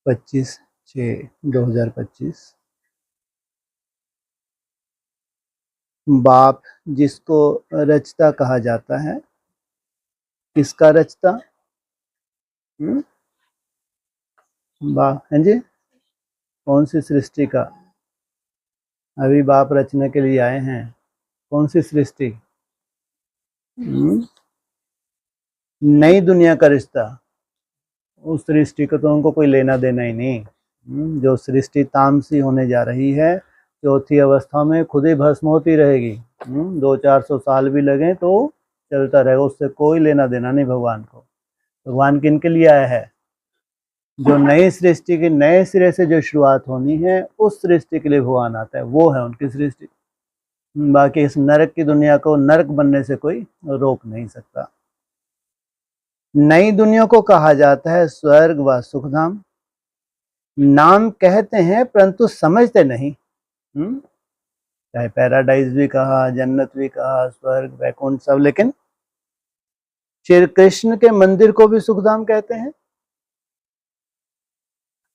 25/6/2025। बाप जिसको रचता कहा जाता है, किसका रचता? बाप है जी, कौन सी सृष्टि का? अभी बाप रचने के लिए आए हैं, कौन सी सृष्टि? नई दुनिया का रिश्ता। उस सृष्टि को तो उनको कोई लेना देना ही नहीं। जो सृष्टि तामसी होने जा रही है, चौथी अवस्था में खुद ही भस्म होती रहेगी। 200-400 साल भी लगे तो चलता रहेगा, उससे कोई लेना देना नहीं भगवान को। भगवान किन के लिए आया है? जो नई सृष्टि की नए सिरे से जो शुरुआत होनी है, उस सृष्टि के लिए भगवान आता है, वो है उनकी सृष्टि। बाकी इस नरक की दुनिया को नरक बनने से कोई रोक नहीं सकता। नई दुनिया को कहा जाता है स्वर्ग व सुखधाम। नाम कहते हैं परंतु समझते नहीं। चाहे पैराडाइज भी कहा, जन्नत भी कहा, स्वर्ग, वैकुंठ सब, लेकिन श्री कृष्ण के मंदिर को भी सुखधाम कहते हैं।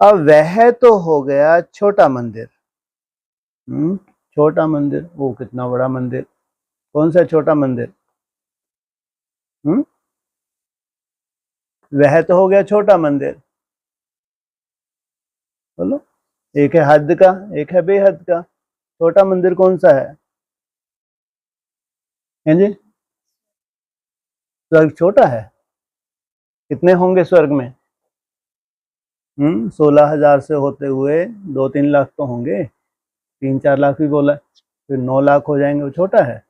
अब वह तो हो गया छोटा मंदिर। छोटा मंदिर, वो कितना बड़ा मंदिर? कौन सा छोटा मंदिर? वह तो हो गया छोटा मंदिर। बोलो, एक है हद का, एक है बेहद का। छोटा मंदिर कौन सा है? हैं जी? स्वर्ग छोटा है। कितने होंगे स्वर्ग में? 16,000 से होते हुए 2-3 लाख तो होंगे, 3-4 लाख भी बोला, फिर 9 लाख हो जाएंगे। वो छोटा है?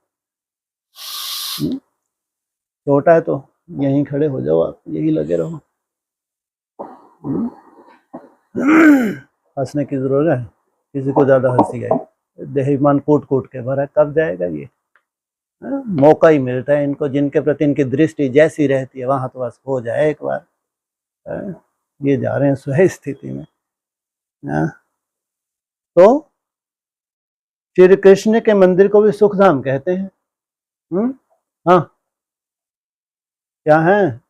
छोटा है तो यहीं खड़े हो जाओ, आप यही लगे रहो। हंसने की जरूरत है? किसी को ज्यादा हंसी आई, देहमान कूट कूट के भरा, कब जाएगा ये? मौका ही मिलता है इनको, जिनके प्रति इनकी दृष्टि जैसी रहती है वहां तो बस हो जाए एक बार। ये जा रहे हैं स्वयं स्थिति में। तो श्री कृष्ण के मंदिर को भी सुखधाम कहते हैं। हाँ, क्या है?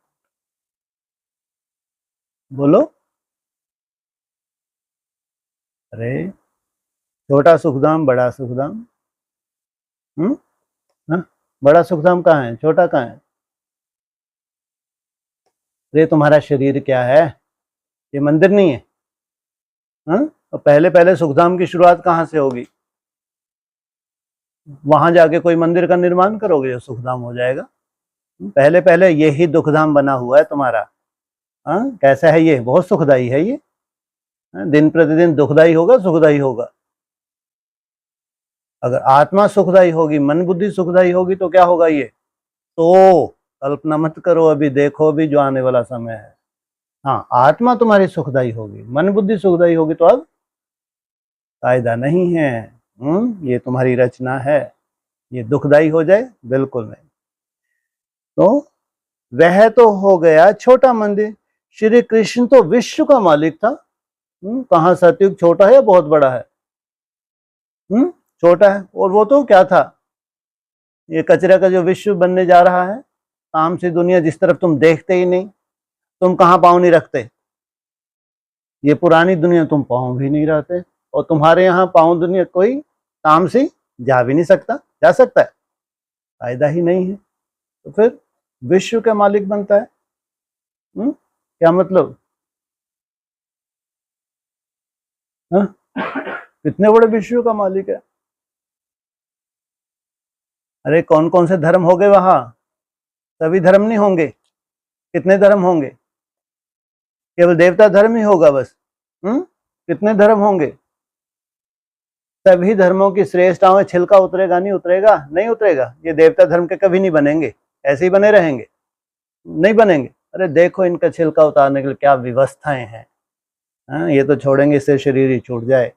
बोलो। अरे छोटा सुखधाम, बड़ा सुखधाम। हाँ, बड़ा सुखधाम कहाँ है, छोटा कहाँ है? अरे तुम्हारा शरीर क्या है, ये मंदिर नहीं है? तो पहले पहले सुखधाम की शुरुआत कहाँ से होगी? वहां जाके कोई मंदिर का निर्माण करोगे जो सुखधाम हो जाएगा? पहले पहले यही दुखधाम बना हुआ है तुम्हारा। कैसा है ये? बहुत सुखदाई है ये। दिन प्रतिदिन दुखदाई होगा, सुखदाई होगा? अगर आत्मा सुखदाई होगी, मन बुद्धि सुखदाई होगी तो क्या होगा ये? तो कल्पना मत करो, अभी देखो, अभी जो आने वाला समय है। हाँ, आत्मा तुम्हारी सुखदाई होगी, मन बुद्धि सुखदाई होगी तो अब कायदा नहीं है। ये तुम्हारी रचना है, ये दुखदाई हो जाए? बिल्कुल नहीं। तो वह तो हो गया छोटा मंदिर। श्री कृष्ण तो विश्व का मालिक था। कहाँ सतयुग छोटा है या बहुत बड़ा है? छोटा है। और वो तो क्या था? ये कचरे का जो विश्व बनने जा रहा है, तामसी दुनिया, जिस तरफ तुम देखते ही नहीं, तुम कहाँ पाँव नहीं रखते। ये पुरानी दुनिया तुम पाँव भी नहीं रहते, और तुम्हारे यहाँ पाँव दुनिया कोई तामसी जा भी नहीं सकता। जा सकता है? फायदा ही नहीं है। तो फिर विश्व का मालिक बनता है। क्या मतलब? कितने बड़े विश्व का मालिक है? अरे कौन कौन से धर्म हो गए वहां? सभी धर्म नहीं होंगे। कितने धर्म होंगे? केवल देवता धर्म ही होगा बस? कितने धर्म होंगे? सभी धर्मों की श्रेष्ठताओं में छिलका उतरेगा? नहीं उतरेगा? नहीं उतरेगा। ये देवता धर्म के कभी नहीं बनेंगे, ऐसे ही बने रहेंगे? नहीं बनेंगे। अरे देखो इनका छिलका उतारने के लिए क्या व्यवस्थाएं हैं। ये तो छोड़ेंगे, इससे शरीर ही छूट जाए,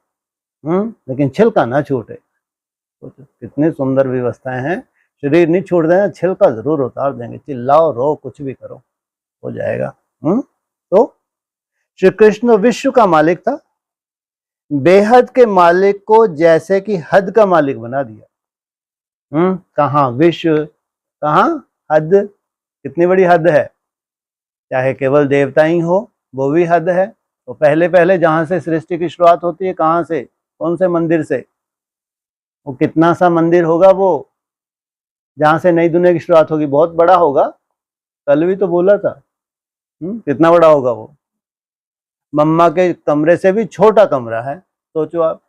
लेकिन छिलका ना छूटे। तो कितनी सुंदर व्यवस्थाएं हैं। शरीर नहीं छूट देना, छिलका जरूर उतार देंगे। चिल्लाओ, रो, कुछ भी करो, हो जाएगा। तो श्री कृष्ण विश्व का मालिक था। बेहद के मालिक को जैसे कि हद का मालिक बना दिया। कहाँ विश्व, कहाँ हद? कितनी बड़ी हद है? चाहे केवल देवता ही हो, वो भी हद है। तो पहले पहले जहां से सृष्टि की शुरुआत होती है, कहाँ से, कौन से मंदिर से, वो कितना सा मंदिर होगा वो, जहां से नई दुनिया की शुरुआत होगी, बहुत बड़ा होगा। कल भी तो बोला था। कितना बड़ा होगा वो, मम्मा के कमरे से भी छोटा कमरा है, सोचो आप।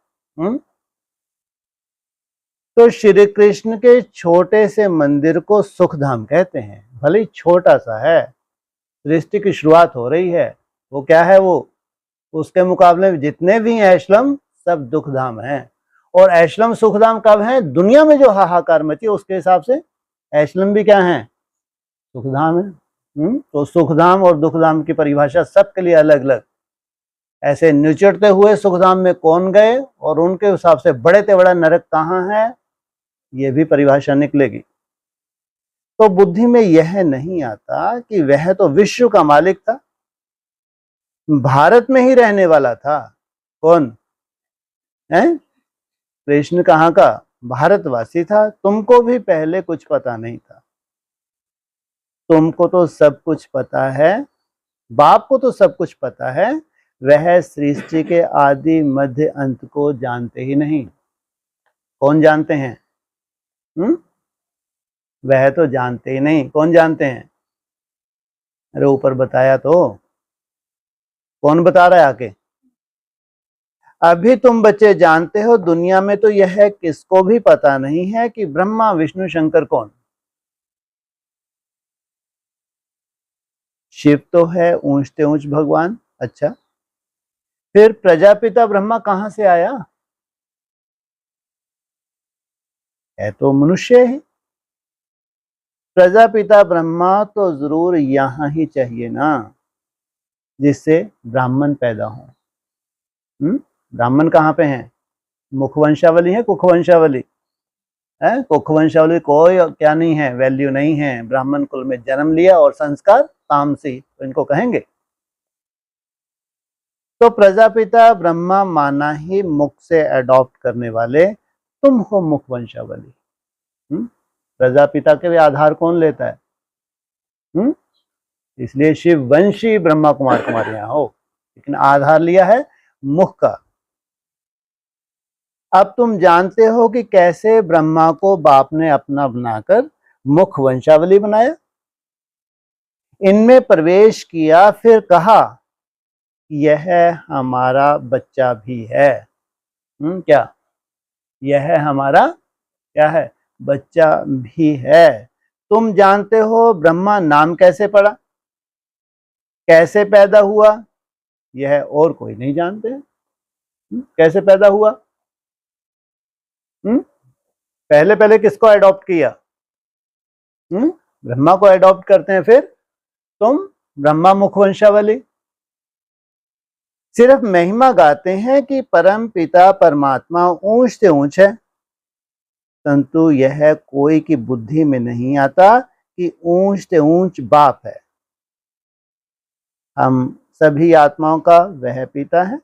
तो श्री कृष्ण के छोटे से मंदिर को सुख धाम कहते हैं, भले ही छोटा सा है, सृष्टि की शुरुआत हो रही है। वो क्या है, वो उसके मुकाबले में जितने भी हैं ऐशलम, सब दुख धाम हैं। और ऐशलम सुख धाम कब है, दुनिया में जो हाहाकार मची उसके हिसाब से ऐशलम भी क्या है, सुख धाम है। तो सुख धाम और दुख धाम की परिभाषा सबके लिए अलग अलग। ऐसे निचड़ते हुए सुख धाम में कौन गए और उनके हिसाब से बड़े से बड़ा नरक कहाँ है, ये भी परिभाषा निकलेगी। तो बुद्धि में यह नहीं आता कि वह तो विश्व का मालिक था, भारत में ही रहने वाला था। कौन है, कृष्ण कहाँ का, भारतवासी था। तुमको भी पहले कुछ पता नहीं था, तुमको तो सब कुछ पता है, बाप को तो सब कुछ पता है, वह सृष्टि के आदि मध्य अंत को जानते ही नहीं। कौन जानते हैं, वह तो जानते ही नहीं। कौन जानते हैं, अरे ऊपर बताया तो, कौन बता रहा है आके, अभी तुम बच्चे जानते हो। दुनिया में तो यह किसको भी पता नहीं है कि ब्रह्मा विष्णु शंकर कौन। शिव तो है ऊंचते ऊंच भगवान, अच्छा, फिर प्रजापिता ब्रह्मा कहां से आया, है तो मनुष्य ही। प्रजापिता ब्रह्मा तो जरूर यहां ही चाहिए ना, जिससे ब्राह्मण पैदा हो। ब्राह्मण कहाँ पे हैं, मुखवंशावली है, कुखवंशावली है, कुखवंशावली कोई क्या नहीं है, वैल्यू नहीं है। ब्राह्मण कुल में जन्म लिया और संस्कार तामसी, तो इनको कहेंगे। तो प्रजापिता ब्रह्मा माना ही मुख से अडॉप्ट करने वाले तुम हो मुखवंशावली। प्रजापिता के भी आधार कौन लेता है, इसलिए शिव वंशी ब्रह्मा कुमार कुमारी यहाँ हो, लेकिन आधार लिया है मुख का। अब तुम जानते हो कि कैसे ब्रह्मा को बाप ने अपना बनाकर मुख वंशावली बनाया, इनमें प्रवेश किया, फिर कहा यह हमारा बच्चा भी है। क्या, यह हमारा क्या है, बच्चा भी है। तुम जानते हो ब्रह्मा नाम कैसे पड़ा, कैसे पैदा हुआ, यह और कोई नहीं जानते। कैसे पैदा हुआ, पहले पहले किसको अडॉप्ट किया, ब्रह्मा को अडॉप्ट करते हैं, फिर तुम ब्रह्मा मुखवंशावली। सिर्फ महिमा गाते हैं कि परम पिता परमात्मा ऊंच से ऊंच है, परंतु यह कोई की बुद्धि में नहीं आता कि ऊंच से ऊंच बाप है। हम सभी आत्माओं का वह पिता है,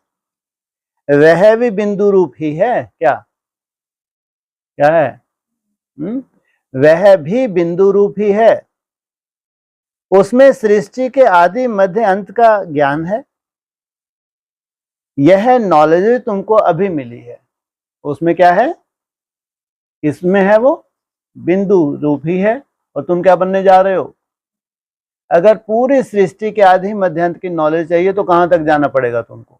वह भी बिंदु रूप ही है। क्या, क्या है, वह भी बिंदु रूप ही है। उसमें सृष्टि के आदि मध्य अंत का ज्ञान है। यह नॉलेज तुमको अभी मिली है, उसमें क्या है, किसमें है, वो बिंदु रूप ही है। और तुम क्या बनने जा रहे हो, अगर पूरी सृष्टि के आदि मध्य अंत की नॉलेज चाहिए तो कहां तक जाना पड़ेगा तुमको,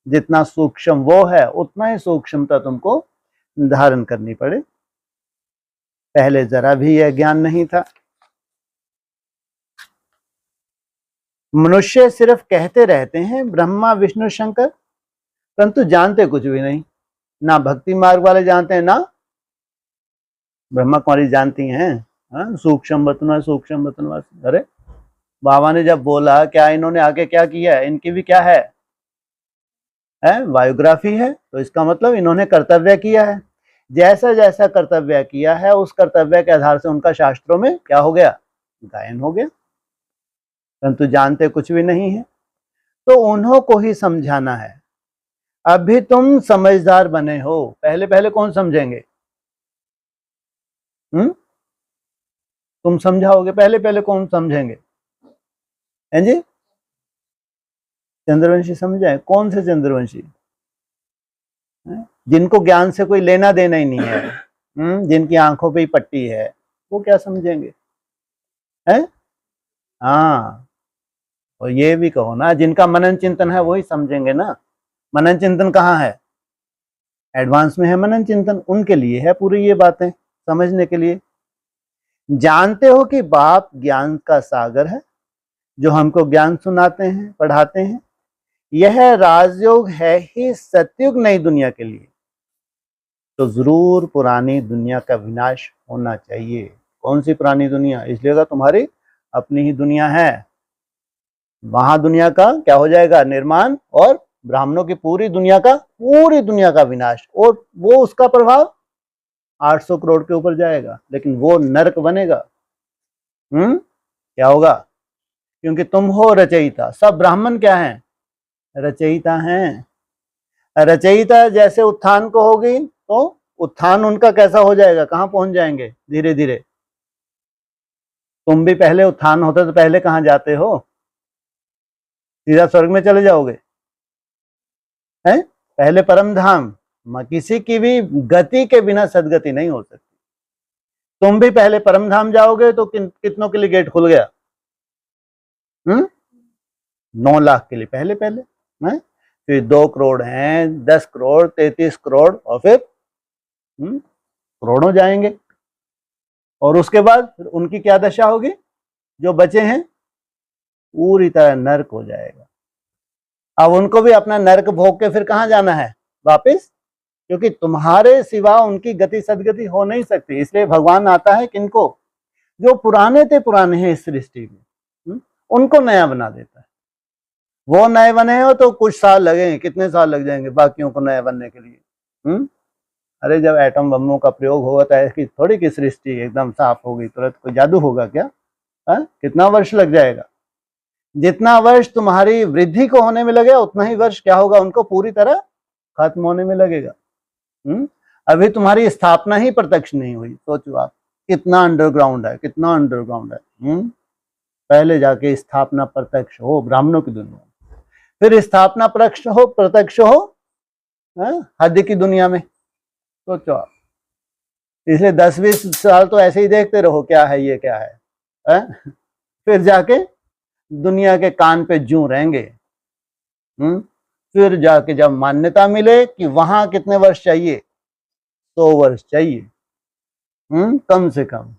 जितना सूक्ष्म वो है उतना ही सूक्ष्मता तुमको धारण करनी पड़े। पहले जरा भी यह ज्ञान नहीं था। मनुष्य सिर्फ कहते रहते हैं ब्रह्मा विष्णु शंकर, परंतु जानते कुछ भी नहीं। ना भक्ति मार्ग वाले जानते हैं, ना ब्रह्मा कुमारी जानती हैं। सूक्ष्म बतनवा सूक्ष्म बतनवा, अरे बाबा ने जब बोला क्या इन्होंने आगे क्या किया है, इनकी भी क्या है, बायोग्राफी है, तो इसका मतलब इन्होंने कर्तव्य किया है। जैसा जैसा कर्तव्य किया है उस कर्तव्य के आधार से उनका शास्त्रों में क्या हो गया, गायन हो गया, परंतु जानते कुछ भी नहीं है। तो उन्हों को ही समझाना है। अभी तुम समझदार बने हो, पहले पहले कौन समझेंगे, तुम समझाओगे, पहले पहले कौन समझेंगे, हैं जी? चंद्रवंशी समझाए? कौन से चंद्रवंशी? जिनको ज्ञान से कोई लेना देना ही नहीं है, जिनकी आंखों पे ही पट्टी है, वो क्या समझेंगे? है? हाँ, और ये भी कहो ना, जिनका मनन चिंतन है वही समझेंगे ना। मनन चिंतन कहाँ है? एडवांस में है मनन चिंतन, उनके लिए है पूरी ये बातें समझने के लिए। जानते हो कि बाप ज्ञान का सागर है, जो हमको ज्ञान सुनाते हैं, पढ़ाते हैं। यह राजयोग है ही सतयुग नई दुनिया के लिए, तो जरूर पुरानी दुनिया का विनाश होना चाहिए। कौन सी पुरानी दुनिया? इसलिए तुम्हारी अपनी ही दुनिया है, वहां दुनिया का क्या हो जाएगा? निर्माण, और ब्राह्मणों की पूरी दुनिया का विनाश, और वो उसका प्रभाव 800 करोड़ के ऊपर जाएगा, लेकिन वो नरक बनेगा। क्या होगा? क्योंकि तुम हो रचयिता, सब ब्राह्मण क्या हैं? रचयिता हैं। रचयिता जैसे उत्थान को होगी, तो उत्थान उनका कैसा हो जाएगा? कहां पहुंच जाएंगे? धीरे धीरे। तुम भी पहले उत्थान होते तो पहले कहां जाते हो? सीधा स्वर्ग में चले जाओगे? हैं? पहले परम धाम। किसी की भी गति के बिना सदगति नहीं हो सकती। तुम भी पहले परम धाम जाओगे तो कितनों के लिए गेट खुल गया? 9 लाख के लिए पहले पहले है? फिर 2 करोड़ हैं, 10 करोड़, 33 करोड़, और फिर करोड़ों जाएंगे। और उसके बाद उनकी क्या दशा होगी? जो बचे हैं पूरी तरह नरक हो जाएगा। अब उनको भी अपना नरक भोग के फिर कहां जाना है? वापस, क्योंकि तुम्हारे सिवा उनकी गति सदगति हो नहीं सकती। इसलिए भगवान आता है किनको? जो पुराने थे पुराने हैं इस सृष्टि में, उनको नया बना देता है। वो नए बने हो तो कुछ साल लगेंगे, कितने साल लग जाएंगे बाकियों को नए बनने के लिए? अरे जब एटम बमों का प्रयोग हुआ था, ऐसी थोड़ी की सृष्टि एकदम साफ होगी तुरंत, कोई जादू होगा क्या? कितना वर्ष लग जाएगा? जितना वर्ष तुम्हारी वृद्धि को होने में लगेगा, उतना ही वर्ष क्या होगा? उनको पूरी तरह खत्म होने में लगेगा। अभी तुम्हारी स्थापना ही प्रत्यक्ष नहीं हुई। सोचो आप, कितना अंडरग्राउंड है, कितना अंडरग्राउंड है। पहले जाके स्थापना प्रत्यक्ष हो ब्राह्मणों की दुनिया, फिर स्थापना प्रत्यक्ष हो हद की दुनिया में। सोचो आप। इसलिए 10-20 साल तो ऐसे ही देखते रहो, क्या है ये, क्या है? फिर जाके दुनिया के कान पे जूं रहेंगे। फिर जाके जब मान्यता मिले कि वहां कितने वर्ष चाहिए, 100 वर्ष चाहिए, कम से कम,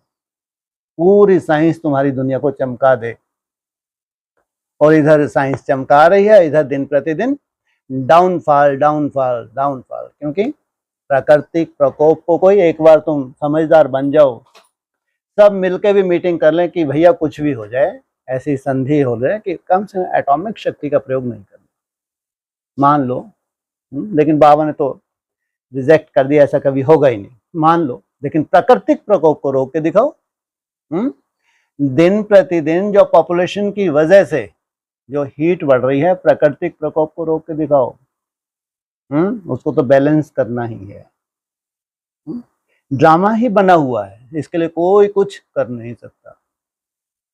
पूरी साइंस तुम्हारी दुनिया को चमका दे। और इधर साइंस चमका रही है, इधर दिन प्रतिदिन डाउनफॉल डाउनफॉल डाउनफॉल। क्योंकि प्राकृतिक प्रकोप को कोई, एक बार तुम समझदार बन जाओ, सब मिलकर भी मीटिंग कर लें कि भैया कुछ भी हो जाए, ऐसी संधि हो जाए कि कम से कम एटॉमिक शक्ति का प्रयोग नहीं करना, मान लो। लेकिन बाबा ने तो रिजेक्ट कर दिया, ऐसा कभी होगा ही नहीं, मान लो। लेकिन प्राकृतिक प्रकोप को रोक के दिखाओ। दिन प्रतिदिन जो पॉपुलेशन की वजह से जो हीट बढ़ रही है, प्राकृतिक प्रकोप को रोक के दिखाओ। उसको तो बैलेंस करना ही है। ड्रामा ही बना हुआ है, इसके लिए कोई कुछ कर नहीं सकता।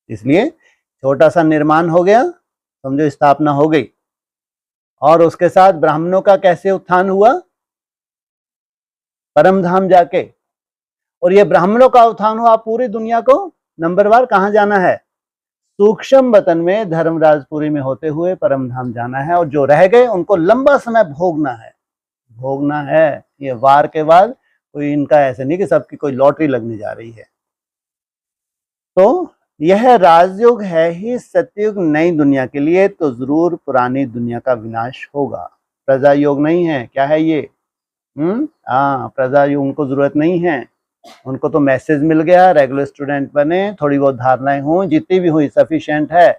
इसलिए छोटा सा निर्माण हो गया, समझो स्थापना हो गई, और उसके साथ ब्राह्मणों का कैसे उत्थान हुआ? परम धाम जाके। और ये ब्राह्मणों का उत्थान हुआ, पूरी दुनिया को नंबरवार कहां जाना है? सूक्ष्म वतन में धर्मराजपुरी में होते हुए परम धाम जाना है। और जो रह गए उनको लंबा समय भोगना है। ये वार के बाद कोई इनका ऐसे नहीं कि सबकी कोई लॉटरी लगने जा रही है। तो यह राजयोग है ही सतयुग नई दुनिया के लिए, तो जरूर पुरानी दुनिया का विनाश होगा। प्रजा योग नहीं है, क्या है ये? प्रजा योग उनको जरूरत नहीं है। उनको तो मैसेज मिल गया, रेगुलर स्टूडेंट बने, थोड़ी बहुत धारणाएं हों, जितनी भी हुई सफिशिएंट है।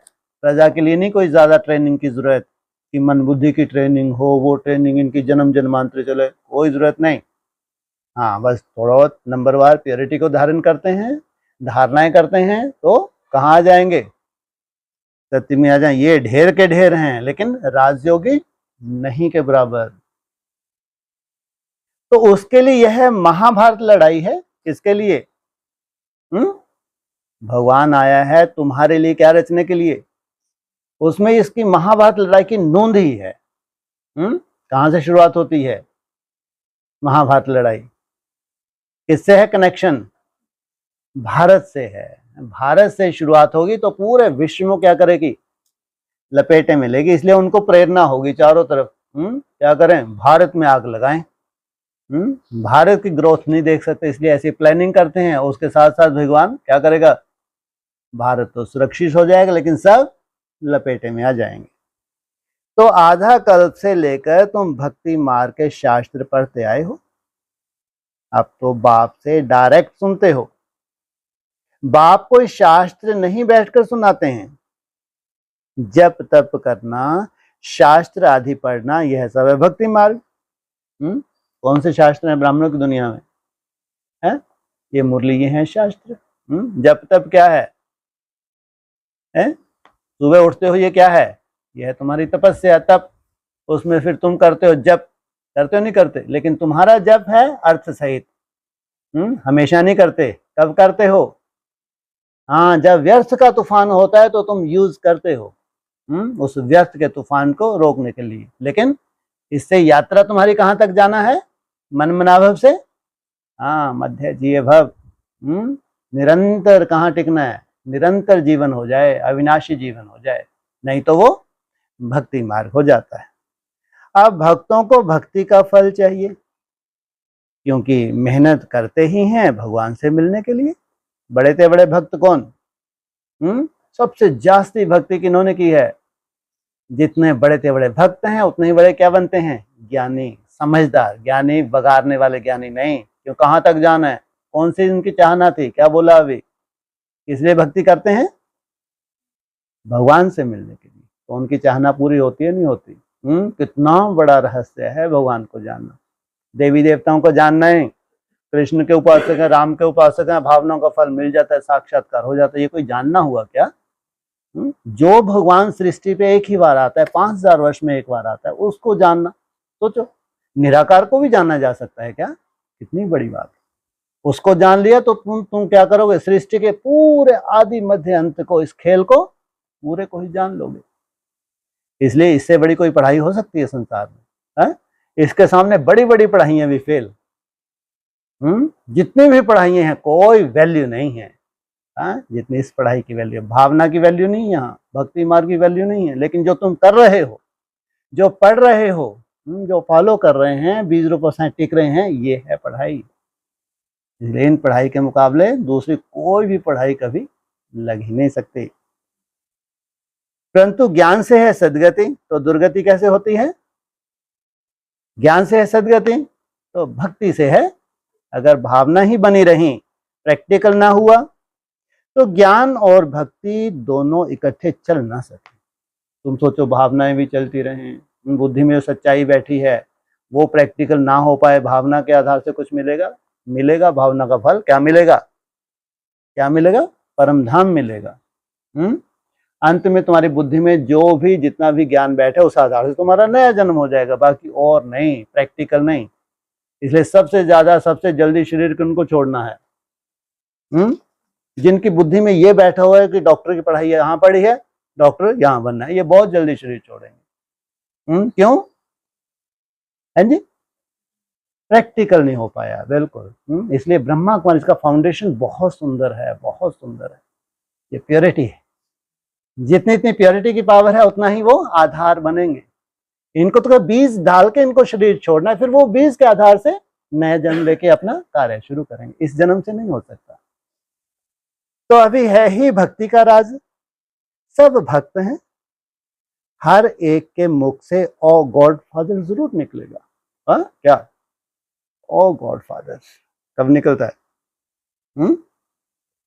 प्रजा के लिए नहीं कोई ज्यादा ट्रेनिंग की जरूरत, कि मन बुद्धि की ट्रेनिंग हो, वो ट्रेनिंग इनकी जन्म जन्मांतर चले, कोई जरूरत नहीं। हाँ, बस थोड़ा बहुत नंबरवार प्योरिटी को धारण करते हैं, धारणाएं करते हैं, तो कहाँ आ जाएंगे? सत्य में आ जाए। ये ढेर के ढेर हैं, लेकिन राजयोगी नहीं के बराबर। तो उसके लिए यह महाभारत लड़ाई है। किसके लिए? भगवान आया है तुम्हारे लिए क्या रचने के लिए? उसमें इसकी महाभारत लड़ाई की नोंद ही है। कहां से शुरुआत होती है महाभारत लड़ाई? किससे है कनेक्शन? भारत से है। भारत से शुरुआत होगी तो पूरे विश्व में क्या करेगी? लपेटे में लेगी। इसलिए उनको प्रेरणा होगी चारों तरफ, क्या करें? भारत में आग लगाएं। भारत की ग्रोथ नहीं देख सकते, इसलिए ऐसी प्लानिंग करते हैं। उसके साथ साथ भगवान क्या करेगा? भारत तो सुरक्षित हो जाएगा, लेकिन सब लपेटे में आ जाएंगे। तो आधा कल्प से लेकर तुम भक्ति मार्ग के शास्त्र पढ़ते आए हो। अब तो बाप से डायरेक्ट सुनते हो। बाप कोई शास्त्र नहीं बैठकर सुनाते हैं। जप तप करना, शास्त्र आदि पढ़ना, यह सब है भक्ति मार्ग। कौन से शास्त्र हैं ब्राह्मणों की दुनिया में? है ये मुरली, ये हैं शास्त्र। जप तप क्या है? सुबह उठते हो, ये क्या है? यह है तुम्हारी तपस्या, तप। उसमें फिर तुम करते हो जप, करते हो नहीं करते? लेकिन तुम्हारा जप है अर्थ सहित। हमेशा नहीं करते। कब करते हो? हाँ, जब व्यर्थ का तूफान होता है तो तुम यूज करते हो उस व्यर्थ के तूफान को रोकने के लिए। लेकिन इससे यात्रा तुम्हारी कहां तक जाना है? मन मनाभव से हाँ मध्य जीव भव। निरंतर कहाँ टिकना है? निरंतर जीवन हो जाए, अविनाशी जीवन हो जाए, नहीं तो वो भक्ति मार्ग हो जाता है। अब भक्तों को भक्ति का फल चाहिए, क्योंकि मेहनत करते ही हैं भगवान से मिलने के लिए। बड़े से बड़े भक्त कौन? सबसे जास्ती भक्ति किन्होंने की है? जितने बड़े से बड़े भक्त हैं उतने ही बड़े क्या बनते हैं? ज्ञानी, समझदार ज्ञानी, बगाड़ने वाले ज्ञानी नहीं। क्यों? कहाँ तक जाना है? कौन सी उनकी चाहना थी? क्या बोला अभी? इसलिए भक्ति करते हैं भगवान से मिलने के लिए। तो उनकी चाहना पूरी होती है नहीं होती? कितना बड़ा रहस्य है भगवान को जानना। देवी देवताओं को जानना है, कृष्ण के उपासक है, राम के उपासक है, भावनाओं का फल मिल जाता है, साक्षात्कार हो जाता है, ये कोई जानना हुआ क्या? जो भगवान सृष्टि पे एक ही बार आता है, 5000 वर्ष में एक बार आता है, उसको जानना। सोचो, निराकार को भी जाना जा सकता है क्या? कितनी बड़ी बात है। उसको जान लिया तो तुम क्या करोगे? सृष्टि के पूरे आदि मध्य अंत को, इस खेल को पूरे को ही जान लोगे। इसलिए इससे बड़ी कोई पढ़ाई हो सकती है संसार में? है? इसके सामने बड़ी बड़ी पढ़ाइयां भी फेल। जितनी भी पढ़ाइयां हैं कोई वैल्यू नहीं है। जितनी इस पढ़ाई की वैल्यू, भावना की वैल्यू नहीं है, यहाँ भक्ति मार्ग की वैल्यू नहीं है। लेकिन जो तुम कर रहे हो, जो पढ़ रहे हो, जो फॉलो कर रहे हैं, 20% टिक रहे हैं, ये है पढ़ाई। इसलिए इन पढ़ाई के मुकाबले दूसरी कोई भी पढ़ाई कभी लग ही नहीं सकती। परंतु ज्ञान से है सदगति, तो दुर्गति कैसे होती है? ज्ञान से है सदगति तो भक्ति से है। अगर भावना ही बनी रही, प्रैक्टिकल ना हुआ, तो ज्ञान और भक्ति दोनों इकट्ठे चल ना सके। तुम सोचो भावनाएं भी चलती रहें, बुद्धि में सच्चाई बैठी है, वो प्रैक्टिकल ना हो पाए, भावना के आधार से कुछ मिलेगा? मिलेगा? भावना का फल क्या मिलेगा? क्या मिलेगा? परम धाम मिलेगा। अंत में तुम्हारी बुद्धि में जो भी जितना भी ज्ञान बैठे उस आधार से तुम्हारा नया जन्म हो जाएगा, बाकी और नहीं, प्रैक्टिकल नहीं। इसलिए सबसे ज्यादा सबसे जल्दी शरीर को उनको छोड़ना है। जिनकी बुद्धि में ये बैठा हुआ है कि डॉक्टर की पढ़ाई यहाँ पढ़ी है, डॉक्टर यहाँ बनना है, ये बहुत जल्दी शरीर छोड़ेंगे। क्यों? है जी, प्रैक्टिकल नहीं हो पाया। बिल्कुल। इसलिए ब्रह्मा कुमारी इसका फाउंडेशन बहुत सुंदर है, बहुत सुंदर है। ये प्योरिटी है। जितनी इतनी प्योरिटी की पावर है उतना ही वो आधार बनेंगे। इनको तो बीज डाल के इनको शरीर छोड़ना है, फिर वो बीज के आधार से नया जन्म लेके अपना कार्य शुरू करेंगे। इस जन्म से नहीं हो सकता। तो अभी है ही भक्ति का राज। सब भक्त हैं, हर एक के मुख से ओ गॉड फादर जरूर निकलेगा। क्या ओ गॉड फादर कब निकलता है?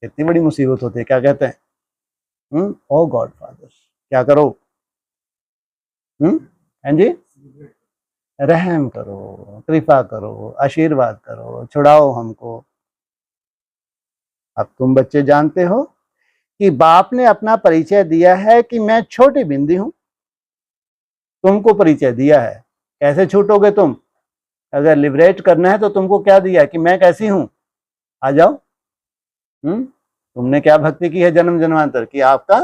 इतनी बड़ी मुसीबत होती है, क्या कहते हैं? ओ गॉड फादर क्या करो? हैं जी, रहम करो, कृपा करो, आशीर्वाद करो, छुड़ाओ हमको। अब तुम बच्चे जानते हो कि बाप ने अपना परिचय दिया है कि मैं छोटी बिंदी हूं। तुमको परिचय दिया है, कैसे छूटोगे तुम? अगर लिबरेट करना है तो तुमको क्या दिया है कि मैं कैसी हूं, आ जाओ। तुमने क्या भक्ति की है जन्म जन्मांतर की? आपका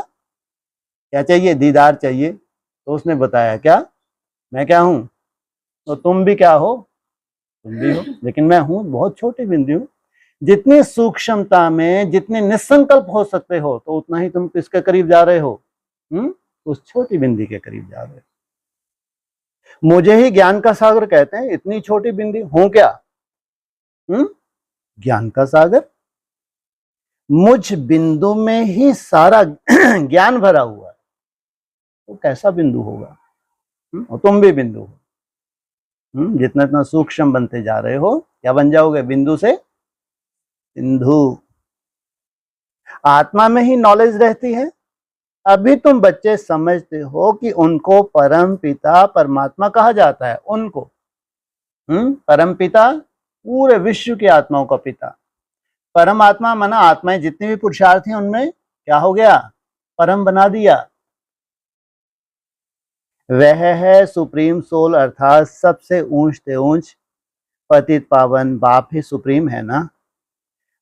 क्या चाहिए? दीदार चाहिए। तो उसने बताया क्या? मैं क्या हूं? तो तुम भी क्या हो? तुम भी हो, लेकिन मैं हूं बहुत छोटी बिंदु हूं। जितनी सूक्ष्मता में जितने निसंकल्प हो सकते हो, तो उतना ही तुम किसके करीब जा रहे हो? उस छोटी बिंदी के करीब जा रहे हो। मुझे ही ज्ञान का सागर कहते हैं, इतनी छोटी बिंदी हूं क्या? ज्ञान का सागर। मुझ बिंदु में ही सारा ज्ञान भरा हुआ है। वो कैसा बिंदु होगा? और तुम भी बिंदु हो। जितना इतना सूक्ष्म बनते जा रहे हो, क्या बन जाओगे? बिंदु से सिंधु। आत्मा में ही नॉलेज रहती है। अभी तुम बच्चे समझते हो कि उनको परम पिता परमात्मा कहा जाता है। उनको परम पिता, पूरे विश्व की आत्माओं का पिता। परमात्मा माना आत्माएं जितनी भी पुरुषार्थ हैं उनमें क्या हो गया? परम बना दिया। वह है सुप्रीम सोल, अर्थात सबसे ऊंच से ऊंच पतित पावन बाप ही सुप्रीम है ना।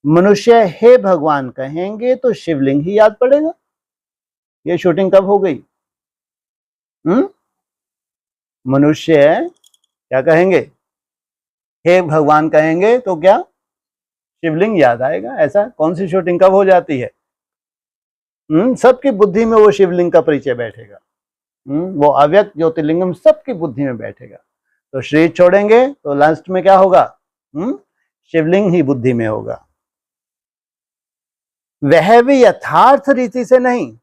मनुष्य हे भगवान कहेंगे तो शिवलिंग ही याद पड़ेगा। ये शूटिंग कब हो गई? मनुष्य क्या कहेंगे? हे भगवान कहेंगे तो क्या? शिवलिंग याद आएगा। ऐसा कौन सी शूटिंग कब हो जाती है? सबकी बुद्धि में वो शिवलिंग का परिचय बैठेगा। वो अव्यक्त ज्योतिर्लिंगम सबकी बुद्धि में बैठेगा। तो शरीर छोड़ेंगे तो लास्ट में क्या होगा? शिवलिंग ही बुद्धि में होगा। वह भी यथार्थ रीति से नहीं।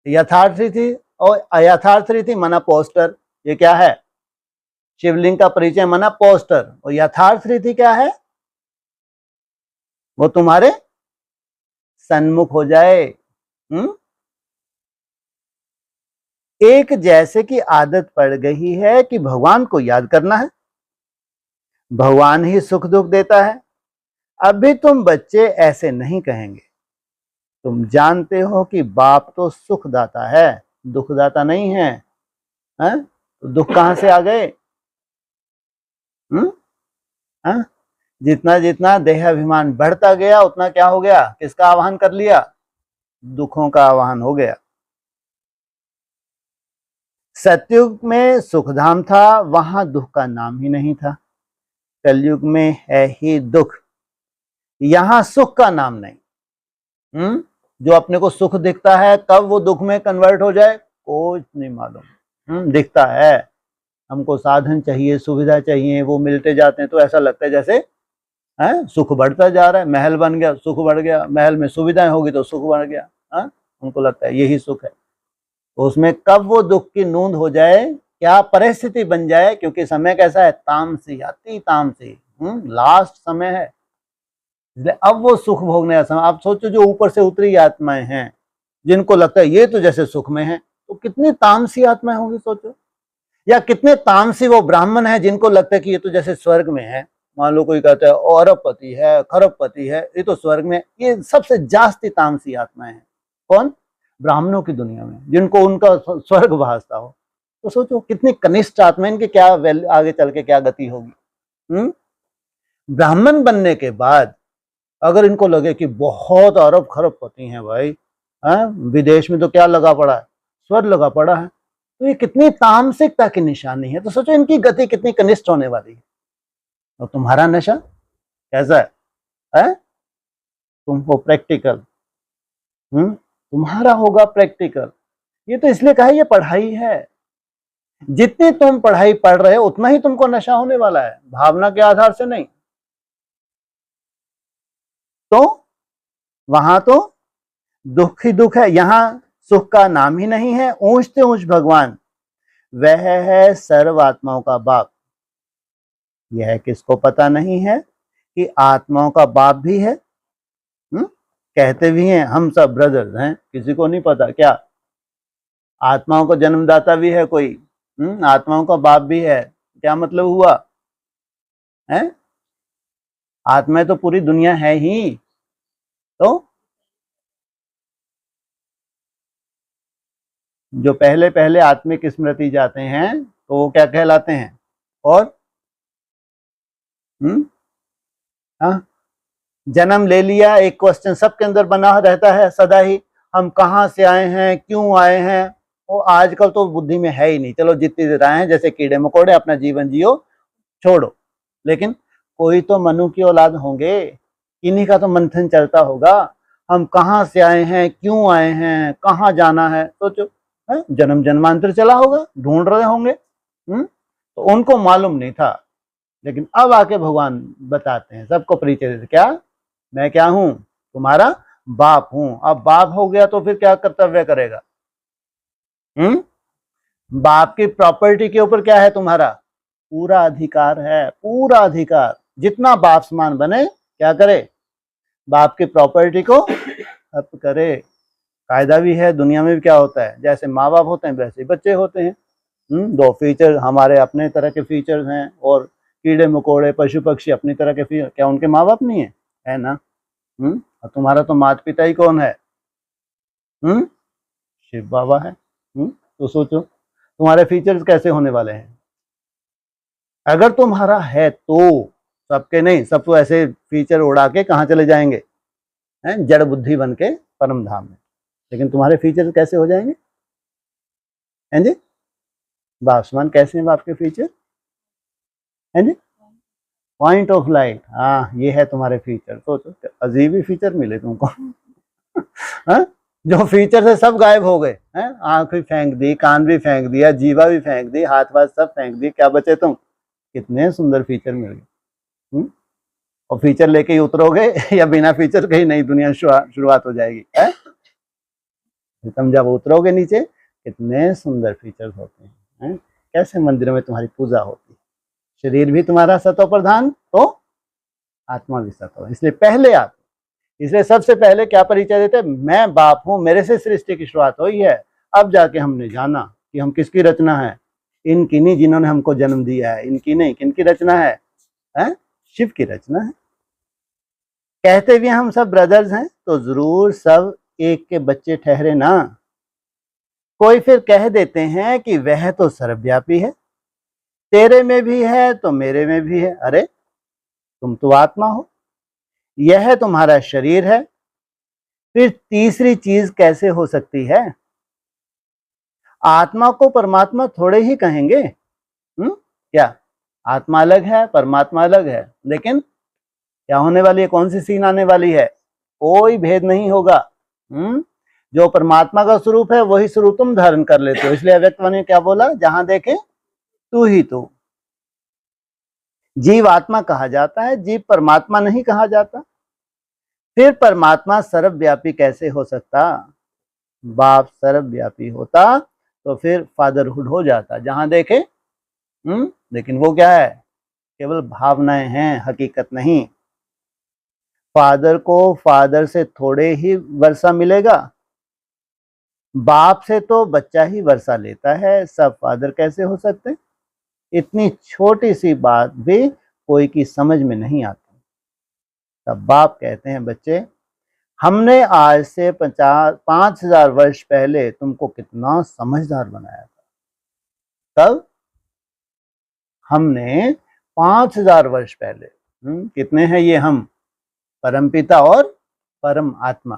यथार्थ रीति और अयथार्थ रीति माना पोस्टर। ये क्या है? शिवलिंग का परिचय माना पोस्टर। और यथार्थ रीति क्या है? वो तुम्हारे सन्मुख हो जाए। एक जैसे की आदत पड़ गई है कि भगवान को याद करना है, भगवान ही सुख दुख देता है। अभी तुम बच्चे ऐसे नहीं कहेंगे। तुम जानते हो कि बाप तो सुखदाता है, दुखदाता नहीं है। तो दुख कहां से आ गए? जितना जितना देहाभिमान बढ़ता गया उतना क्या हो गया? किसका आवाहन कर लिया? दुखों का आवाहन हो गया। सतयुग में सुखधाम था, वहां दुख का नाम ही नहीं था। कलयुग में है ही दुख, यहां सुख का नाम नहीं। जो अपने को सुख दिखता है, कब वो दुख में कन्वर्ट हो जाए कुछ नहीं मालूम। दिखता है, हमको साधन चाहिए, सुविधा चाहिए, वो मिलते जाते हैं तो ऐसा लगता है जैसे सुख बढ़ता जा रहा है। महल बन गया, सुख बढ़ गया। महल में सुविधाएं होगी तो सुख बढ़ गया। उनको लगता है यही सुख है। तो उसमें कब वो दुख की नूंद हो जाए, क्या परिस्थिति बन जाए, क्योंकि समय कैसा है? तामसी, अति तामसी। लास्ट समय है, इसलिए अब वो सुख भोगने का समय। आप सोचो जो ऊपर से उतरी आत्माएं हैं, जिनको लगता है ये तो जैसे सुख में है, तो कितनी तामसी आत्माएं होंगी सोचो। या कितने तामसी वो ब्राह्मण है जिनको लगता है कि ये तो जैसे स्वर्ग में है। मान लो कोई कहता है अरबपति है, खरबपति है, ये तो स्वर्ग में। ये सबसे जास्ती तामसी आत्माएं हैं। कौन? ब्राह्मणों की दुनिया में, जिनको उनका स्वर्ग भासता हो। तो सोचो कितनी कनिष्ठ आत्मा, इनकी क्या आगे चल के क्या गति होगी। ब्राह्मण बनने के बाद अगर इनको लगे कि बहुत अरब खरबपति हैं भाई, विदेश में तो क्या लगा पड़ा है? स्वर्ग लगा पड़ा है। तो ये कितनी तामसिकता की निशानी है। तो सोचो इनकी गति कितनी कनिष्ठ होने वाली है। और तुम्हारा नशा कैसा है? तुम हो प्रैक्टिकल। तुम्हारा होगा प्रैक्टिकल। ये तो इसलिए कहा ये पढ़ाई है। जितनी तुम पढ़ाई पढ़ रहे हो उतना ही तुमको नशा होने वाला है, भावना के आधार से नहीं। तो वहां तो दुख ही दुख है, यहां सुख का नाम ही नहीं है। ऊंच से ऊंच भगवान, वह है सर्व आत्माओं का बाप। यह किसको पता नहीं है कि आत्माओं का बाप भी है? कहते भी हैं हम सब ब्रदर्स हैं, किसी को नहीं पता क्या आत्माओं का जन्मदाता भी है कोई? आत्माओं का बाप भी है। क्या मतलब हुआ? आत्मा तो पूरी दुनिया है ही। तो जो पहले पहले आत्मिक स्मृति जाते हैं तो वो क्या कहलाते हैं? और हाँ, जन्म ले लिया, एक क्वेश्चन सबके अंदर बना रहता है सदा ही, हम कहाँ से आए हैं, क्यों आए हैं, वो आजकल तो बुद्धि में है ही नहीं। चलो जितनी देर आए हैं जैसे कीड़े मकोड़े अपना जीवन जियो, छोड़ो। लेकिन कोई तो मनु की औलाद होंगे, इन्हीं का तो मंथन चलता होगा। हम कहाँ से आए हैं, क्यों आए हैं, कहाँ जाना है, सोचो। जन्म जन्मांतर चला होगा, ढूंढ रहे होंगे। तो उनको मालूम नहीं था, लेकिन अब आके भगवान बताते हैं, सबको परिचय देते, क्या मैं क्या हूं, तुम्हारा बाप हूं। अब बाप हो गया तो फिर क्या कर्तव्य करेगा? बाप की प्रॉपर्टी के ऊपर क्या है तुम्हारा? पूरा अधिकार है, पूरा अधिकार। जितना बाप समान बने, क्या करे? बाप की प्रॉपर्टी को हक करे। कायदा भी है दुनिया में भी। क्या होता है, जैसे माँ बाप होते हैं वैसे बच्चे होते हैं। दो फीचर हमारे अपने तरह के फीचर्स हैं, और कीड़े मकोड़े पशु पक्षी अपनी तरह के फीचर। क्या उनके माँ बाप नहीं है ना? और तुम्हारा तो माता पिता ही कौन है? शिव बाबा है। तो सोचो तुम्हारे फीचर्स कैसे होने वाले हैं। अगर तुम्हारा है तो, सबके नहीं, सब तो ऐसे फीचर उड़ा के कहाँ चले जाएंगे, हैं, जड़ बुद्धि बन के परम धाम में। लेकिन तुम्हारे फीचर कैसे हो जाएंगे? हैं जी, बाप समान कैसे हैं बाप के फीचर? हैं जी, पॉइंट ऑफ लाइट। हाँ, ये है तुम्हारे फीचर। सोचो अजीब ही फीचर मिले तुमको। हाँ, जो फीचर से सब गायब हो गए हैं। आंख भी फेंक दी, कान भी फेंक दिया, जीवा भी फेंक दी, हाथ वाथ सब फेंक दी, क्या बचे तुम? कितने सुंदर फीचर मिल गए। और फीचर लेके ही उतरोगे या बिना फीचर के ही नई दुनिया शुरुआत हो जाएगी? है तुम जब उतरोगे नीचे, कितने सुंदर फीचर्स होते हैं। कैसे मंदिरों में तुम्हारी पूजा होती है। शरीर भी तुम्हारा सतो प्रधान, तो आत्मा भी सतो। इसलिए पहले आप, इसलिए सबसे पहले क्या परिचय देते? मैं बाप हूं, मेरे से सृष्टि की शुरुआत हुई है। अब जाके हमने जाना कि हम किसकी रचना है। इनकी नहीं, जिन्होंने हमको जन्म दिया है, इनकी नहीं। किनकी रचना है? शिव की रचना है। कहते भी हम सब ब्रदर्स हैं, तो जरूर सब एक के बच्चे ठहरे ना। कोई फिर कह देते हैं कि वह तो सर्वव्यापी है, तेरे में भी है तो मेरे में भी है। अरे तुम तो आत्मा हो, यह तुम्हारा शरीर है, फिर तीसरी चीज कैसे हो सकती है? आत्मा को परमात्मा थोड़े ही कहेंगे। क्या आत्मा अलग है, परमात्मा अलग है? लेकिन क्या होने वाली है, कौन सी सीन आने वाली है? कोई भेद नहीं होगा। जो परमात्मा का स्वरूप है वही स्वरूप तुम धारण कर लेते हो। इसलिए अव्यक्त ने क्या बोला? जहां देखे तू ही तू। जीव आत्मा कहा जाता है, जीव परमात्मा नहीं कहा जाता। फिर परमात्मा सर्वव्यापी कैसे हो सकता? बाप सर्वव्यापी होता तो फिर फादरहुड हो जाता, जहां देखे। लेकिन वो क्या है? केवल भावनाएं हैं, हकीकत नहीं। फादर को फादर से थोड़े ही वर्षा मिलेगा, बाप से तो बच्चा ही वर्षा लेता है, सब फादर कैसे हो सकते? इतनी छोटी सी बात भी कोई की समझ में नहीं आती। तब बाप कहते हैं, बच्चे हमने आज से 5,000 वर्ष पहले तुमको कितना समझदार बनाया था। तब हमने 5,000 वर्ष पहले, कितने हैं ये हम? परमपिता और परम आत्मा।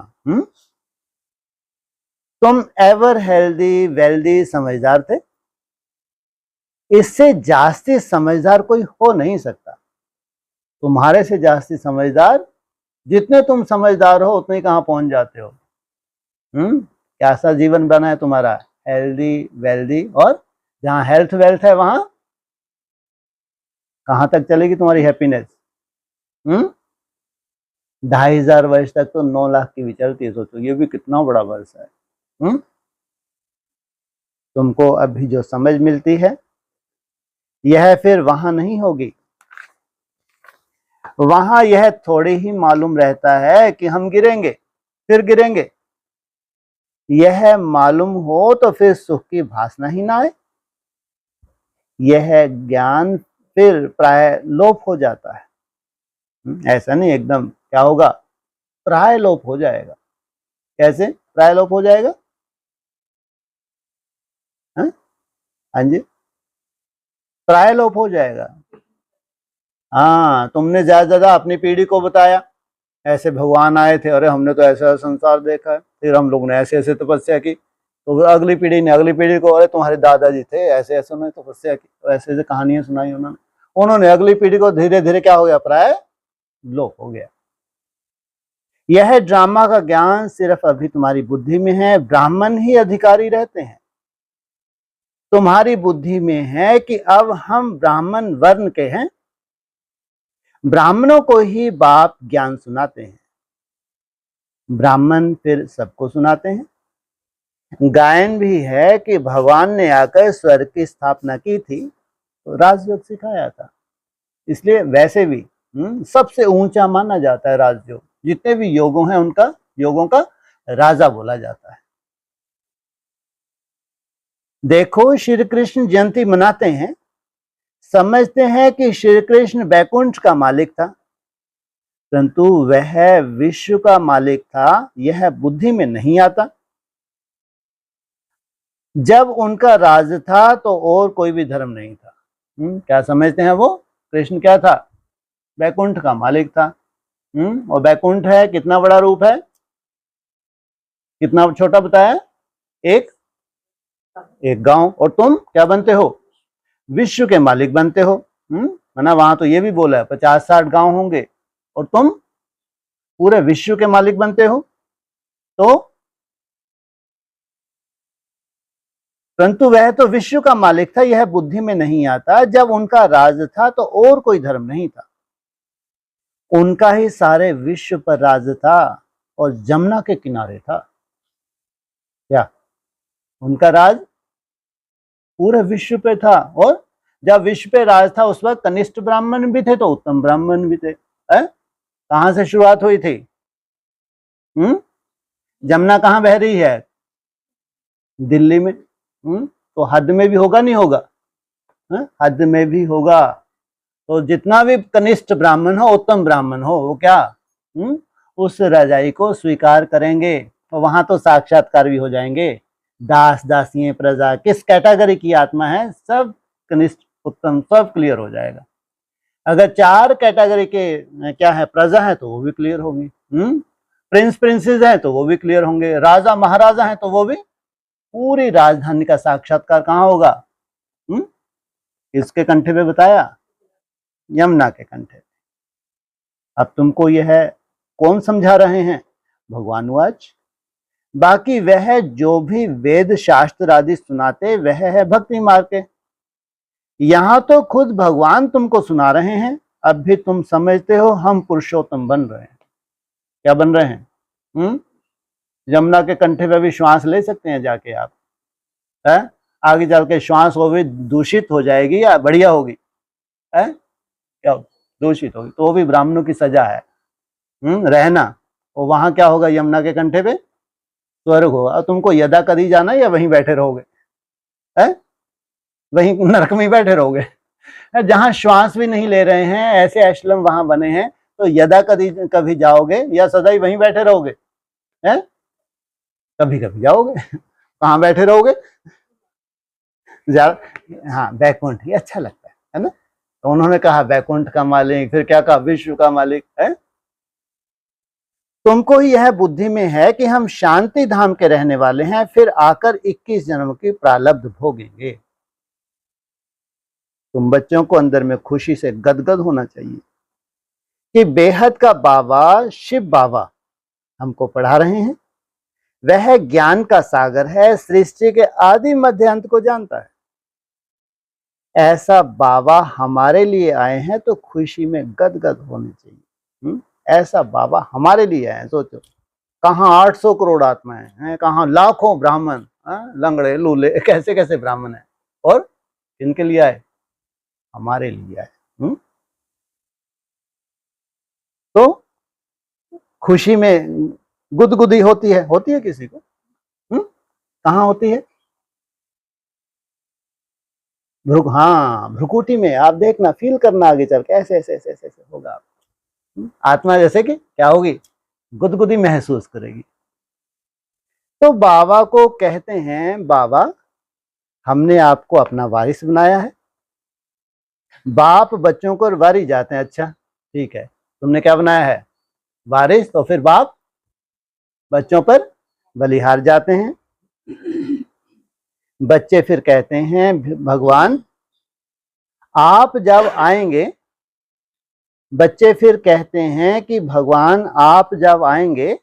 तुम एवर हेल्दी वेल्दी समझदार थे। इससे जास्ती समझदार कोई हो नहीं सकता। तुम्हारे से जास्ती समझदार, जितने तुम समझदार हो उतने कहां पहुंच जाते हो। कैसा जीवन बना है तुम्हारा? Healthy wealthy. और जहां हेल्थ वेल्थ है वहां कहां तक चलेगी तुम्हारी हैप्पीनेस? 2,500 वर्ष तक तो 9 लाख की भी चलती है। सोचो ये भी कितना बड़ा वर्ष है। तुमको अभी जो समझ मिलती है यह फिर वहां नहीं होगी। वहां यह थोड़ी ही मालूम रहता है कि हम गिरेंगे, फिर गिरेंगे। यह मालूम हो तो फिर सुख की भासना ही ना आए। यह ज्ञान फिर प्राय लोप हो जाता है। ऐसा नहीं एकदम क्या होगा, प्राय लोप हो जाएगा। कैसे प्राय लोप हो जाएगा? हाँ जी, प्राय लोप हो जाएगा। हाँ, तुमने ज्यादा अपनी पीढ़ी को बताया, ऐसे भगवान आए थे, अरे हमने तो ऐसा संसार देखा है, फिर हम लोग ने ऐसे ऐसे तपस्या की, तो फिर अगली पीढ़ी को, अरे तुम्हारे दादाजी थे ऐसे ऐसे उन्होंने तपस्या की, तो ऐसे ऐसे कहानियां सुनाई उन्होंने अगली पीढ़ी को धीरे धीरे क्या हो गया, प्राय लोप हो गया। यह ड्रामा का ज्ञान सिर्फ अभी तुम्हारी बुद्धि में है, ब्राह्मण ही अधिकारी रहते हैं। तुम्हारी बुद्धि में है कि अब हम ब्राह्मण वर्ण के हैं, ब्राह्मणों को ही बाप ज्ञान सुनाते हैं, ब्राह्मण फिर सबको सुनाते हैं। गायन भी है कि भगवान ने आकर स्वर्ग की स्थापना की थी तो राजयोग सिखाया था, इसलिए वैसे भी सबसे ऊंचा माना जाता है राजयोग। जितने भी योगों हैं उनका, योगों का राजा बोला जाता है। देखो श्री कृष्ण जयंती मनाते हैं, समझते हैं कि श्री कृष्ण बैकुंठ का मालिक था, परंतु वह विश्व का मालिक था, यह बुद्धि में नहीं आता। जब उनका राज था तो और कोई भी धर्म नहीं था। क्या समझते हैं वो, कृष्ण क्या था, बैकुंठ का मालिक था। और बैकुंठ है, कितना बड़ा रूप है, कितना छोटा बताया, एक गांव, और तुम क्या बनते हो, विश्व के मालिक बनते हो। ना वहां तो ये भी बोला है 50-60 गांव होंगे और तुम पूरे विश्व के मालिक बनते हो। तो परंतु वह तो विश्व का मालिक था, यह बुद्धि में नहीं आता। जब उनका राज था तो और कोई धर्म नहीं था, उनका ही सारे विश्व पर राज था और जमुना के किनारे था। क्या उनका राज पूरे विश्व पे था, और जब विश्व पे राज था उस वक्त कनिष्ठ ब्राह्मण भी थे तो उत्तम ब्राह्मण भी थे। कहां से शुरुआत हुई थी, जमुना कहां बह रही है, दिल्ली में। तो हद में भी होगा, नहीं होगा, हद में भी होगा। तो जितना भी कनिष्ठ ब्राह्मण हो, उत्तम ब्राह्मण हो, वो क्या उस रजाई को स्वीकार करेंगे, और वहां तो साक्षात्कार भी हो जाएंगे। दास दासियां प्रजा किस कैटेगरी की आत्मा है, सब कनिष्ठ उत्तम सब क्लियर हो जाएगा। अगर 4 कैटेगरी के क्या है प्रजा है तो वो भी क्लियर होंगी, प्रिंस प्रिंसेस है तो वो भी क्लियर होंगे, राजा महाराजा है तो वो भी, पूरी राजधानी का साक्षात्कार कहाँ होगा, इसके कंठे पे बताया, यमुना के कंठे पे। अब तुमको यह कौन समझा रहे हैं, भगवान वाच। बाकी वह जो भी वेद शास्त्र आदि सुनाते वह है भक्ति मार्ग के। यहां तो खुद भगवान तुमको सुना रहे हैं। अब भी तुम समझते हो हम पुरुषोत्तम बन रहे हैं। क्या बन रहे हैं, यमुना के कंठे पे भी श्वास ले सकते हैं जाके आप, है? आगे चल के श्वास वो भी दूषित हो जाएगी या बढ़िया होगी, है? क्या दूषित होगी तो वो भी ब्राह्मणों की सजा है, रहना। और वहां क्या होगा, यमुना के कंठे पे स्वर्ग होगा। तुमको यदा कदी जाना या वहीं बैठे रहोगे, है? वहीं नरक में ही बैठे रहोगे। जहां श्वास भी नहीं ले रहे हैं, ऐसे आश्रम वहां बने हैं, तो यदा कदी कभी जाओगे या सदा ही वहीं बैठे रहोगे, है? कभी कभी जाओगे। कहाँ बैठे रहोगे, हाँ बैकुंठ ही अच्छा लगता है ना। तो उन्होंने कहा बैकुंठ का मालिक, फिर क्या कहा, विश्व का मालिक है। तुमको ही यह बुद्धि में है कि हम शांति धाम के रहने वाले हैं, फिर आकर 21 जन्म की प्रारब्ध भोगेंगे। तुम बच्चों को अंदर में खुशी से गदगद होना चाहिए कि बेहद का बाबा शिव बाबा हमको पढ़ा रहे हैं। वह ज्ञान का सागर है, सृष्टि के आदि मध्य अंत को जानता है। ऐसा बाबा हमारे लिए आए हैं तो खुशी में गदगद होने चाहिए। ऐसा बाबा हमारे लिए आए हैं। सोचो, कहाँ 800 करोड़ आत्माएं हैं, कहाँ लाखों ब्राह्मण, लंगड़े लूले कैसे कैसे ब्राह्मण हैं, और इनके लिए आए, हमारे लिए आए। तो खुशी में गुदगुदी होती है किसी को, कहाँ होती है, हाँ भ्रुकुटी में। आप देखना, फील करना आगे चल के ऐसे ऐसे ऐसे ऐसे होगा। आत्मा जैसे कि क्या होगी, गुदगुदी महसूस करेगी। तो बाबा को कहते हैं, बाबा हमने आपको अपना वारिस बनाया है। बाप बच्चों को वारी जाते हैं, अच्छा ठीक है, तुमने क्या बनाया है, वारिस, तो फिर बाप बच्चों पर बलिहार जाते हैं। बच्चे फिर कहते हैं भगवान आप जब आएंगे, बच्चे फिर कहते हैं कि भगवान आप जब आएंगे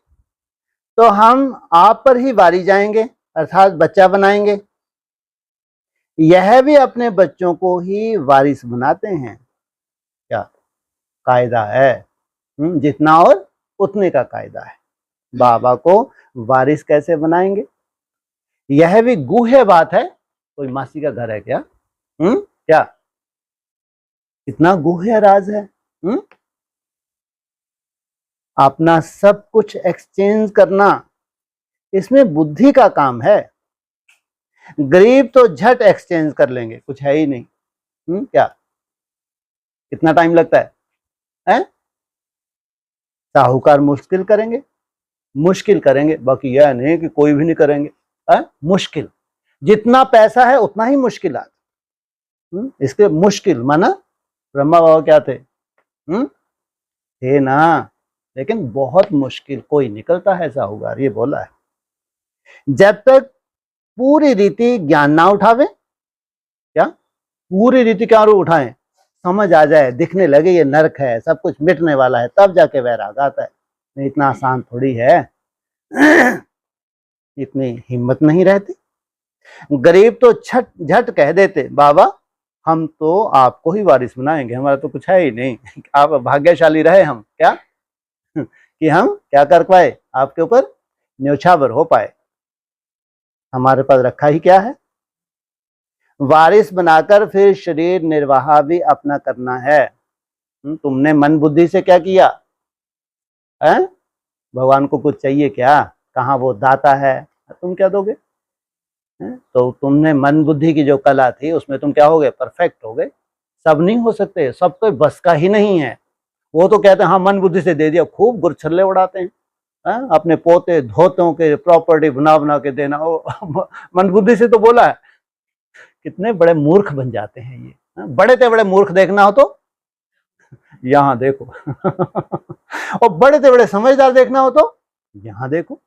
तो हम आप पर ही वारी जाएंगे, अर्थात बच्चा बनाएंगे। यह भी अपने बच्चों को ही वारिस बनाते हैं। क्या कायदा है, जितना और उतने का कायदा है। बाबा को वारिस कैसे बनाएंगे, यह भी गूढ़ बात है। कोई मासी का घर है क्या? क्या इतना गूढ़ राज है? अपना सब कुछ एक्सचेंज करना, इसमें बुद्धि का काम है। गरीब तो झट एक्सचेंज कर लेंगे, कुछ है ही नहीं। क्या कितना टाइम लगता है? साहूकार मुश्किल करेंगे, बाकी यह नहीं कि कोई भी नहीं करेंगे। मुश्किल, जितना पैसा है उतना ही मुश्किलात। इसके मुश्किल माना ब्रह्मा बाबा क्या थे? थे ना, लेकिन बहुत मुश्किल कोई निकलता है साहूकार, ये बोला है। जब तक पूरी रीति ज्ञान ना उठावे, क्या पूरी रीति क्या उठाएं, समझ आ जाए, दिखने लगे ये नरक है, सब कुछ मिटने वाला है, तब जाके वैराग आता है। नहीं, इतना आसान थोड़ी है। इतनी हिम्मत नहीं रहती। गरीब तो झट कह देते बाबा हम तो आपको ही वारिस बनाएंगे, हमारा तो कुछ है ही नहीं। आप भाग्यशाली रहे हम, क्या कि हम क्या कर पाए, आपके ऊपर न्योछावर हो पाए। हमारे पास रखा ही क्या है? वारिस बनाकर फिर शरीर निर्वाह भी अपना करना है। तुमने मन बुद्धि से क्या किया है? भगवान को कुछ चाहिए क्या? कहाँ वो दाता है, तुम क्या दोगे? तो तुमने मन बुद्धि की जो कला थी उसमें तुम क्या हो गए? परफेक्ट हो गए। सब नहीं हो सकते, सब तो बस का ही नहीं है। वो तो कहते हैं हाँ मन बुद्धि से दे दिया, खूब गुरछल्ले उड़ाते हैं। अपने पोते धोतों के प्रॉपर्टी बना के देना, मन बुद्धि से तो बोला है। कितने बड़े मूर्ख बन जाते हैं ये। बड़े से बड़े मूर्ख देखना हो तो यहाँ देखो। और बड़े से बड़े समझदार देखना हो तो यहाँ देखो।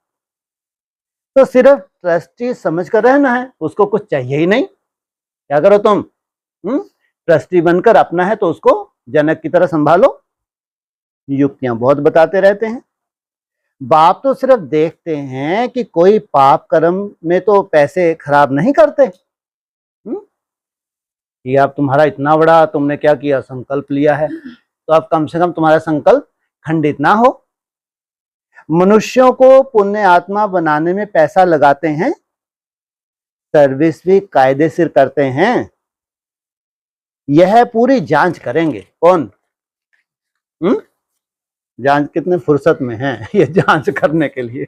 तो सिर्फ ट्रस्टी समझ कर रहना है, उसको कुछ चाहिए ही नहीं। क्या करो तुम? ट्रस्टी बनकर अपना है तो उसको जनक की तरह संभालो। युक्तियां बहुत बताते रहते हैं। बाप तो सिर्फ देखते हैं कि कोई पाप कर्म में तो पैसे खराब नहीं करते। कि आप तुम्हारा इतना बड़ा तुमने क्या किया, संकल्प लिया है, तो अब कम से कम तुम्हारा संकल्प खंडित ना हो। मनुष्यों को पुण्य आत्मा बनाने में पैसा लगाते हैं, सर्विस भी कायदे से करते हैं। यह पूरी जांच करेंगे। कौन? जांच कितने फुर्सत में हैं ये जांच करने के लिए।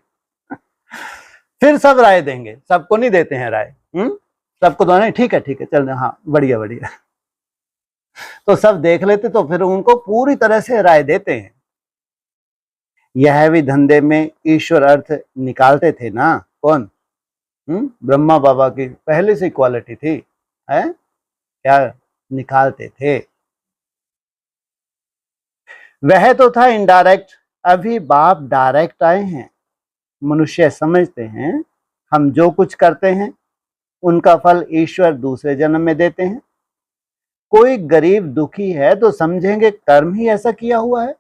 फिर सब राय देंगे, सबको नहीं देते हैं राय। सबको तो नहीं, ठीक है चल, हाँ बढ़िया। तो सब देख लेते तो फिर उनको पूरी तरह से राय देते हैं। यह भी धंधे में ईश्वर अर्थ निकालते थे ना। कौन? ब्रह्मा बाबा की पहले से क्वालिटी थी, है क्या निकालते थे। वह तो था इनडायरेक्ट, अभी बाप डायरेक्ट आए हैं। मनुष्य समझते हैं हम जो कुछ करते हैं उनका फल ईश्वर दूसरे जन्म में देते हैं। कोई गरीब दुखी है तो समझेंगे कर्म ही ऐसा किया हुआ है।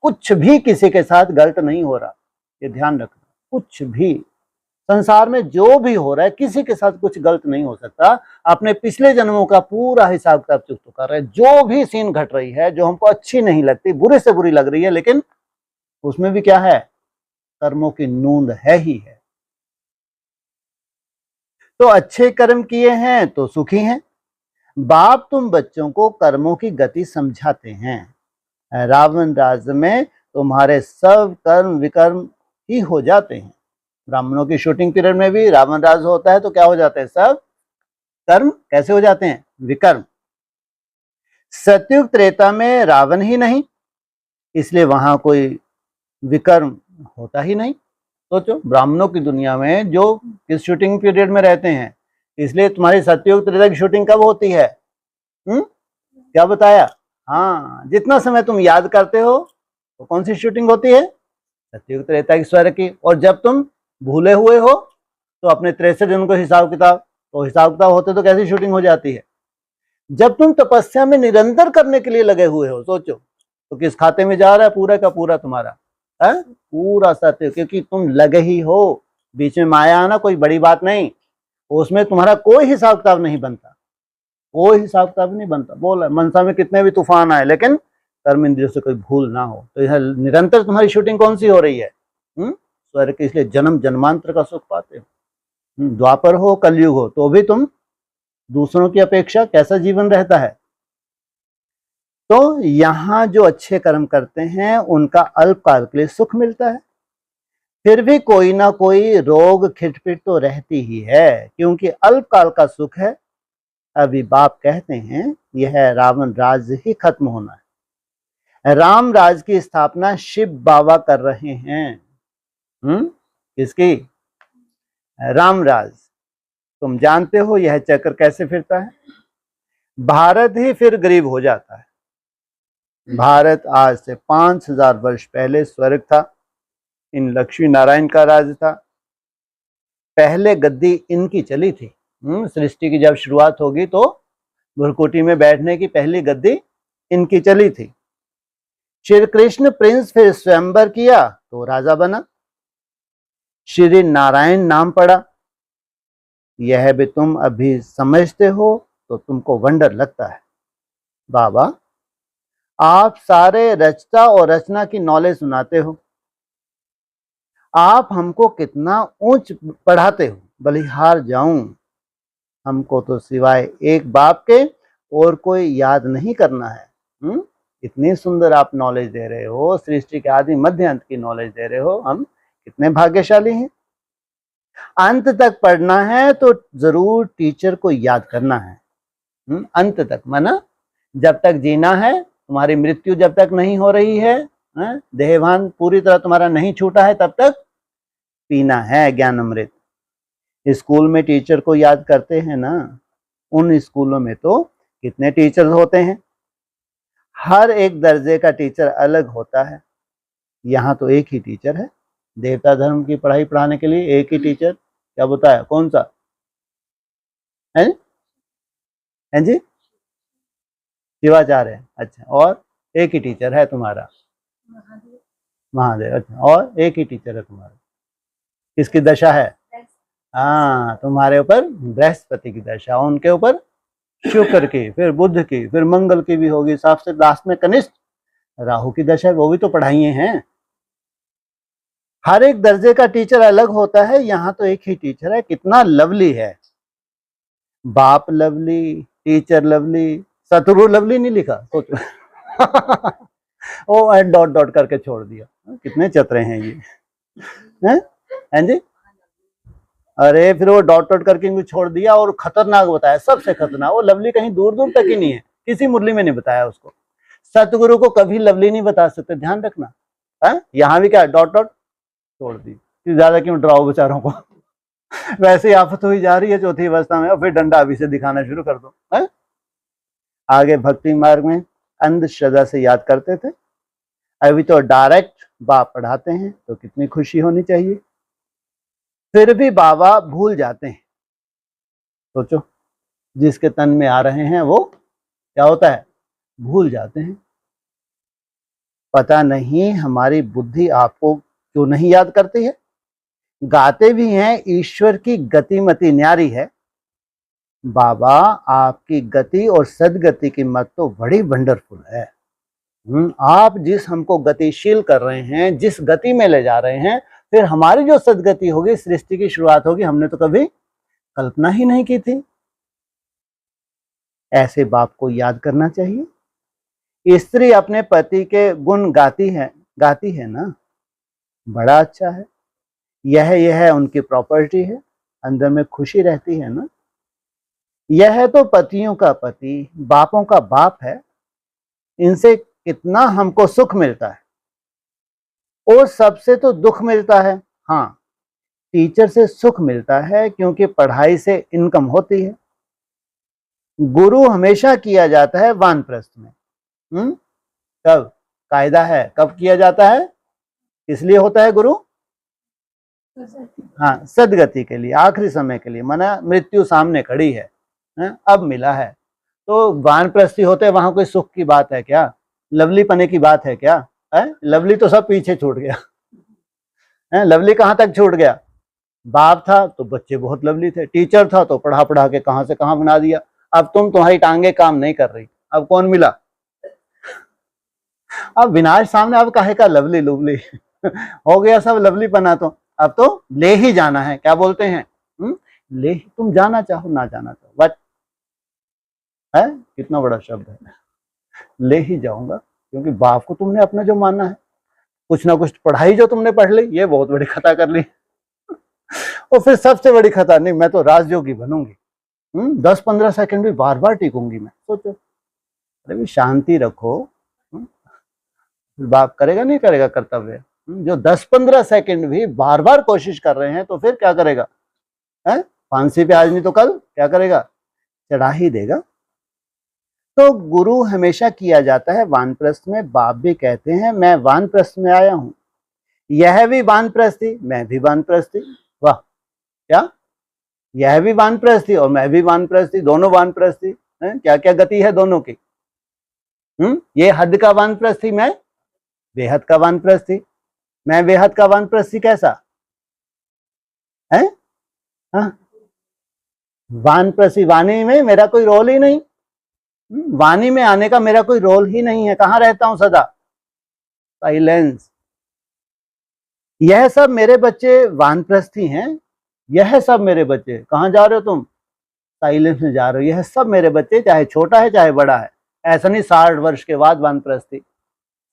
कुछ भी किसी के साथ गलत नहीं हो रहा, ये ध्यान रखना। कुछ भी संसार में जो भी हो रहा है किसी के साथ कुछ गलत नहीं हो सकता। अपने पिछले जन्मों का पूरा हिसाब किताब चुकता कर रहे हैं। जो भी सीन घट रही है जो हमको अच्छी नहीं लगती, बुरे से बुरी लग रही है, लेकिन उसमें भी क्या है? कर्मों की नूंद है ही है। तो अच्छे कर्म किए हैं तो सुखी हैं। बाप तुम बच्चों को कर्मों की गति समझाते हैं। रावण राज्य में तुम्हारे सब कर्म विकर्म ही हो जाते हैं। ब्राह्मणों की शूटिंग पीरियड में भी रावण राज होता है तो क्या हो जाते हैं? सब कर्म कैसे हो जाते हैं? विकर्म। सतयुग त्रेता में रावण ही नहीं, इसलिए वहां कोई विकर्म होता ही नहीं। सोचो, ब्राह्मणों की दुनिया में जो किस शूटिंग पीरियड में रहते हैं, इसलिए तुम्हारी सतयुग त्रेता की शूटिंग कब होती है? क्या बताया? हाँ, जितना समय तुम याद करते हो तो कौन सी शूटिंग होती है? सतयुग त्रेता की स्वर्ग की। और जब तुम भूले हुए हो तो अपने 63 दिन को हिसाब किताब, तो हिसाब किताब होते तो कैसी शूटिंग हो जाती है। जब तुम तपस्या में निरंतर करने के लिए लगे हुए हो, सोचो तो किस खाते में जा रहा है पूरा का पूरा तुम्हारा है, पूरा सत्य, क्योंकि तुम लगे ही हो। बीच में माया आना कोई बड़ी बात नहीं, उसमें तुम्हारा कोई हिसाब किताब नहीं बनता, कोई हिसाब किताब नहीं बनता। बोल मनसा में कितने भी तूफान आए लेकिन कर्म इंद्रियों से कोई भूल ना हो। तो यह निरंतर तुम्हारी शूटिंग कौन सी हो रही है, स्वर्ग के, इसलिए जन्म जन्मांतर का सुख पाते हो। द्वापर हो कलयुग हो तो भी तुम दूसरों की अपेक्षा कैसा जीवन रहता है। तो यहाँ जो अच्छे कर्म करते हैं उनका अल्पकाल के लिए सुख मिलता है, फिर भी कोई ना कोई रोग खिटपिट तो रहती ही है, क्योंकि अल्पकाल का सुख है। अभी बाप कहते हैं यह रावण राज्य ही खत्म होना है। राम राज की स्थापना शिव बाबा कर रहे हैं। किसकी? राम राज। तुम जानते हो यह चक्र कैसे फिरता है। भारत ही फिर गरीब हो जाता है। भारत आज से 5000 वर्ष पहले स्वर्ग था, इन लक्ष्मी नारायण का राज था। पहले गद्दी इनकी चली थी। सृष्टि की जब शुरुआत होगी तो भ्रुकुटी में बैठने की पहली गद्दी इनकी चली थी। श्री कृष्ण प्रिंस फिर स्वयंवर किया तो राजा बना, श्री नारायण नाम पड़ा। यह भी तुम अभी समझते हो तो तुमको वंडर लगता है। बाबा आप सारे रचता और रचना की नॉलेज सुनाते हो, आप हमको कितना ऊंच पढ़ाते हो, बलिहार जाऊं। हमको तो सिवाय एक बाप के और कोई याद नहीं करना है। इतनी सुंदर आप नॉलेज दे रहे हो, सृष्टि के आदि मध्य अंत की नॉलेज दे रहे हो, हम कितने भाग्यशाली हैं। अंत तक पढ़ना है तो जरूर टीचर को याद करना है। अंत तक माना जब तक जीना है, तुम्हारी मृत्यु जब तक नहीं हो रही है, देहभान पूरी तरह तुम्हारा नहीं छूटा है, तब तक पीना है ज्ञान अमृत। स्कूल में टीचर को याद करते हैं ना, उन स्कूलों में तो कितने टीचर्स होते हैं, हर एक दर्जे का टीचर अलग होता है। यहाँ तो एक ही टीचर है, देवता धर्म की पढ़ाई पढ़ाने के लिए एक ही टीचर। क्या बताया, कौन सा है जी? शिवाचार्य। अच्छा, और एक ही टीचर है तुम्हारा महादेव। अच्छा, और एक ही टीचर है तुम्हारा। किसकी दशा है? हाँ, तुम्हारे ऊपर बृहस्पति की दशा, उनके ऊपर शुक्र की, फिर बुध की, फिर मंगल की भी होगी, साफ से लास्ट में कनिष्ठ राहु की दशा, वो भी तो पढ़ाइए हैं। हर एक दर्जे का टीचर अलग होता है, यहाँ तो एक ही टीचर है। कितना लवली है, बाप लवली, टीचर लवली, सतगुरु लवली नहीं लिखा, सोचो। ओ डॉट डॉट करके छोड़ दिया, कितने चतरे हैं ये, हैं जी? अरे फिर वो डॉट डॉट करके इनको छोड़ दिया और खतरनाक बताया, सबसे खतरनाक। वो लवली कहीं दूर दूर तक ही नहीं है, किसी मुरली में नहीं बताया उसको। सतगुरु को कभी लवली नहीं बता सकते, ध्यान रखना। यहाँ भी क्या डॉट डॉट छोड़ दी, ज्यादा क्यों डराओ बेचारों को। वैसे ही आफत हुई जा रही है चौथी अवस्था में, और फिर डंडा अभी से दिखाना शुरू कर दो। आगे भक्ति मार्ग में अंधश्रद्धा से याद करते थे, अभी तो डायरेक्ट बाप पढ़ाते हैं, तो कितनी खुशी होनी चाहिए। फिर भी बाबा भूल जाते हैं। सोचो, जिसके तन में आ रहे हैं वो क्या होता है, भूल जाते हैं। पता नहीं हमारी बुद्धि आपको क्यों नहीं याद करती है। गाते भी हैं ईश्वर की गतिमति न्यारी है। बाबा आपकी गति और सदगति की मत तो बड़ी वंडरफुल है। आप जिस हमको गतिशील कर रहे हैं, जिस गति में ले जा रहे हैं, फिर हमारी जो सदगति होगी, सृष्टि की शुरुआत होगी, हमने तो कभी कल्पना ही नहीं की थी। ऐसे बाप को याद करना चाहिए। स्त्री अपने पति के गुण गाती है ना, बड़ा अच्छा है। यह उनकी प्रॉपर्टी है, अंदर में खुशी रहती है ना। यह तो पतियों का पति, बापों का बाप है। इनसे कितना हमको सुख मिलता है, और सबसे तो दुख मिलता है। हाँ, टीचर से सुख मिलता है क्योंकि पढ़ाई से इनकम होती है। गुरु हमेशा किया जाता है वानप्रस्थ में। कब कायदा है, कब किया जाता है, इसलिए होता है गुरु हाँ, सदगति के लिए, आखिरी समय के लिए, माना मृत्यु सामने खड़ी है, अब मिला है। तो वानप्रस्थी होते वहां कोई सुख की बात है क्या, लवली पने की बात है क्या, है? लवली तो सब पीछे छूट गया है। लवली कहाँ तक छूट गया, बाप था तो बच्चे बहुत लवली थे, टीचर था तो पढ़ा पढ़ा के कहां से कहां बना दिया। अब तुम्हारी टांगे काम नहीं कर रही, अब कौन मिला, अब विनाश सामने, अब काहे का लवली लुवली हो गया सब लवली पना। तो अब तो ले ही जाना है, क्या बोलते हैं, ले ही, तुम जाना चाहो ना जाना चाहो, बट है कितना बड़ा शब्द है, ले ही जाऊंगा, क्योंकि बाप को तुमने अपना जो मानना है, कुछ ना कुछ पढ़ाई जो तुमने पढ़ ली, ये बहुत बड़ी खता कर ली और फिर सबसे बड़ी खता, नहीं मैं तो राजयोगी बनूंगी, 10-15 सेकंड भी बार बार टिकूंगी मैं। सोचो, अरे भी शांति रखो, बाप करेगा नहीं करेगा कर्तव्य, जो 10-15 सेकंड भी बार बार कोशिश कर रहे हैं तो फिर क्या करेगा, है फांसी पे आज नहीं तो कल क्या करेगा, चढ़ा ही देगा। तो गुरु हमेशा किया जाता है वानप्रस्थ में। बाप भी कहते हैं मैं वानप्रस्थ में आया हूं, यह भी वानप्रस्थी मैं भी वानप्रस्थी, वाह क्या, यह भी वानप्रस्थी और मैं भी वानप्रस्थी, दोनों वानप्रस्थी, क्या क्या गति है दोनों की। ये हद का वानप्रस्थी, मैं बेहद का वानप्रस्थी, मैं बेहद का वानप्रस्थी कैसा है, वानप्रस्थी, वाणी में मेरा कोई रोल ही नहीं, वाणी में आने का मेरा कोई रोल ही नहीं है, कहां रहता हूं सदा, साइलेंस। यह सब मेरे बच्चे वानप्रस्थी हैं, यह सब मेरे बच्चे, कहां जा रहे हो तुम, साइलेंस में जा रहे हो, यह सब मेरे बच्चे, चाहे छोटा है चाहे बड़ा है, ऐसा नहीं 60 वर्ष के बाद वानप्रस्थी,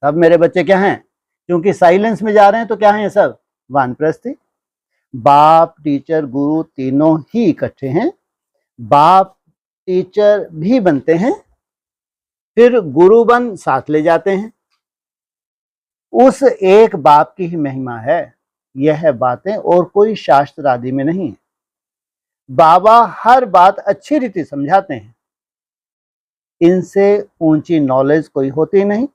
सब मेरे बच्चे क्या हैं, क्योंकि साइलेंस में जा रहे हैं तो क्या है सब वानप्रस्थी। बाप टीचर गुरु तीनों ही इकट्ठे हैं, बाप टीचर भी बनते हैं, फिर गुरु बन साथ ले जाते हैं, उस एक बाप की ही महिमा है, यह बातें और कोई शास्त्र आदि में नहीं है। बाबा हर बात अच्छी रीति समझाते हैं, इनसे ऊंची नॉलेज कोई होती नहीं,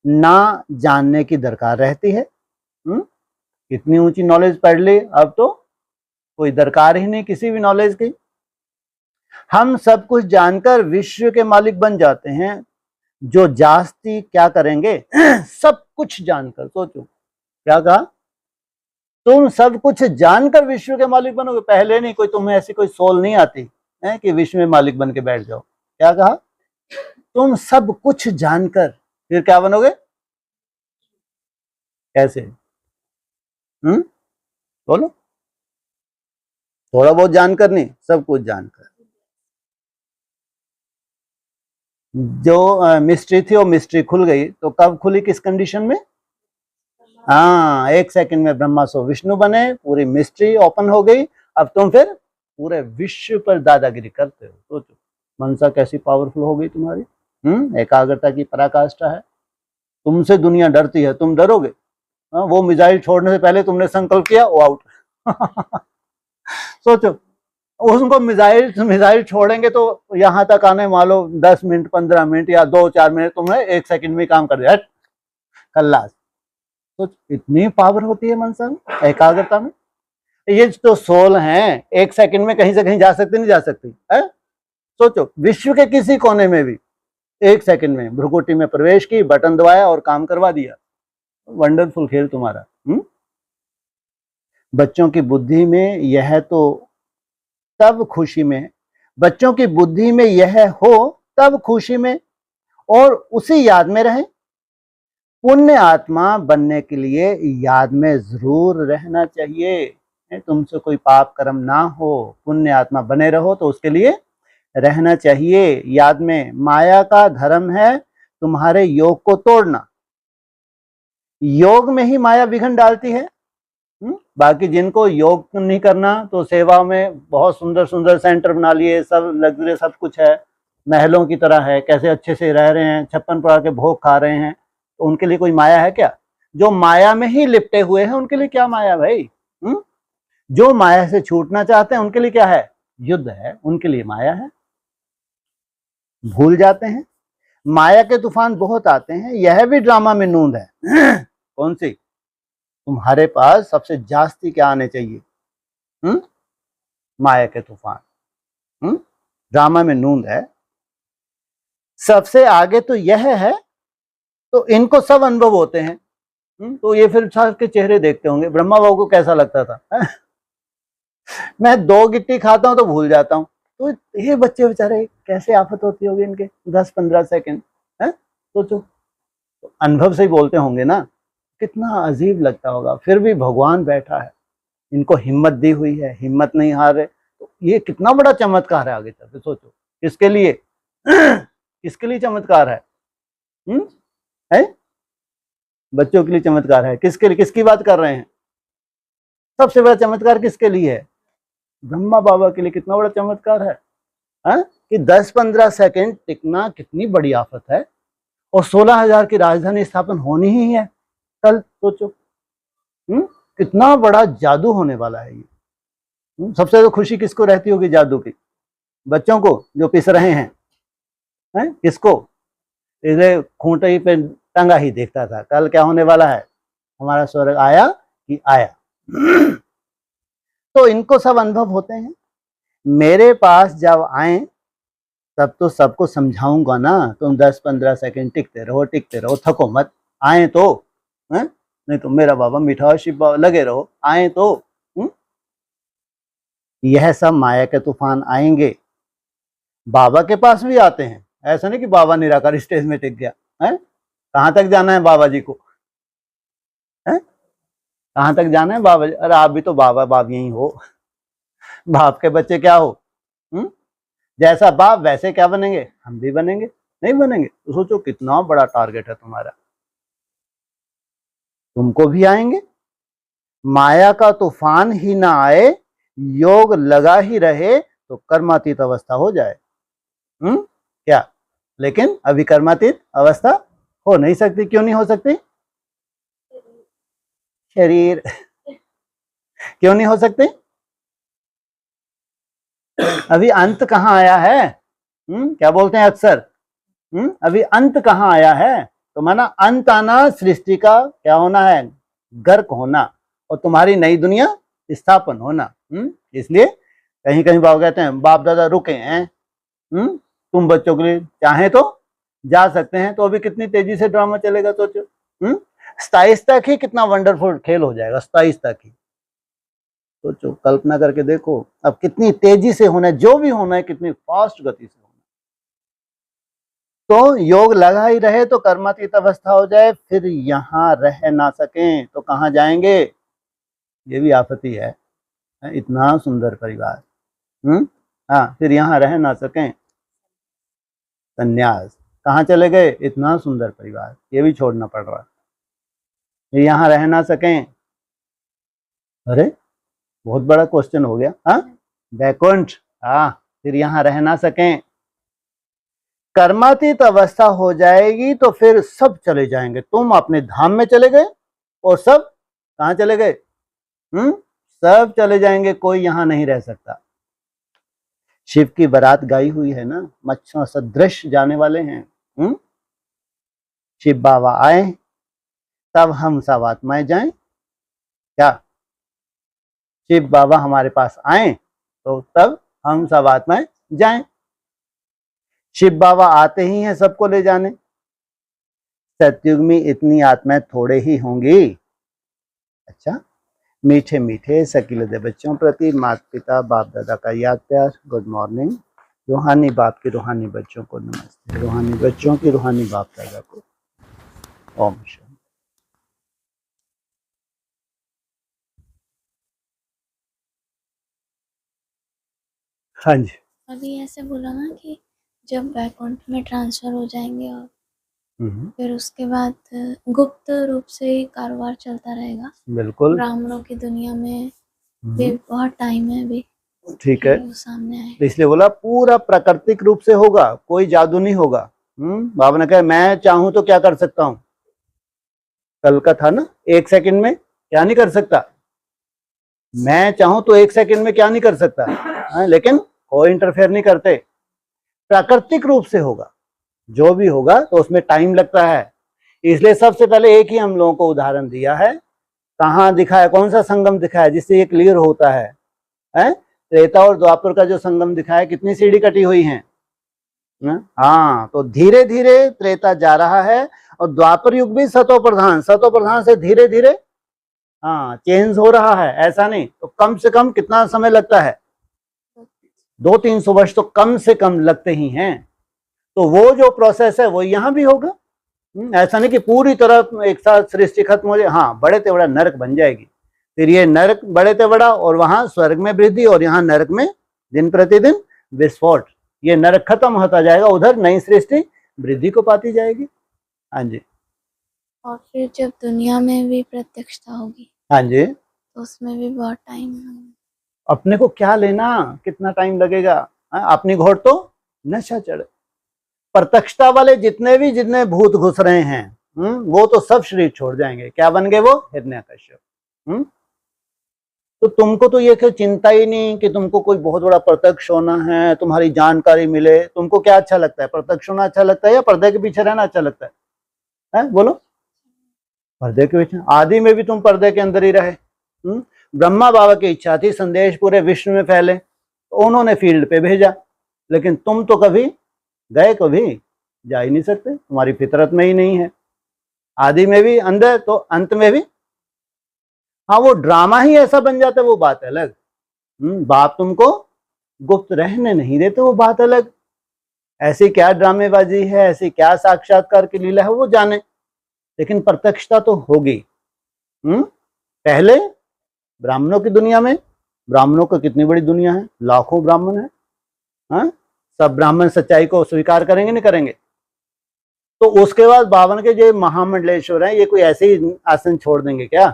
ना जानने की दरकार रहती है। इतनी ऊंची नॉलेज पढ़ ली, अब तो कोई दरकार ही नहीं किसी भी नॉलेज की। हम सब कुछ जानकर विश्व के मालिक बन जाते हैं, जो जास्ती क्या करेंगे सब कुछ जानकर, सोचो क्या कहा, तुम सब कुछ जानकर विश्व के मालिक बनोगे, पहले नहीं कोई तुम्हें ऐसी कोई सोल नहीं आती है कि विश्व में मालिक बन के बैठ जाओ, क्या कहा, तुम सब कुछ जानकर फिर क्या बनोगे, कैसे, बोलो, थोड़ा बहुत जानकर नहीं, सब कुछ जानकर। जो मिस्ट्री थी वो मिस्ट्री खुल गई, तो कब खुली, किस कंडीशन में, हाँ 1 सेकंड में ब्रह्मा सो विष्णु बने, पूरी मिस्ट्री ओपन हो गई, अब तुम फिर पूरे विश्व पर दादागिरी करते हो। सोचो मनसा कैसी पावरफुल हो गई तुम्हारी, एकाग्रता की पराकाष्ठा है, तुमसे दुनिया डरती है, तुम डरोगे, वो मिसाइल छोड़ने से पहले तुमने संकल्प किया, वो आउट सोचो उसको मिसाइल छोड़ेंगे तो यहां तक आने मान लो 10 मिनट 15 मिनट या 2-4 मिनट, तुम्हें 1 सेकंड में काम कर दिया, खल्लास। तो इतनी पावर होती है मनसा में, एकाग्रता में। ये तो सोल हैं, 1 सेकंड में कहीं से कहीं जा सकती नहीं जा सकती है। सोचो विश्व के किसी कोने में भी 1 सेकंड में भ्रुकुटी में प्रवेश की, बटन दबाया और काम करवा दिया, वंडरफुल खेल तुम्हारा। बच्चों की बुद्धि में यह तो तब खुशी में, बच्चों की बुद्धि में यह हो तब खुशी में, और उसी याद में रहें। पुण्य आत्मा बनने के लिए याद में जरूर रहना चाहिए, तुमसे कोई पाप कर्म ना हो, पुण्य आत्मा बने रहो तो उसके लिए रहना चाहिए याद में। माया का धर्म है तुम्हारे योग को तोड़ना, योग में ही माया विघन डालती है। बाकी जिनको योग नहीं करना तो सेवा में बहुत सुंदर सुंदर सेंटर बना लिए, सब लग्जरी सब कुछ है, महलों की तरह है, कैसे अच्छे से रह रहे हैं, 56 प्रकार के भोग खा रहे हैं, तो उनके लिए कोई माया है क्या? जो माया में ही लिपटे हुए हैं उनके लिए क्या माया भाई? जो माया से छूटना चाहते हैं उनके लिए क्या है? युद्ध है, उनके लिए माया है। भूल जाते हैं माया के तूफान बहुत आते हैं, यह भी ड्रामा में नूंद है। कौन सी? तुम्हारे पास सबसे जास्ती क्या आने चाहिए? माया के तूफान। ड्रामा में नूंद है, सबसे आगे तो यह है, तो इनको सब अनुभव होते हैं। तो ये फिर सबके चेहरे देखते होंगे, ब्रह्मा बाबू को कैसा लगता था? मैं 2 गिट्टी खाता हूं तो भूल जाता हूं। तो ये बच्चे बेचारे कैसे आफत होती होगी इनके 10-15 सेकंड है। सोचो, तो अनुभव से ही बोलते होंगे ना, कितना अजीब लगता होगा। फिर भी भगवान बैठा है, इनको हिम्मत दी हुई है, हिम्मत नहीं हार रहे। तो ये कितना बड़ा चमत्कार है आगे चल के। सोचो किसके लिए किसके लिए चमत्कार है? है बच्चों के लिए चमत्कार है। किसके लिए, किसकी बात कर रहे हैं? सबसे बड़ा चमत्कार किसके लिए है? ब्रह्मा बाबा के लिए कितना बड़ा चमत्कार है, कि 10-15 सेकंड टिकना कितनी बड़ी आफत है। और 16,000 की राजधानी स्थापन होनी ही है कल। सोचो कितना बड़ा जादू होने वाला है ये। सबसे ज्यादा खुशी किसको रहती होगी जादू की? बच्चों को जो पिस रहे हैं, किसको? इसलिए खूंटे पे टंगा ही देखता था कल क्या होने वाला है, हमारा स्वर्ग आया कि आया। तो इनको सब अनुभव होते हैं। मेरे पास जब आए तब तो सबको समझाऊंगा ना, तुम 10-15 सेकंड टिकते रहो, थको मत। आए तो नहीं तो मेरा बाबा मीठा शिव बाबा लगे रहो, आए तो। यह सब माया के तूफान आएंगे, बाबा के पास भी आते हैं। ऐसा नहीं कि बाबा निराकार स्टेज में टिक गया है। कहां तक जाना है बाबा जी को? है कहां तक जाना है बाबा जी? अरे आप भी तो बाबा बाप यही हो, बाप के बच्चे क्या हो? जैसा बाप वैसे क्या बनेंगे? हम भी बनेंगे, नहीं बनेंगे? तो सोचो कितना बड़ा टारगेट है तुम्हारा। तुमको भी आएंगे, माया का तूफान ही ना आए, योग लगा ही रहे तो कर्मातीत अवस्था हो जाए। क्या? लेकिन अभी कर्मातीत अवस्था हो नहीं सकती। क्यों नहीं हो सकती? शरीर क्यों नहीं हो सकती? अभी अंत कहाँ आया है? क्या बोलते हैं अक्सर, अभी अंत कहाँ आया है? तो माना अंत आना, सृष्टि का क्या होना है? गर्क होना, और तुम्हारी नई दुनिया स्थापन होना। इसलिए कहीं कहीं बाबा कहते हैं बाप दादा रुके हैं, तुम बच्चों के लिए चाहें तो जा सकते हैं। तो अभी कितनी तेजी से ड्रामा चलेगा सोचो। 27 तक ही कितना वंडरफुल खेल हो जाएगा, 27 तक ही। सोचो, कल्पना करके देखो अब कितनी तेजी से होना है, जो भी होना है कितनी फास्ट गति से होना है। तो योग लगा ही रहे तो कर्मातीत अवस्था हो जाए, फिर यहां रह ना सकें तो कहां जाएंगे? ये भी आपत्ति है। इतना सुंदर परिवार, हाँ, फिर यहां रह ना सकें, संन्यास। कहाँ चले गए? इतना सुंदर परिवार, ये भी छोड़ना पड़ रहा है। यहां रह ना सकें, अरे बहुत बड़ा क्वेश्चन हो गया। वैकुंठ, फिर यहां रह ना सकें, कर्मातीत अवस्था हो जाएगी तो फिर सब चले जाएंगे। तुम अपने धाम में चले गए और सब कहां चले गए? सब चले जाएंगे, कोई यहां नहीं रह सकता। शिव की बारात गाई हुई है ना, मच्छरों सदृश जाने वाले हैं। शिव बाबा आए तब हम सब आत्माएं जाएं। क्या? शिव बाबा हमारे पास आए तो तब हम सब आत्माएं जाएं। शिव बाबा आते ही हैं सबको ले जाने। सतयुग में इतनी आत्माएं थोड़े ही होंगी। अच्छा, मीठे मीठे सकीलदे बच्चों प्रति माता पिता बाप दादा का याद प्यार। Good morning. रूहानी बाप के रूहानी बच्चों को नमस्ते, रूहानी बच्चों की रूहानी बाप दादा को ओम शांति। हाँ जी, अभी ऐसे बोला ना कि जब बैकुंठ में ट्रांसफर हो जाएंगे और फिर उसके बाद गुप्त रूप से ही कारोबार चलता रहेगा। बिल्कुल, ब्राह्मणों की दुनिया में भी बहुत टाइम है अभी। ठीक है, सामने आए, तो इसलिए बोला पूरा प्राकृतिक रूप से होगा, कोई जादू नहीं होगा। बाबा ने कहा मैं चाहूं तो क्या कर सकता हूं? कल का था ना, 1 सेकंड में क्या नहीं कर सकता? मैं चाहूं तो 1 सेकंड में क्या नहीं कर सकता? लेकिन कोई इंटरफेयर नहीं करते। प्राकृतिक रूप से होगा, जो भी होगा तो उसमें टाइम लगता है। इसलिए सबसे पहले एक ही हम लोगों को उदाहरण दिया है कहाँ दिखाया, कौन सा संगम दिखाया जिससे ये क्लियर होता है? त्रेता और द्वापर का जो संगम दिखाया, कितनी सीढ़ी कटी हुई है? हाँ, तो धीरे धीरे त्रेता जा रहा है और द्वापर युग भी सतो प्रधान से धीरे धीरे हाँ चेंज हो रहा है। ऐसा नहीं तो कम से कम कितना समय लगता है? 200-300 वर्ष तो कम से कम लगते ही हैं। तो वो जो प्रोसेस है वो यहाँ भी होगा। ऐसा नहीं कि पूरी तरह एक साथ सृष्टि खत्म हो जाए। हाँ, बड़े तेवड़ा नरक बन जाएगी, फिर ये नरक बड़े तेवड़ा, और वहां स्वर्ग में वृद्धि और यहाँ नरक में दिन प्रतिदिन विस्फोट। ये नरक खत्म होता जाएगा, उधर नई सृष्टि वृद्धि को पाती जाएगी। हाँ जी। और फिर जब दुनिया में भी प्रत्यक्षता होगी, हाँ जी, तो उसमें भी बहुत टाइम लगेगा। अपने को क्या लेना, कितना टाइम लगेगा? अपनी घोड़ तो नशा चढ़े। प्रत्यक्षता वाले जितने भूत घुस रहे हैं वो तो सब शरीर छोड़ जाएंगे। क्या बन गए वो? हिरण्यकश्यप। तो तुमको तो ये चिंता ही नहीं कि तुमको कोई बहुत बड़ा प्रत्यक्ष होना है, तुम्हारी जानकारी मिले। तुमको क्या अच्छा लगता है? प्रत्यक्ष होना अच्छा लगता है या पर्दे के पीछे रहना अच्छा लगता है? बोलो। पर्दे के पीछे। आदि में भी तुम पर्दे के अंदर ही रहे। ब्रह्मा बाबा की इच्छा थी संदेश पूरे विश्व में फैले, तो उन्होंने फील्ड पे भेजा, लेकिन तुम तो कभी जा ही नहीं सकते, तुम्हारी फितरत में ही नहीं है। आदि में भी अंदर तो अंत में भी। हाँ, वो ड्रामा ही ऐसा बन जाता है, वो बात अलग। बाप तुमको गुप्त रहने नहीं देते, वो बात अलग। ऐसी क्या ड्रामेबाजी है, ऐसी क्या साक्षात्कार की लीला है, वो जाने। लेकिन प्रत्यक्षता तो होगी। पहले ब्राह्मणों की दुनिया में, ब्राह्मणों की कितनी बड़ी दुनिया है, लाखों ब्राह्मण है। हाँ, सब ब्राह्मण सच्चाई को स्वीकार करेंगे नहीं करेंगे? तो उसके बाद 52 के जो महामंडलेश्वर हैं, ये कोई ऐसे ही आसन छोड़ देंगे क्या?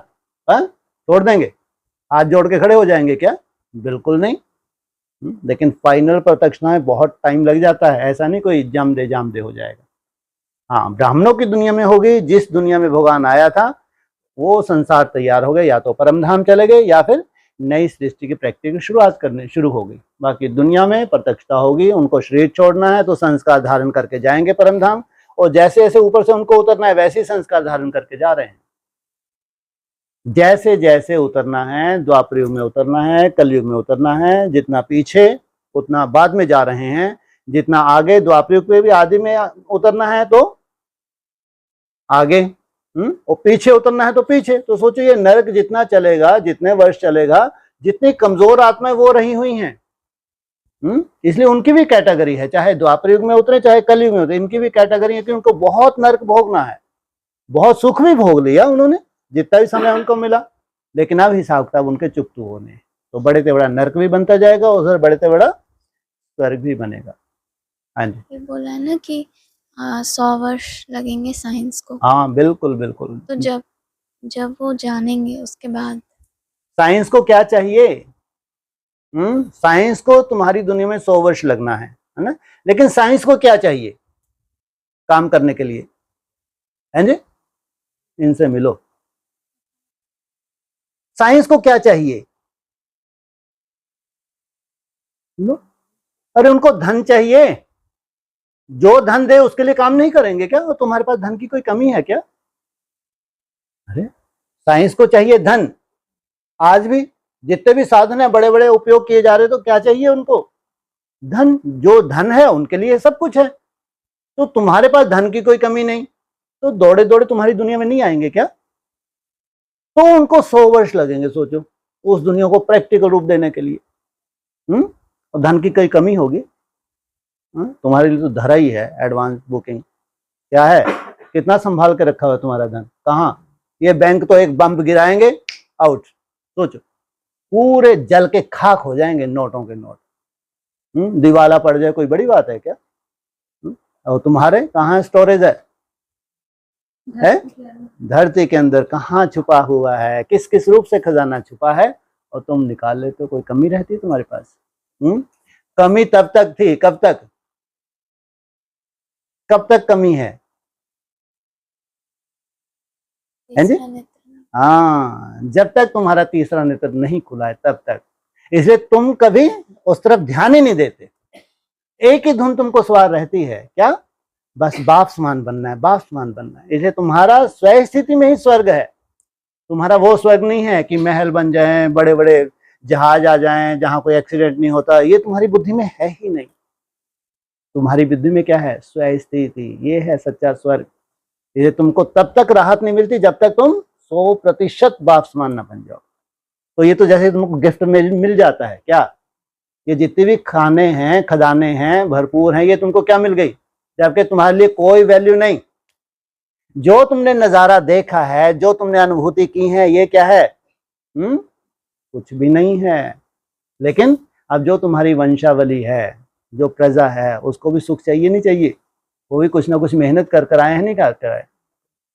छोड़ देंगे? हाथ जोड़ के खड़े हो जाएंगे क्या? बिल्कुल नहीं। लेकिन फाइनल प्रत्यक्षता में बहुत टाइम लग जाता है। ऐसा नहीं कोई जाम दे हो जाएगा। हाँ, ब्राह्मणों की दुनिया में होगी। जिस दुनिया में भगवान आया था वो संसार तैयार हो गए, या तो परम धाम चले गए या फिर नई सृष्टि की प्रैक्टिस शुरुआत करने शुरू हो गई। बाकी दुनिया में प्रत्यक्षता होगी। उनको शरीर छोड़ना है तो संस्कार धारण करके जाएंगे परम धाम, और जैसे जैसे ऊपर से उनको उतरना है वैसे ही संस्कार धारण करके जा रहे हैं। जैसे जैसे उतरना है, द्वापर युग में उतरना है, कलयुग में उतरना है। जितना पीछे उतना बाद में जा रहे हैं, जितना आगे द्वापर युग में भी आदि में उतरना है तो आगे, और पीछे उतरना है तो पीछे। तो सोचो ये नरक जितना चलेगा, जितने वर्ष चलेगा, जितनी कमजोर आत्माएं वो रही हुई हैं, इसलिए उनकी भी कैटेगरी है। चाहे द्वापर युग में उतरे चाहे कलयुग में उतरे, इनकी भी कैटेगरी है कि उनको बहुत नरक भोगना है। बहुत सुख भी भोग लिया उन्होंने जितना भी समय उनको मिला, लेकिन अब हिसाब किताब उनके चुकतू होने, तो बड़े से बड़ा नरक भी बनता जाएगा, उधर बड़े से बड़ा स्वर्ग भी बनेगा। हाँ जी, ये बोला है ना कि 100 वर्ष लगेंगे साइंस को। हाँ बिल्कुल बिल्कुल। तो जब वो जानेंगे उसके बाद साइंस को क्या चाहिए? साइंस को तुम्हारी दुनिया में 100 वर्ष लगना है ना, लेकिन साइंस को क्या चाहिए काम करने के लिए? हैं जी, इनसे मिलो। साइंस को क्या चाहिए? अरे उनको धन चाहिए। जो धन दे उसके लिए काम नहीं करेंगे क्या? और तुम्हारे पास धन की कोई कमी है क्या? अरे साइंस को चाहिए धन। आज भी जितने भी साधन है बड़े बड़े उपयोग किए जा रहे, तो क्या चाहिए उनको? धन। जो धन है उनके लिए सब कुछ है। तो तुम्हारे पास धन की कोई कमी नहीं, तो दौड़े दौड़े तुम्हारी दुनिया में नहीं आएंगे क्या? तो उनको 100 वर्ष लगेंगे, सोचो, उस दुनिया को प्रैक्टिकल रूप देने के लिए। और धन की कोई कमी होगी? तुम्हारे लिए तो धरा ही है एडवांस बुकिंग। क्या है? कितना संभाल के रखा हुआ तुम्हारा धन? कहाँ? ये बैंक तो एक बम गिराएंगे, आउट। सोचो, पूरे जल के खाक हो जाएंगे नोटों के नोट। दिवाला पड़ जाए कोई बड़ी बात है क्या? और तुम्हारे कहाँ स्टोरेज है? धरती के अंदर कहाँ छुपा हुआ है, किस किस रूप से खजाना छुपा है, और तुम निकाल लेते हो। कोई कमी रहती है तुम्हारे पास? कमी तब तक थी, कब तक? कब तक कमी है? जी, हाँ, जब तक तुम्हारा तीसरा नेत्र नहीं खुला है तब तक। इसलिए तुम कभी उस तरफ ध्यान ही नहीं देते। एक ही धुन तुमको सवार रहती है, क्या? बस बाप समान बनना है, बाप समान बनना है। इसलिए तुम्हारा स्व स्थिति में ही स्वर्ग है। तुम्हारा वो स्वर्ग नहीं है कि महल बन जाएं, बड़े बड़े जहाज आ जाएं जहां कोई एक्सीडेंट नहीं होता, ये तुम्हारी बुद्धि में है ही नहीं। तुम्हारी बुद्धि में क्या है? स्वस्थिति, ये है सच्चा स्वर्ग। ये तुमको तब तक राहत नहीं मिलती जब तक तुम 100% बाप्समान न बन जाओ। तो ये तो जैसे तुमको गिफ्ट में मिल जाता है क्या, ये जितने भी खाने हैं, खजाने हैं, भरपूर हैं, ये तुमको क्या मिल गई, जबकि तुम्हारे लिए कोई वैल्यू नहीं। जो तुमने नजारा देखा है, जो तुमने अनुभूति की है, ये क्या है? कुछ भी नहीं है। लेकिन अब जो तुम्हारी वंशावली है, जो प्रजा है, उसको भी सुख चाहिए नहीं चाहिए? वो भी कुछ ना कुछ मेहनत कर कर आए हैं, नहीं कर कर आए?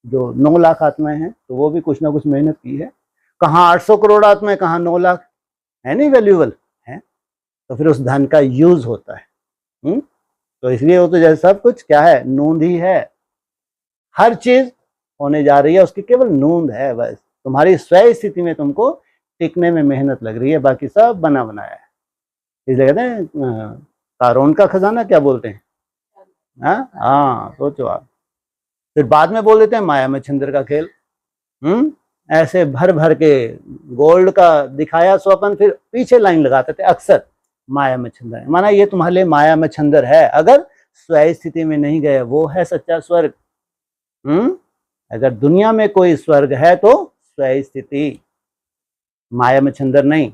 जो 9 लाख आत्माएं हैं तो वो भी कुछ ना कुछ मेहनत की है। कहाँ 800 करोड़ आत्माएं, कहाँ 9 लाख, है नहीं वैल्यूएबल है? तो फिर उस धन का यूज होता है। तो इसलिए वो तो जैसे सब कुछ क्या है, नूंद ही है। हर चीज होने जा रही है, उसकी केवल नूंद है बस। तुम्हारी स्वयं स्थिति में तुमको टिकने में मेहनत लग रही है, बाकी सब बना बनाया है। इसलिए कहते हैं कारोन का खजाना क्या बोलते हैं? हाँ, सोचो आप। फिर बाद में बोल देते हैं माया में छिंदर का खेल। ऐसे भर भर के गोल्ड का दिखाया स्वप्न, फिर पीछे लाइन लगाते थे अक्सर, माया में छिंदर है। माना ये तुम्हारे लिए माया में छिंदर है, अगर स्वयं स्थिति में नहीं गए, वो है सच्चा स्वर्ग। अगर दुनिया में कोई स्वर्ग है तो स्वयं स्थिति, माया में छिंदर नहीं।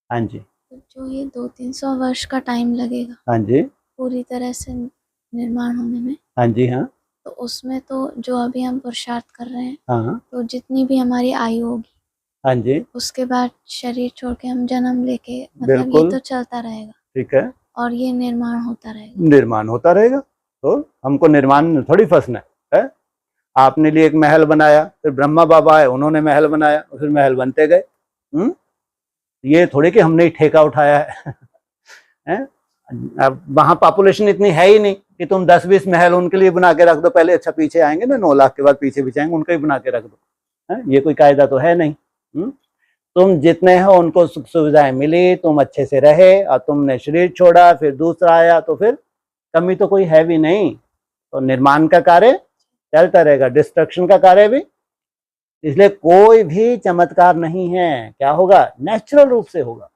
हाँ जी। तो जो ये 200-300 वर्ष का टाइम लगेगा, हाँ जी, पूरी तरह से निर्माण होने में, हाँ जी, हाँ, तो उसमें तो जो अभी हम पुरुषार्थ कर रहे हैं, हाँ, तो जितनी भी हमारी आयु होगी, हाँ जी, उसके बाद शरीर छोड़ के हम जन्म लेके, मतलब ये बिल्कुल तो चलता रहेगा ठीक है, और ये निर्माण होता रहेगा। निर्माण होता रहेगा। तो हमको निर्माण में थोड़ी फंसना है। आपने लिए एक महल बनाया, फिर ब्रह्मा बाबा आए, उन्होंने महल बनाया, फिर महल बनते गए। ये थोड़ी कि हमने ही ठेका उठाया है। अब वहां पॉपुलेशन इतनी है ही नहीं कि तुम 10-20 महल उनके लिए बना के रख दो पहले। अच्छा, पीछे आएंगे ना 9 लाख के बाद पीछे भी जाएंगे, उनका ही बना के रख दो। ये कोई कायदा तो है नहीं। तुम जितने हो उनको सुख सुविधाएं मिली, तुम अच्छे से रहे, और तुमने शरीर छोड़ा, फिर दूसरा आया, तो फिर कमी तो कोई है भी नहीं। तो निर्माण का कार्य चलता रहेगा, डिस्ट्रक्शन का कार्य भी। इसलिए कोई भी चमत्कार नहीं है। क्या होगा? नेचुरल रूप से होगा।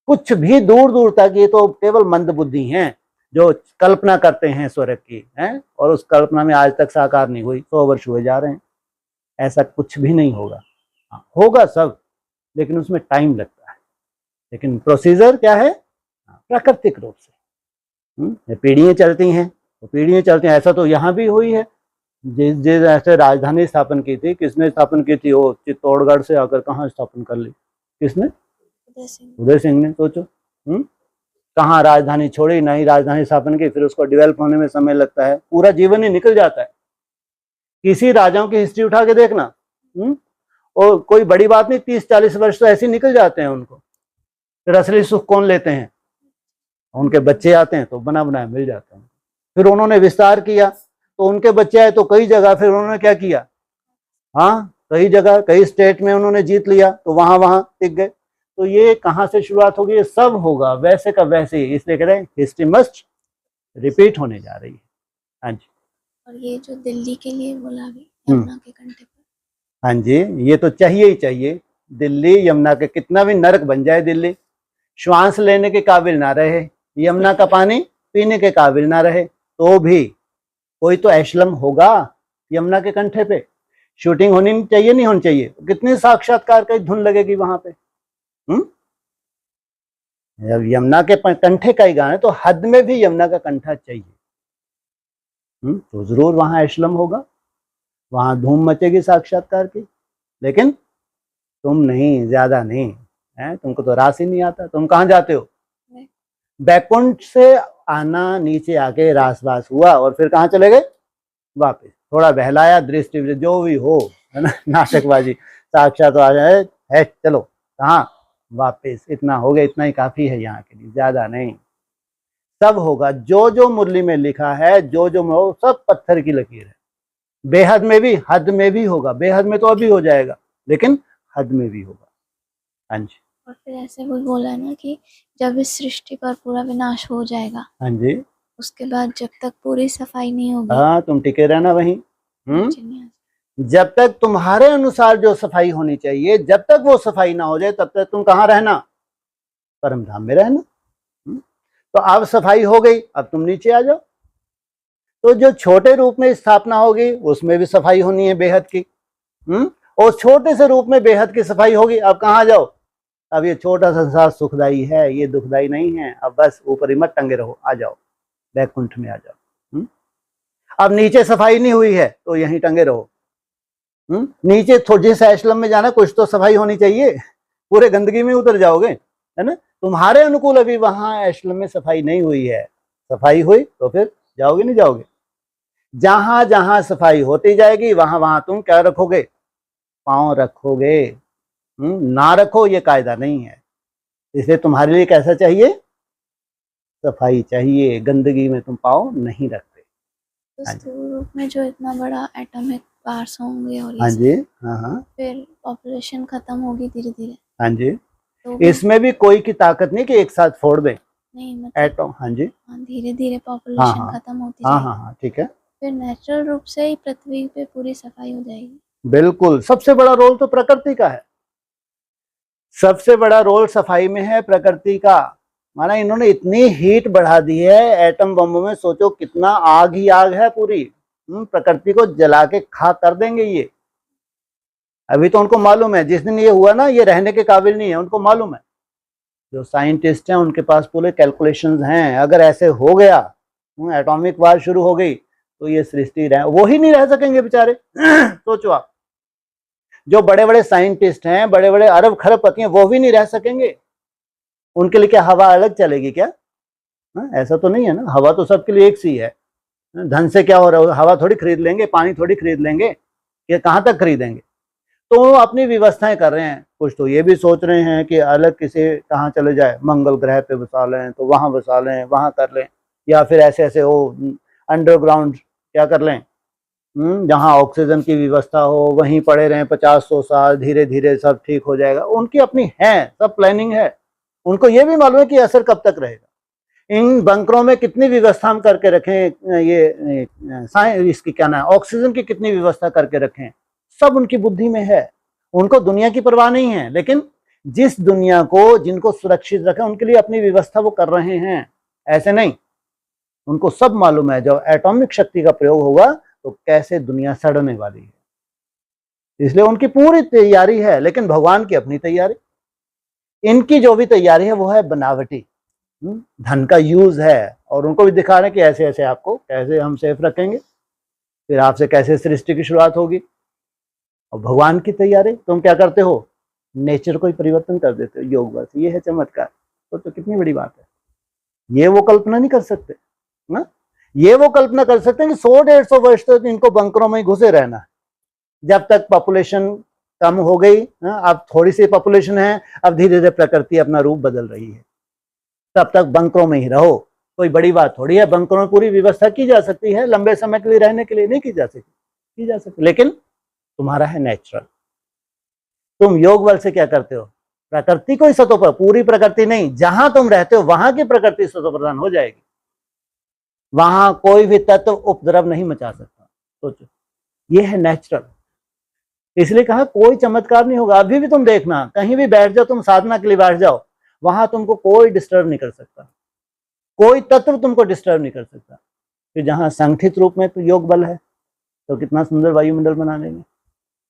कुछ भी दूर दूर तक ये तो केवल मंद बुद्धि हैं जो कल्पना करते हैं स्वर्ग की, हैं, और उस कल्पना में आज तक साकार नहीं हुई। 100 वर्ष हुए जा रहे हैं, ऐसा कुछ भी नहीं होगा। होगा सब, लेकिन उसमें टाइम लगता है। लेकिन प्रोसीजर क्या है? प्राकृतिक रूप से पीढ़ियां चलती हैं, तो पीढ़ियां चलती हैं। ऐसा तो यहाँ भी हुई है। जिस ऐसे राजधानी स्थापन की थी, किसने स्थापन की थी? वो चित्तौड़गढ़ से आकर कहाँ स्थापन कर ली? किसने? उदय सिंह ने। सोचो, कहाँ राजधानी छोड़ी, नई राजधानी स्थापन की, फिर उसको डेवलप होने में समय लगता है, पूरा जीवन ही निकल जाता है। किसी राजाओं की हिस्ट्री उठा के देखना, और कोई बड़ी बात नहीं, 30-40 वर्ष तो ऐसे ही निकल जाते हैं उनको। फिर असली सुख कौन लेते हैं? उनके बच्चे आते हैं तो बना बनाया मिल जाता है। फिर उन्होंने विस्तार किया तो उनके बच्चे आए, तो कई जगह फिर उन्होंने क्या किया, हाँ, कई जगह, कई स्टेट में उन्होंने जीत लिया, तो वहां वहां टिक गए। तो ये कहाँ से शुरुआत होगी? ये सब होगा वैसे का वैसे ही। इसलिए कह रहे हैं हिस्ट्री मस्ट रिपीट होने जा रही है। हाँ जी। और ये जो दिल्ली के लिए बोला भी, यमुना के कंठे पर, हाँ जी, ये तो चाहिए ही चाहिए। दिल्ली यमुना के, कितना भी नरक बन जाए दिल्ली, श्वास लेने के काबिल ना रहे, यमुना का पानी पीने के काबिल ना रहे, तो भी कोई तो एशलम होगा यमुना के कंठे पे। शूटिंग होनी चाहिए, नहीं होनी चाहिए? कितनी साक्षात्कार की धुन लगेगी वहां पे। जब यमुना के कंठे का ही गाना है, तो हद में भी यमुना का कंठा चाहिए। तो जरूर वहां एशलम होगा, वहां धूम मचेगी साक्षात्कार की। लेकिन तुम नहीं, ज्यादा नहीं है, तुमको तो रास ही नहीं आता। तुम कहाँ जाते हो? बैकुंठ से आना, नीचे आके रास वास हुआ, और फिर कहाँ चले गए? वापस। थोड़ा बहलाया, दृष्टि जो भी हो, है ना, नाटकबाजी, साक्षात आ जाए है, चलो कहाँ? वापस। इतना हो गया, इतना ही काफी है यहाँ के लिए, ज्यादा नहीं। सब होगा जो जो मुरली में लिखा है, जो जो हो, सब पत्थर की लकीर है। बेहद में भी, हद में भी होगा। बेहद में तो अभी हो जाएगा, लेकिन हद में भी होगा। हाँ जी। और फिर ऐसे वो बोला ना कि जब इस सृष्टि पर पूरा विनाश हो जाएगा, हाँ जी, उसके बाद जब तक पूरी सफाई नहीं होगी, हाँ, तुम टिके रहना वहीं। नीचे नहीं आ सकते। जब तक तुम्हारे अनुसार जो सफाई होनी चाहिए, जब तक वो सफाई ना हो जाए, तब तक तुम कहाँ रहना? परम धाम में रहना। तो अब सफाई हो गई, अब तुम नीचे आ जाओ। तो जो छोटे रूप में स्थापना होगी उसमें भी सफाई होनी है बेहद की। और छोटे से रूप में बेहद की सफाई होगी। अब कहाँ जाओ? अब ये छोटा संसार सुखदाई है, ये दुखदाई नहीं है। अब बस ऊपर ही मत टंगे रहो, आ जाओ बैकुंठ में आ जाओ। अब नीचे सफाई नहीं हुई है तो यहीं टंगे रहो। नीचे थोड़ी जिस आश्रम में जाना कुछ तो सफाई होनी चाहिए, पूरे गंदगी में उतर जाओगे, है ना? तुम्हारे अनुकूल अभी वहां आश्रम में सफाई नहीं हुई है। सफाई हुई तो फिर जाओगे नहीं जाओगे? जहां जहां सफाई होती जाएगी वहां वहां तुम क्या रखोगे? पांव रखोगे। ना रखो ये कायदा नहीं है। इसलिए तुम्हारे लिए कैसा चाहिए? सफाई चाहिए। गंदगी में तुम पांव नहीं रखते। तो स्थूल रूप में जो इतना बड़ा एटॉमिक पार्ट्स होंगे और हाँ जी, हाँ, फिर पॉपुलेशन खत्म होगी धीरे धीरे। हाँ जी। तो इसमें भी कोई की ताकत नहीं कि एक साथ फोड़ दे नहीं, मतलब एटॉम। हाँ जी, धीरे धीरे पॉपुलेशन खत्म होती हाँ जाएगी। हाँ हाँ, ठीक है। फिर नेचुरल रूप से ही पृथ्वी पे पूरी सफाई हो जाएगी। बिल्कुल। सबसे बड़ा रोल तो प्रकृति का है। सबसे बड़ा रोल सफाई में है प्रकृति का। माना इन्होंने इतनी हीट बढ़ा दी है एटम बम में, सोचो कितना आग ही आग है पूरी। प्रकृति को जला के खाक कर देंगे ये। अभी तो उनको मालूम है, जिस दिन ये हुआ ना, ये रहने के काबिल नहीं है, उनको मालूम है। जो साइंटिस्ट हैं उनके पास पूरे कैलकुलेशंस हैं। अगर ऐसे हो गया, एटॉमिक वार शुरू हो गई, तो ये सृष्टि वो ही नहीं रह सकेंगे बेचारे। सोचो आप, जो बड़े बड़े साइंटिस्ट हैं, बड़े बड़े अरब खरबपति हैं, वो भी नहीं रह सकेंगे। उनके लिए क्या हवा अलग चलेगी क्या? ऐसा तो नहीं है ना। हवा तो सबके लिए एक सी है। धन से क्या हो रहा है? हवा थोड़ी खरीद लेंगे, पानी थोड़ी खरीद लेंगे, ये कहाँ तक खरीदेंगे? तो वो अपनी व्यवस्थाएं कर रहे हैं। कुछ तो ये भी सोच रहे हैं कि अलग किसी कहाँ चले जाए, मंगल ग्रह पे बसा लें, तो वहां बसा लें, वहां कर लें, या फिर ऐसे ऐसे वो अंडरग्राउंड क्या कर लें, जहाँ ऑक्सीजन की व्यवस्था हो, वहीं पड़े रहें 50-100 साल, धीरे धीरे सब ठीक हो जाएगा। उनकी अपनी है, सब प्लानिंग है। उनको ये भी मालूम है कि असर कब तक रहेगा। इन बंकरों में कितनी व्यवस्था हम करके रखें, ये इसकी क्या ना, ऑक्सीजन की कितनी व्यवस्था करके रखें, सब उनकी बुद्धि में है। उनको दुनिया की परवाह नहीं है, लेकिन जिस दुनिया को, जिनको सुरक्षित रखें, उनके लिए अपनी व्यवस्था वो कर रहे हैं। ऐसे नहीं, उनको सब मालूम है जब एटॉमिक शक्ति का प्रयोग होगा तो कैसे दुनिया सड़ने वाली है। इसलिए उनकी पूरी तैयारी है, लेकिन भगवान की अपनी तैयारी। इनकी जो भी तैयारी है वो है बनावटी, धन का यूज है। और उनको भी दिखा रहे हैं कि ऐसे ऐसे आपको कैसे हम सेफ रखेंगे, फिर आपसे कैसे सृष्टि की शुरुआत होगी। और भगवान की तैयारी, तुम क्या करते हो? नेचर को ही परिवर्तन कर देते हो योग बल से। ये है चमत्कार। तो कितनी बड़ी बात है। ये वो कल्पना नहीं कर सकते ना। ये वो कल्पना कर सकते हैं कि 100-150 वर्ष तक इनको बंकरों में घुसे रहना है, जब तक पॉपुलेशन कम हो गई। अब थोड़ी सी पॉपुलेशन है, अब धीरे धीरे प्रकृति अपना रूप बदल रही है, तब तक बंकरों में ही रहो। कोई बड़ी बात थोड़ी है। बंकरों में पूरी व्यवस्था की जा सकती है, लंबे समय के लिए रहने के लिए नहीं की जा सकती, लेकिन तुम्हारा है नेचुरल। तुम योग बल से क्या करते हो? प्रकृति को ही सतो पर, पूरी प्रकृति नहीं, जहां तुम रहते हो वहां की प्रकृति सतो प्रधान हो जाएगी। वहां कोई भी तत्व उपद्रव नहीं मचा सकता। सोचो, ये है नेचुरल। इसलिए कहा कोई चमत्कार नहीं होगा। अभी भी तुम देखना, कहीं भी बैठ जाओ, तुम साधना के लिए बैठ जाओ, वहां तुमको कोई डिस्टर्ब नहीं कर सकता, कोई तत्व तुमको डिस्टर्ब नहीं कर सकता। फिर जहां संगठित रूप में तो योग बल है, तो कितना सुंदर वायुमंडल बना लेंगे।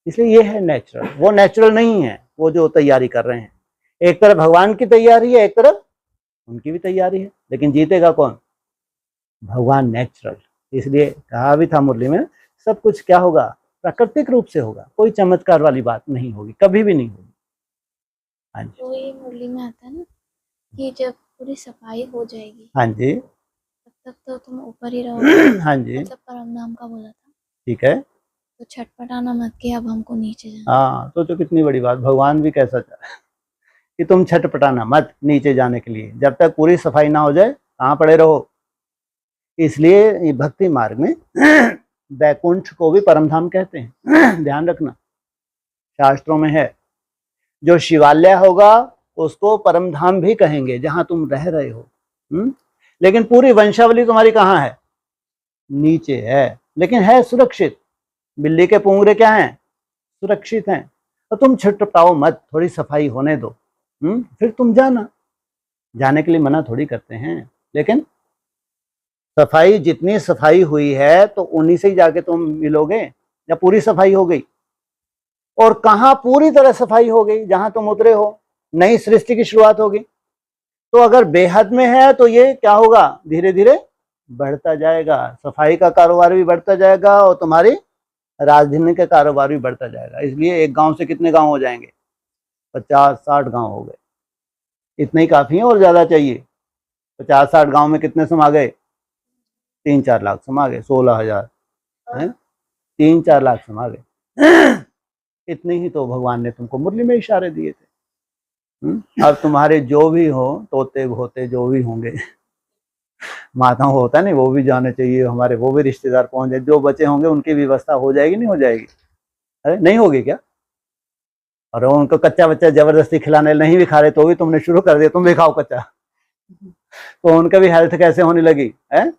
इसलिए ये है नेचुरल। वो नेचुरल नहीं है, वो जो तैयारी कर रहे हैं। एक तरफ भगवान की तैयारी है, एक तरफ उनकी भी तैयारी है, लेकिन जीतेगा कौन? भगवान नेचुरल। इसलिए कहा भी था मुरली में, सब कुछ क्या होगा? प्राकृतिक रूप से होगा, कोई चमत्कार वाली बात नहीं होगी, कभी भी नहीं होगी। हाँ जी, तो ये मुरली में आता है ना कि जब पूरी सफाई हो जाएगी, हाँ जी, तब तक तो तुम ऊपर ही रहोगे। हाँ जी, मतलब परम धाम का बोला था। ठीक है। तो छटपटाना मत कि अब हमको नीचे जाना। हाँ, तो कितनी बड़ी बात। भगवान भी कैसा चाह कि तुम छटपटाना मत नीचे जाने के लिए, जब तक पूरी सफाई ना हो जाए कहाँ पड़े रहो। इसलिए भक्ति मार्ग में बैकुंठ को भी परम धाम कहते हैं। ध्यान रखना, शास्त्रों में है। जो शिवालय होगा उसको परम धाम भी कहेंगे, जहां तुम रह रहे हो। लेकिन पूरी वंशावली तुम्हारी कहाँ है? नीचे है, लेकिन है सुरक्षित। बिल्ली के पुंगरे क्या हैं? सुरक्षित हैं। तो तुम छटपटाओ मत, थोड़ी सफाई होने दो, फिर तुम जाना। जाने के लिए मना थोड़ी करते हैं, लेकिन सफाई, जितनी सफाई हुई है तो उन्हीं से ही जाके तुम मिलोगे, या पूरी सफाई हो गई? और कहाँ पूरी तरह सफाई हो गई? जहां तुम उतरे हो, नई सृष्टि की शुरुआत होगी। तो अगर बेहद में है तो ये क्या होगा? धीरे धीरे बढ़ता जाएगा, सफाई का कारोबार भी बढ़ता जाएगा और तुम्हारी राजधानी का कारोबार भी बढ़ता जाएगा। इसलिए एक गांव से कितने गांव हो जाएंगे? 50-60 गांव हो गए। इतने ही काफी है और ज्यादा चाहिए? 50-60 गांव में कितने समा गए? 3-4 लाख समा गए। 16,000 है, 3-4 लाख समा गए। इतने ही तो भगवान ने तुमको मुरली में इशारे दिए थे। अब तुम्हारे जो भी हो, तोते भोते जो भी होंगे, माताओं होता है नहीं, वो भी जाने चाहिए, हमारे वो भी रिश्तेदार पहुंच जाए, जो बचे होंगे उनकी व्यवस्था हो जाएगी, नहीं हो जाएगी? अरे नहीं होगी क्या? और उनको कच्चा बच्चा जबरदस्ती खिलाने, नहीं भी खा रहे तो भी तुमने शुरू कर दिया, तुम भी खाओ कच्चा, तो उनका भी हेल्थ कैसे होने लगी है?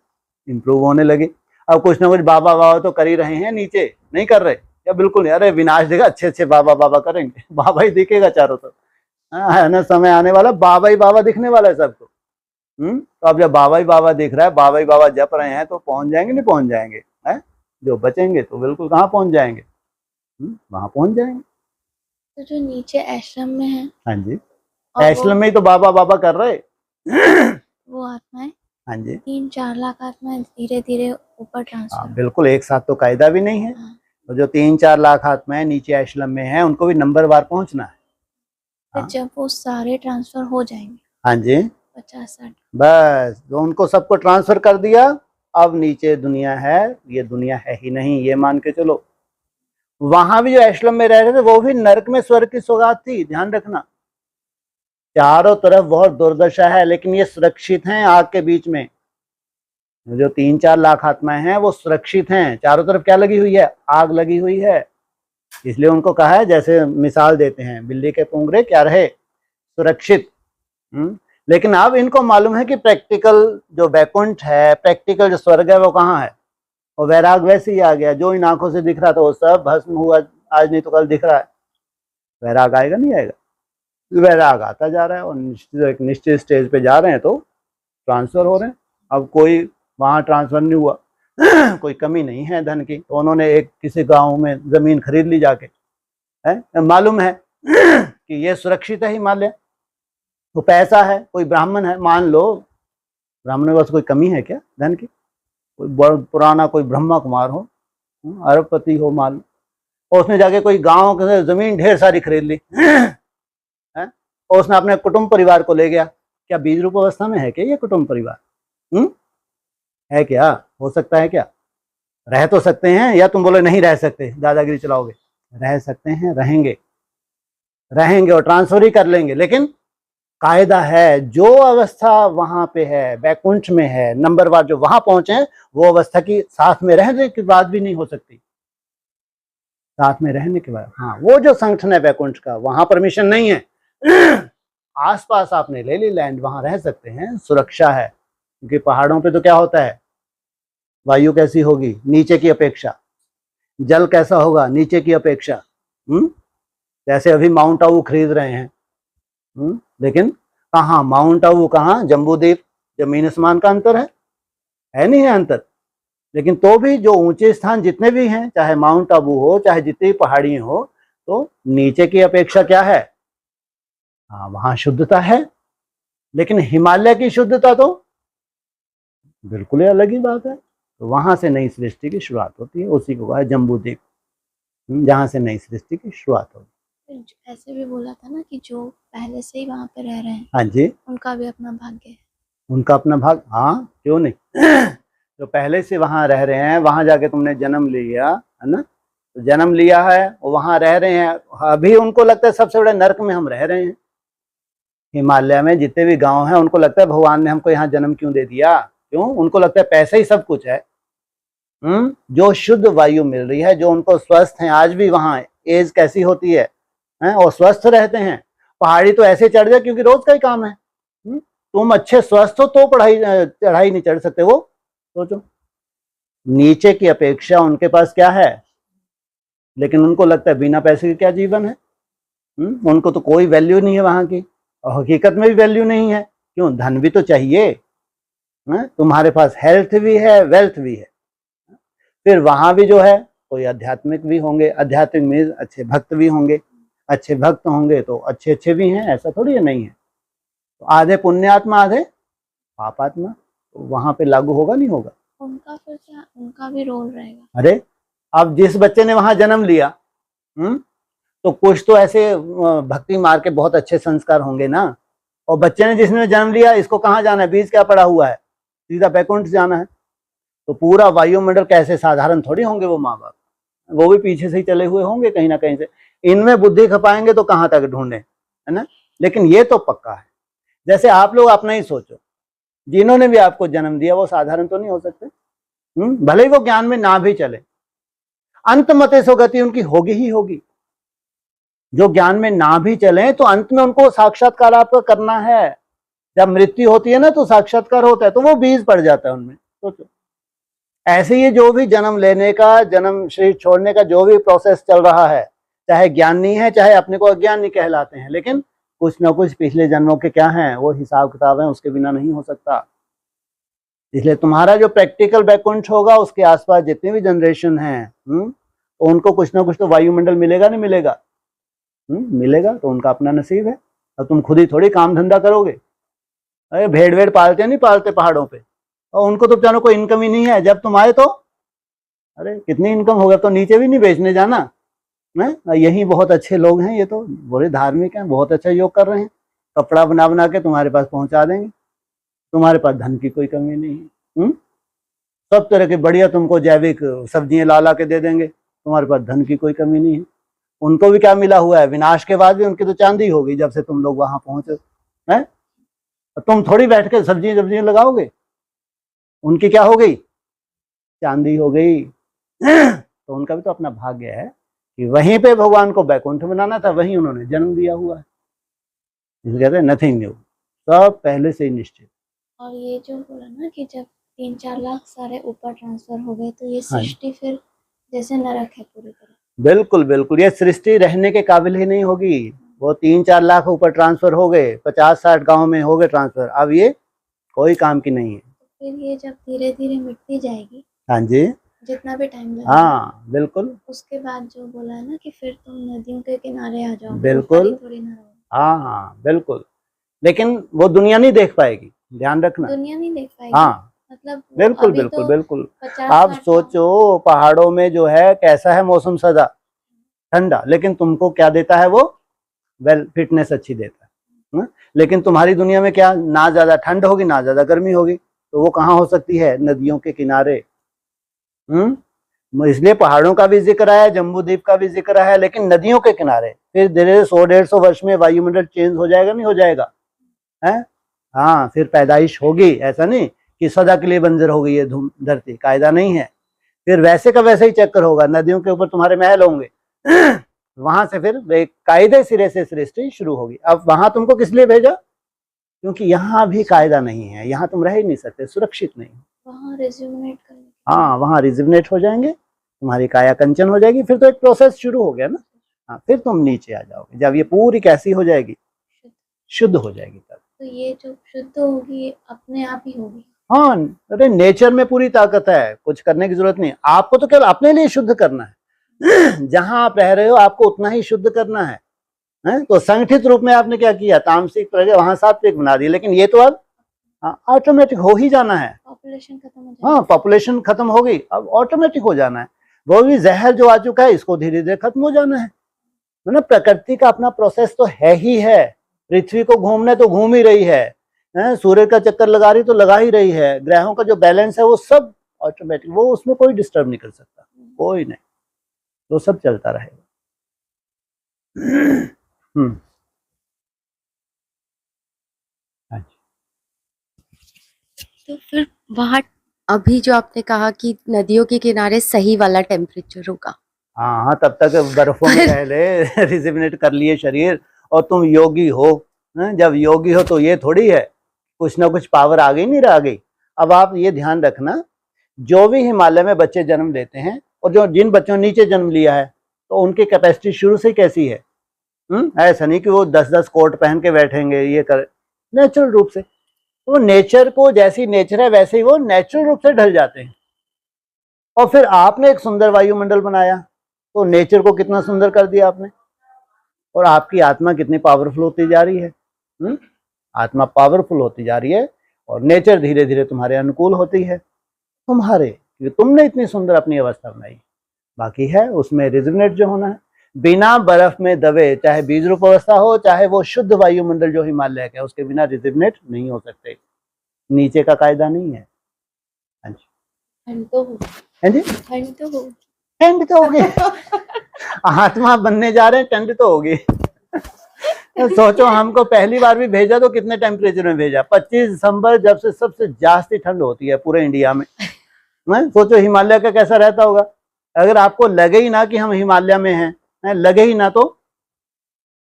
इम्प्रूव होने लगी। अब कुछ ना कुछ बाबा बाबा तो कर ही रहे हैं, नीचे नहीं कर रहे या बिल्कुल नहीं? अरे विनाश देगा, अच्छे अच्छे बाबा बाबा करेंगे, बाबा ही दिखेगा चारों तरफ। है ना, समय आने वाला बाबा ही बाबा दिखने वाला है सबको। तो अब जब बाबा ही बाबा दिख रहा है, बाबा ही बाबा जप रहे हैं, तो पहुंच जाएंगे नहीं पहुंच जाएंगे? है, जो बचेंगे तो बिल्कुल कहाँ पहुंच जाएंगे? वहां पहुंच जाएंगे। तो जो नीचे आश्रम में है, हाँ जी, आश्रम में ही तो बाबा बाबा कर रहे। वो आत्माएं, हाँ जी, 3-4 लाख आत्माएं धीरे धीरे ऊपर ट्रांसफर। बिल्कुल, एक साथ तो कायदा भी नहीं है। तो जो 3-4 लाख आत्माएं नीचे आश्रम में है, उनको भी नंबरवार पहुंचना है। फिर जब वो सारे ट्रांसफर हो जाएंगे, हाँ जी, 50-60, बस जो उनको सबको ट्रांसफर कर दिया, अब नीचे दुनिया है, ये दुनिया है ही नहीं, ये मान के चलो। वहां भी जो आश्रम में रह रहे थे, वो भी नरक में स्वर्ग की सौगात थी, ध्यान रखना। चारों तरफ बहुत दुर्दशा है, लेकिन ये सुरक्षित हैं आग के बीच में। जो 3-4 लाख आत्माएं हैं वो सुरक्षित हैं। चारों तरफ क्या लगी हुई है? आग लगी हुई है। इसलिए उनको कहा है, जैसे मिसाल देते हैं, बिल्ली के पुंगरे क्या रहे? सुरक्षित। लेकिन अब इनको मालूम है कि प्रैक्टिकल जो वैकुंठ है, प्रैक्टिकल जो स्वर्ग है, वो कहाँ है। और वैराग वैसे ही आ गया, जो इन आंखों से दिख रहा था वो सब भस्म हुआ, आज नहीं तो कल दिख रहा है। वैराग आएगा नहीं आएगा? वैराग आता जा रहा है, और एक निश्चित स्टेज पे जा रहे हैं तो ट्रांसफर हो रहे हैं। अब कोई वहाँ ट्रांसफर नहीं हुआ, कोई कमी नहीं है धन की, तो उन्होंने एक किसी गांव में जमीन खरीद ली जाके, है, मालूम है कि ये सुरक्षित है हिमालय, तो पैसा है, कोई ब्राह्मण है, मान लो ब्राह्मण के पास कोई कमी है क्या धन की? कोई बड़ा पुराना कोई ब्रह्मा कुमार हो, अरबपति हो मान लो, और उसने जाके कोई गांव के जमीन ढेर सारी खरीद ली, है, और उसने अपने कुटुंब परिवार को ले गया। क्या बीज रूप अवस्था में है क्या ये कुटुंब परिवार? है क्या? हो सकता है क्या? रह तो सकते हैं, या तुम बोले नहीं रह सकते, दादागिरी चलाओगे? रह सकते हैं, रहेंगे, रहेंगे और ट्रांसफर ही कर लेंगे, लेकिन कायदा है, जो अवस्था वहां पे है, बैकुंठ में है, नंबरवार जो वहां पहुंचे हैं, वो अवस्था की साथ में रहने की बात भी नहीं हो सकती। साथ में रहने के बाद, हाँ, वो जो संगठन है बैकुंठ का, वहां परमिशन नहीं है। आसपास आपने ले ली लैंड, वहां रह सकते हैं, सुरक्षा है। क्योंकि पहाड़ों पे तो क्या होता है, वायु कैसी होगी? नीचे की अपेक्षा। जल कैसा होगा? नीचे की अपेक्षा। जैसे अभी माउंट आबू खरीद रहे हैं, लेकिन कहाँ माउंट आबू, कहाँ जम्बूद्वीप, जमीन आसमान का अंतर है नहीं है अंतर? लेकिन तो भी जो ऊंचे स्थान जितने भी हैं, चाहे माउंट आबू हो, चाहे जितनी पहाड़ी हो, तो नीचे की अपेक्षा क्या है? हाँ, वहां शुद्धता है। लेकिन हिमालय की शुद्धता तो बिल्कुल ही अलग ही बात है। तो वहां से नई सृष्टि की शुरुआत होती है, उसी को कहा है जम्बूद्वीप, जहां से नई सृष्टि की शुरुआत होगी। ऐसे भी बोला था ना कि जो पहले से ही वहां पे रह रहे हैं, हाँ जी, उनका भी अपना भाग्य है। उनका अपना भाग, हाँ, क्यों नहीं। जो पहले से वहां रह रहे हैं, वहां जाके तुमने जन्म लिया है ना, तो जन्म लिया है, वो वहां रह रहे हैं, अभी उनको लगता है सबसे बड़े नर्क में हम रह रहे हैं। हिमालय में जितने भी गांव हैं, उनको लगता है भगवान ने हमको यहाँ जन्म क्यों दे दिया? क्यों? उनको लगता है पैसे ही सब कुछ है। जो शुद्ध वायु मिल रही है, जो उनको स्वस्थ हैं, आज भी वहां एज कैसी होती है, और स्वस्थ रहते हैं। पहाड़ी तो ऐसे चढ़ जाए क्योंकि रोज का ही काम है। तुम अच्छे स्वस्थ हो तो चढ़ाई नहीं चढ़ सकते। वो सोचो, नीचे की अपेक्षा उनके पास क्या है? लेकिन उनको लगता है बिना पैसे के क्या जीवन है। उनको तो कोई वैल्यू नहीं है वहां की, और हकीकत में भी वैल्यू नहीं है। क्यों? धन भी तो चाहिए। तुम्हारे पास हेल्थ भी है, वेल्थ भी है, फिर वहां भी जो है कोई आध्यात्मिक भी होंगे, आध्यात्मिक में अच्छे भक्त भी होंगे, अच्छे भक्त होंगे तो अच्छे अच्छे भी हैं, ऐसा थोड़ी है नहीं है। तो आधे पुण्यात्मा आधे पापात्मा, तो वहां पे लागू होगा नहीं होगा? उनका फिर क्या, उनका भी रोल रहेगा। अरे अब जिस बच्चे ने वहां जन्म लिया, तो कुछ तो ऐसे भक्ति मार के बहुत अच्छे संस्कार होंगे ना। और बच्चे ने जिसने जन्म लिया, इसको कहाँ जाना है? बीज क्या पड़ा हुआ है? सीधा बैकुंठ जाना है। तो पूरा वायुमंडल कैसे साधारण थोड़ी होंगे वो माँ बाप, वो भी पीछे से ही चले हुए होंगे कहीं ना कहीं से। इनमें बुद्धि खपाएंगे तो कहाँ तक ढूंढे, है ना। लेकिन ये तो पक्का है, जैसे आप लोग अपना ही सोचो, जिन्होंने भी आपको जन्म दिया वो साधारण तो नहीं हो सकते। भले ही वो ज्ञान में ना भी चले, अंत मते सो गति उनकी होगी ही होगी। जो ज्ञान में ना भी चले तो अंत में उनको साक्षात्कार आपका करना है। जब मृत्यु होती है ना तो साक्षात्कार होता है, तो वो बीज पड़ जाता है उनमें। सोचो, ऐसे ही जो भी जन्म लेने का, जन्म शरीर छोड़ने का जो भी प्रोसेस चल रहा है, चाहे ज्ञानी है चाहे अपने को अज्ञानी कहलाते हैं, लेकिन कुछ ना कुछ पिछले जन्मों के क्या हैं वो हिसाब किताब है, उसके बिना नहीं हो सकता। इसलिए तुम्हारा जो प्रैक्टिकल बैकुंठ होगा, उसके आसपास जितनी भी जनरेशन है, तो उनको कुछ ना कुछ तो वायुमंडल मिलेगा नहीं मिलेगा? मिलेगा, तो उनका अपना नसीब है। और तुम खुद ही थोड़ी काम धंधा करोगे। अरे भेड़ वेड़ पालते नहीं पालते पहाड़ों पे, और उनको तो बेचारों को इनकम ही नहीं है। जब तुम आए तो अरे कितनी इनकम होगा, तो नीचे भी नहीं बेचने जाना है। यही बहुत अच्छे लोग हैं, ये तो बड़े धार्मिक हैं, बहुत अच्छा योग कर रहे हैं, कपड़ा बना बना के तुम्हारे पास पहुंचा देंगे। तुम्हारे पास धन की कोई कमी नहीं है। सब तरह के बढ़िया तुमको जैविक सब्जियां ला ला के दे देंगे, तुम्हारे पास धन की कोई कमी नहीं है। उनको भी क्या मिला हुआ है? विनाश के बाद भी उनकी तो चांदी हो गई जब से तुम लोग वहां पहुंचे हैं। तुम थोड़ी बैठ के सब्जियां लगाओगे, उनकी क्या हो गई? चांदी हो गई। तो उनका भी तो अपना भाग्य है कि वहीं पे भगवान को बैकुंठ बनाना था, वहीं उन्होंने जन्म दिया हुआ है। इसलिए कहते हैं नथिंग न्यू, सब पहले से ही निश्चित। और ये जो बोला ना कि जब 3-4 लाख सारे ऊपर ट्रांसफर हो गए, तो ये हाँ। सृष्टि फिर जैसे नरक है पूरी तरह। बिल्कुल बिल्कुल, ये सृष्टि रहने के काबिल ही नहीं होगी। वो 3-4 लाख ऊपर ट्रांसफर हो गए, 50-60 गांव में हो गए ट्रांसफर, अब ये कोई काम की नहीं है। तो फिर ये जब धीरे धीरे मिटती जाएगी, हाँ जी, जितना भी टाइम लगेगा, हाँ बिल्कुल, उसके बाद जो बोला है ना कि फिर तुम नदियों के किनारे आ जाओ, बिल्कुल, थोड़ी ना रहो। हाँ बिल्कुल। लेकिन वो दुनिया नहीं देख पाएगी, ध्यान रखना। दुनिया नहीं देख पाएगी। हाँ मतलब बिल्कुल अभी बिल्कुल तो बिल्कुल। 50-60 आप सोचो पहाड़ों में जो है कैसा है मौसम, सदा ठंडा, लेकिन तुमको क्या देता है वो? वेल फिटनेस अच्छी देता है। लेकिन तुम्हारी दुनिया में क्या, ना ज्यादा ठंड होगी ना ज्यादा गर्मी होगी, तो वो कहाँ हो सकती है? नदियों के किनारे। इसलिए पहाड़ों का भी जिक्र है, जम्बू द्वीप का भी जिक्र है, लेकिन नदियों के किनारे। फिर धीरे 100-150 वर्ष में वायुमंडल चेंज हो जाएगा नहीं हो जाएगा है? हाँ, फिर पैदाइश होगी, ऐसा नहीं कि सदा के लिए बंजर हो गई है धरती, कायदा नहीं है। फिर वैसे का वैसे ही चक्कर होगा, नदियों के ऊपर तुम्हारे महल होंगे। वहां से फिर कायदे सिरे से सृष्टि शुरू होगी। अब वहां तुमको किस लिए भेजा? क्योंकि यहाँ भी कायदा नहीं है, यहाँ तुम रह ही नहीं सकते, सुरक्षित नहीं। वहाँ रिज्यूमिनेट करने, हाँ, वहाँ रिजिवनेट हो जाएंगे, तुम्हारी काया कंचन हो जाएगी, फिर तो एक प्रोसेस शुरू हो गया ना। हाँ, फिर तुम नीचे आ जाओगे जब ये पूरी कैसी हो जाएगी, शुद्ध हो जाएगी तब। तो ये जो शुद्ध होगी अपने आप ही होगी। हाँ, अरे नेचर में पूरी ताकत है, कुछ करने की जरूरत नहीं। आपको तो केवल अपने लिए शुद्ध करना है। जहां आप रह रहे हो आपको उतना ही शुद्ध करना है। तो संगठित रूप में आपने क्या किया? तामसिक प्रजा वहां सात्विक बना दी, लेकिन ये तो अब ऑटोमेटिक हो ही जाना है। पॉपुलेशन खत्म हो जाएगी। हाँ, पॉपुलेशन खत्म हो गई, अब ऑटोमेटिक हो जाना है। वो भी जहर जो आ चुका है, इसको धीरे धीरे खत्म हो जाना है। मतलब प्रकृति का अपना प्रोसेस तो है ही है। पृथ्वी को घूमने तो घूम ही रही है, सूर्य का चक्कर लगा रही तो लगा ही रही है, ग्रहों का जो बैलेंस है वो सब ऑटोमेटिक, वो उसमें कोई डिस्टर्ब नहीं कर सकता, कोई नहीं, तो सब चलता रहेगा। तो फिर वहाँ अभी जो आपने कहा कि नदियों के किनारे सही वाला टेम्परेचर होगा। हाँ हाँ, तब तक बर्फों में पहले रिजिवनेट कर लिए शरीर, और तुम योगी हो। जब योगी हो तो ये थोड़ी है कुछ ना कुछ पावर आ गई नहीं रह गई। अब आप ये ध्यान रखना, जो भी हिमालय में बच्चे जन्म लेते हैं, और जो जिन बच्चों ने नीचे जन्म लिया है, तो उनकी कैपेसिटी शुरू से ही कैसी है? ऐसा नहीं कि वो 10-10 कोट पहन के बैठेंगे, ये कर, नेचुरल रूप से। तो नेचर को जैसी नेचर है वैसे ही वो नेचुरल रूप से ढल जाते हैं। और फिर आपने एक सुंदर वायुमंडल बनाया, तो नेचर को कितना सुंदर कर दिया आपने। और आपकी आत्मा कितनी पावरफुल होती जा रही है। आत्मा पावरफुल होती जा रही है और नेचर धीरे धीरे तुम्हारे अनुकूल होती है, तुम्हारे, क्योंकि तुमने इतनी सुंदर अपनी अवस्था बनाई। बाकी है उसमें रिजोनेट जो होना है। बिना बर्फ में दबे, चाहे बीज रूप अवस्था हो, चाहे वो शुद्ध वायुमंडल जो हिमालय का है, उसके बिना रिजोनेट नहीं हो सकते। नीचे का कायदा नहीं है। हाँ जी, ठंड तो होगी। हाँ जी, ठंड तो होगी। ठंड तो होगी। आत्मा बनने जा रहे हैं, ठंड तो होगी। तो सोचो, हमको पहली बार भी भेजा तो कितने टेम्परेचर में भेजा? 25 दिसंबर, जब से सबसे जास्ती ठंड होती है पूरे इंडिया में। सोचो हिमालय का कैसा रहता होगा। अगर आपको लगे ही ना कि हम हिमालय में हैं, लगे ही ना, तो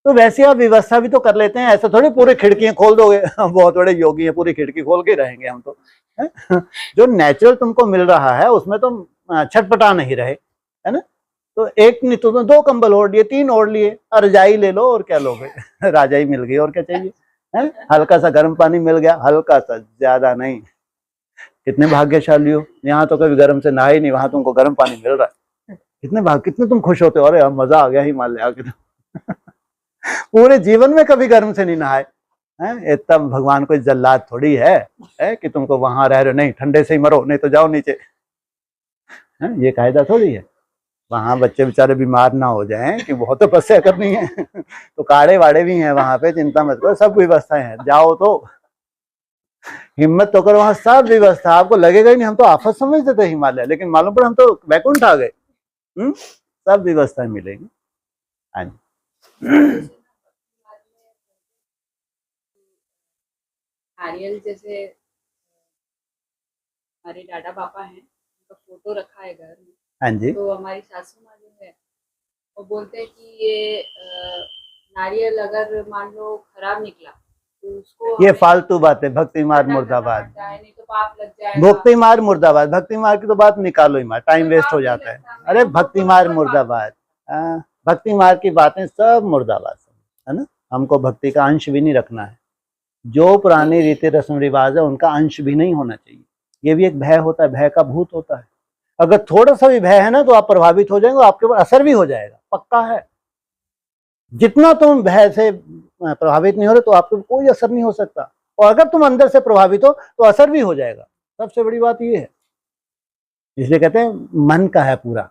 वैसे आप व्यवस्था भी तो कर लेते हैं। ऐसा थोड़ी पूरी खिड़कियां खोल दोगे। बहुत बड़े योगी हैं, पूरी खिड़की खोल के रहेंगे हम तो। जो नेचुरल तुमको मिल रहा है उसमें तुम छटपटा नहीं रहे, है ना। तो एक नहीं तो 2 कंबल ओढ़ लिए, 3 ओढ़ लिए, रजाई ले लो, और क्या लोगे। रजाई मिल गई, और क्या चाहिए, है। हल्का सा गर्म पानी मिल गया, हल्का सा, ज्यादा नहीं। कितने भाग्यशाली हो, यहाँ तो कभी गर्म से नहाए नहीं, वहां तुमको गर्म पानी मिल रहा है। कितने तुम खुश होते हो, अरे मजा आ गया हिमालय आके। तो पूरे जीवन में कभी गर्म से नहीं नहाए हैं। इतना भगवान कोई जल्लाद थोड़ी है कि तुमको वहां रह रहे हो, नहीं ठंडे से ही मरो, नहीं तो जाओ नीचे, है। ये कायदा थोड़ी है। वहां बच्चे बेचारे बीमार ना हो जाएं कि बहुत तपस्या करनी है। तो काढ़े वाड़े भी हैं वहां पे, चिंता मत करो, सब व्यवस्थाएं हैं। जाओ तो हिम्मत तो करो, वहां सब व्यवस्था। आपको लगेगा ही नहीं हम तो आफत समझते थे हिमालय, लेकिन मालूम पड़ा हम तो वैकुंठ आ गए। सब व्यवस्थाएं मिलेंगी। हाँ जी। नारियल जैसे हमारे दादा पापा हैं, उनका फोटो रखा है घर में। हाँ जी। तो हमारी सासू माँ जो है वो बोलते हैं कि ये नारियल अगर मान लो खराब निकला तो उसको ये फालतू बातें, भक्ति मार मुर्दाबाद। नहीं तो पाप लग जाएगा। भक्ति मार मुर्दाबाद, भक्ति मार की तो बात निकालो ही मार, टाइम वेस्ट हो जाता है। अरे भक्ति मार मुर्दाबाद, भक्ति मार की बातें सब मुर्दाबाद, है ना। हमको भक्ति का अंश भी नहीं रखना है। जो पुरानी रीति रस्म रिवाज है उनका अंश भी नहीं होना चाहिए। ये भी एक भय होता है, भय का भूत होता है। अगर थोड़ा सा भी भय है ना तो आप प्रभावित हो जाएंगे, आपके ऊपर असर भी हो जाएगा, पक्का है। जितना तुम भय से प्रभावित नहीं हो रहे तो आपके ऊपर कोई असर नहीं हो सकता, और अगर तुम अंदर से प्रभावित हो तो असर भी हो जाएगा। सबसे बड़ी बात ये है, इसलिए कहते हैं मन का है पूरा।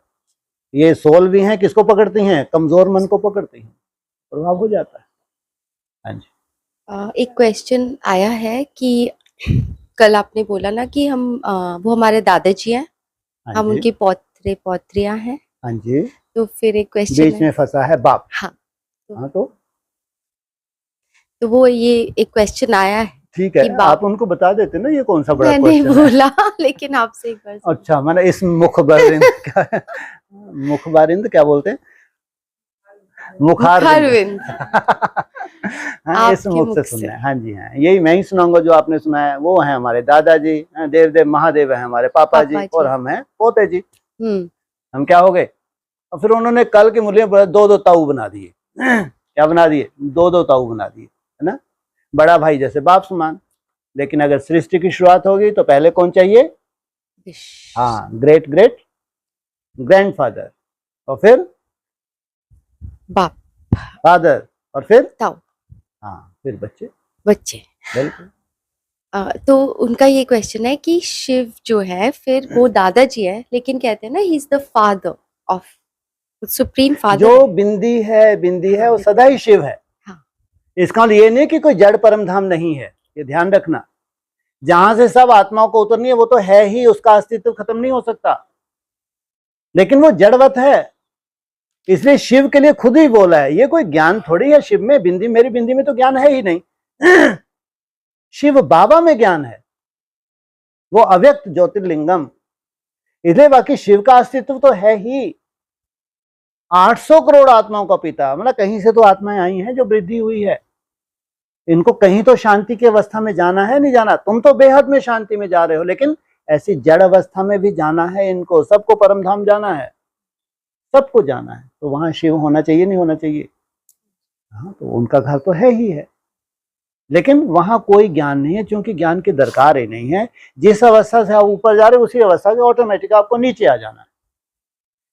ये सोल भी है, किसको पकड़ती हैं? कमजोर मन को पकड़ती हैं, प्रभाव हो जाता है। हाँ जी। एक क्वेश्चन आया है कि कल आपने बोला ना कि हम वो हमारे दादाजी हैं, हाँ हम जी। उनकी पौत्रे पौत्रियां हैं। हाँ जी। तो फिर एक क्वेश्चन बीच में फंसा है बाप। हाँ, हाँ तो वो ये एक क्वेश्चन आया है ठीक है, कि बाप, आप उनको बता देते ना ये कौन सा बड़ा मैंने क्वेश्चन है। बोला लेकिन आपसे एक बार सुन- अच्छा, मैंने इस मुखबारिंद क्या है? मुखबारिंद क्या बोलते हैं? मुखारविंद। हाँ, इस आपके मुख से मुख सुनना से। है। हाँ जी, हाँ, यही मैं ही सुनाऊंगा जो आपने सुना है। वो है हमारे दादाजी, देवदेव महादेव है हमारे पापा जी, और हम हैं पोते जी। हम क्या हो गए? और फिर उन्होंने कल की मुरलियां 2-2 ताऊ बना दिए। क्या बना दिए? 2-2 ताऊ बना दिए, है ना। बड़ा भाई जैसे बाप समान। लेकिन अगर सृष्टि की शुरुआत होगी तो पहले कौन चाहिए? हाँ, ग्रेट ग्रेट ग्रैंडफादर, और फिर बाप, फादर, और फिर ताऊ, हाँ, फिर बच्चे। बच्चे। बिल्कुल। तो उनका ये क्वेश्चन है कि शिव जो है, फिर वो दादाजी है, लेकिन कहते हैं ना he is the father of supreme father. जो बिंदी है वो सदा ही शिव है। हाँ। इसका मतलब ये नहीं कि कोई जड़ परम धाम नहीं है, ये ध्यान रखना। जहां से सब आत्माओं को उतरनी है वो तो है ही, उसका अस्तित्व खत्म नहीं हो सकता, लेकिन वो जड़वत है। इसलिए शिव के लिए खुद ही बोला है। ये कोई ज्ञान थोड़ी है शिव में, बिंदी, मेरी बिंदी में तो ज्ञान है ही नहीं। शिव बाबा में ज्ञान है, वो अव्यक्त ज्योतिर्लिंगम। इसलिए बाकी शिव का अस्तित्व तो है ही। 800 करोड़ आत्माओं का पिता, मतलब कहीं से तो आत्माएं आई हैं जो वृद्धि हुई है। इनको कहीं तो शांति की अवस्था में जाना है, नहीं जाना? तुम तो बेहद में शांति में जा रहे हो, लेकिन ऐसी जड़ अवस्था में भी जाना है इनको, सबको परम धाम जाना है। सबको जाना है, तो वहां शिव होना चाहिए नहीं होना चाहिए? हाँ, तो उनका घर तो है ही है, लेकिन वहां कोई ज्ञान नहीं है, क्योंकि ज्ञान की दरकार ही नहीं है। जिस अवस्था से आप ऊपर जा रहे हो उसी अवस्था से ऑटोमेटिक आपको नीचे आ जाना है।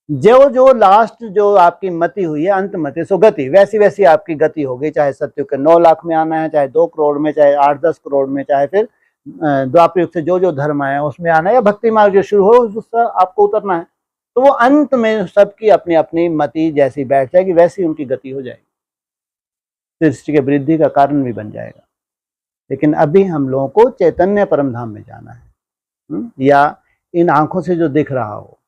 जो जो लास्ट जो आपकी मति हुई है, अंत मति सुगति, वैसी वैसी आपकी गति होगी, चाहे सत्युग के 9 लाख में आना है, चाहे 2 करोड़ में, चाहे 8-10 करोड़ में, चाहे फिर द्वापर युग से जो जो धर्म आए उसमें आना है, या भक्ति मार्ग जो शुरू हो उससे आपको उतरना है। तो वो अंत में सबकी अपनी अपनी मति जैसी बैठ जाएगी, वैसी उनकी गति हो जाएगी, सृष्टि के वृद्धि का कारण भी बन जाएगा। लेकिन अभी हम लोगों को चैतन्य परम धाम में जाना है, या इन आंखों से जो दिख रहा हो,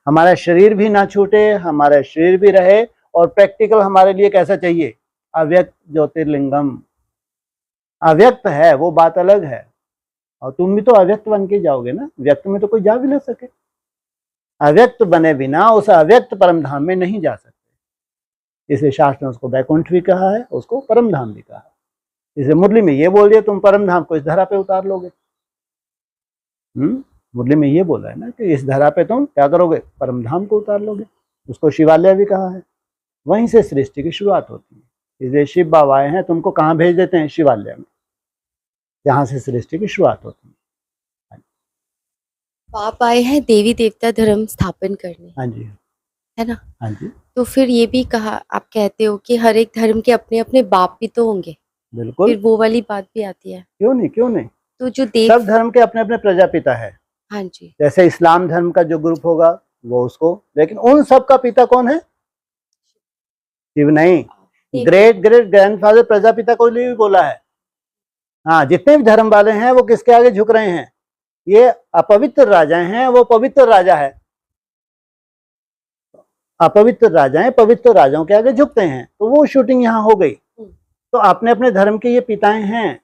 हमारा शरीर भी ना छूटे, हमारा शरीर भी रहे, और प्रैक्टिकल हमारे लिए कैसा चाहिए? अव्यक्त ज्योतिर्लिंगम। अव्यक्त है वो बात अलग है, और तुम भी तो अव्यक्त बन के जाओगे ना, व्यक्त में तो कोई जा भी ना सके। अव्यक्त बने बिना उस अव्यक्त परम धाम में नहीं जा सकते, इसलिए शास्त्र ने उसको वैकुंठ भी कहा है, उसको परम धाम भी कहा है। इसलिए मुरली में ये बोल दिया तुम परम धाम को इस धरा पे उतार लोगे। मुरली में ये बोला है ना कि इस धरा पे तुम क्या करोगे? परम धाम को उतार लोगे। उसको शिवालय भी कहा है, वहीं से सृष्टि की शुरुआत होती है। इसलिए शिव बाबा आए हैं, तुमको कहाँ भेज देते हैं? शिवालय में, जहाँ से सृष्टि की शुरुआत होती है। बाप आए हैं देवी देवता धर्म स्थापन करने, हाँ जी, है ना? हाँ जी, तो फिर ये भी कहा, आप कहते हो कि हर एक धर्म के अपने अपने बाप भी तो होंगे, बिल्कुल। फिर वो वाली बात भी आती है। क्यों नहीं, क्यों नहीं? तो जो देव, सब धर्म के अपने अपने प्रजापिता है। हाँ जी, जैसे इस्लाम धर्म का जो ग्रुप होगा वो उसको, लेकिन उन सब का पिता कौन है? शिव नहीं, ग्रेट ग्रेट ग्रैंडफादर प्रजापिता को भी बोला है। हाँ, जितने भी धर्म वाले हैं वो किसके आगे झुक रहे हैं? ये अपवित्र राजाएं हैं, वो पवित्र राजा है। अपवित्र राजाएं पवित्र राजाओं के आगे झुकते हैं, तो वो शूटिंग यहाँ हो गई। तो अपने अपने धर्म के ये पिताएं हैं, है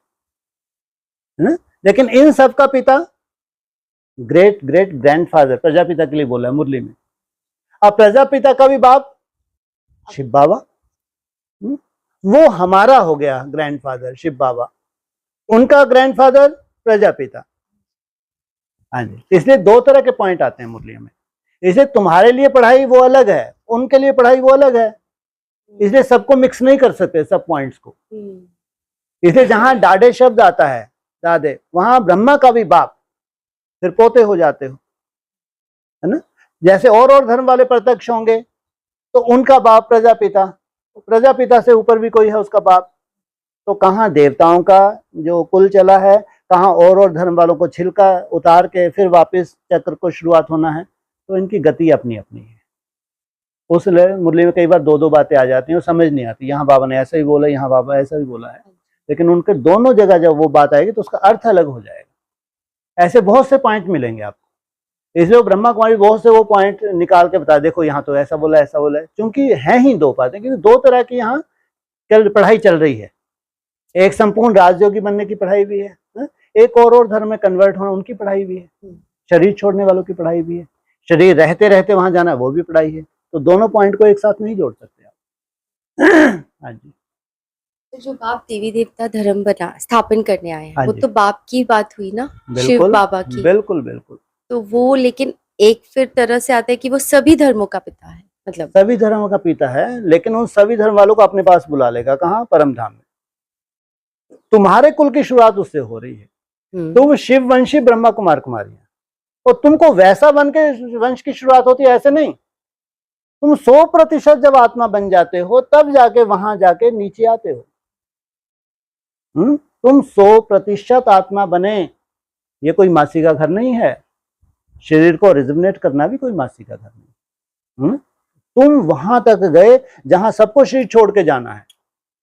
ना? लेकिन इन सब का पिता ग्रेट ग्रेट ग्रैंडफादर प्रजापिता के लिए बोला है मुरली में। अब प्रजापिता का भी बाप शिव बाबा, वो हमारा हो गया ग्रैंडफादर शिव बाबा, उनका ग्रैंडफादर प्रजापिता। हाँ जी, इसलिए 2 तरह के पॉइंट आते हैं मुरली में। इसलिए तुम्हारे लिए पढ़ाई वो अलग है, उनके लिए पढ़ाई वो अलग है, इसलिए सबको मिक्स नहीं कर सकते सब पॉइंट्स को। इसलिए जहां डाडे शब्द आता है, दादे, वहां ब्रह्मा का भी बाप, फिर पोते हो जाते हो, है ना? जैसे और धर्म वाले प्रत्यक्ष होंगे तो उनका बाप प्रजापिता, प्रजापिता से ऊपर भी कोई है उसका बाप। तो कहाँ देवताओं का जो कुल चला है, कहाँ और धर्म वालों को छिलका उतार के फिर वापस चक्र को शुरुआत होना है। तो इनकी गति अपनी अपनी है। उस मुरली में कई बार 2-2 बातें आ जाती हैं, समझ नहीं आती, यहाँ बाबा ने ऐसा ही बोला, यहाँ बाबा ऐसा भी बोला है, लेकिन उनके दोनों जगह जब वो बात आएगी तो उसका अर्थ अलग हो जाएगा। ऐसे बहुत से पॉइंट मिलेंगे आपको, इसलिए ब्रह्मा कुमारी बहुत से वो पॉइंट निकाल के बता, देखो यहाँ तो ऐसा बोला ऐसा बोला है, क्योंकि है ही 2 बातें, क्योंकि 2 तरह की यहाँ पढ़ाई चल रही है। एक संपूर्ण राजयोगी बनने की पढ़ाई भी है, एक और धर्म में कन्वर्ट होना उनकी पढ़ाई भी है, शरीर छोड़ने वालों की पढ़ाई भी है, शरीर रहते रहते वहां जाना वो भी पढ़ाई है। तो दोनों पॉइंट को एक साथ नहीं जोड़ सकते आप। हाँ जी, तो जो बाप देवी देवता धर्म बना स्थापन करने आए हैं, हाँ वो जी। तो बाप की बात हुई ना, शिव बिल्कुल बाबा की। बिल्कुल बिल्कुल। तो वो लेकिन एक फिर तरह से आता है कि वो सभी धर्मों का पिता है, मतलब सभी धर्मों का पिता है, लेकिन उन सभी धर्म वालों को अपने पास बुला लेगा, कहाँ? परम धाम में। तुम्हारे कुल की शुरुआत उससे हो रही है, तो वो शिव वंशी ब्रह्मा कुमार कुमारी है, और तुमको वैसा बन के वंश की शुरुआत होती है, ऐसे नहीं। तुम 100% जब आत्मा बन जाते हो तब जाके वहां जाके नीचे आते हो। तुम 100% आत्मा बने, ये कोई मासी का घर नहीं है। शरीर को रिजनेट करना भी कोई मासी का घर नहीं। तुम वहां तक गए जहां सबको शरीर छोड़ के जाना है,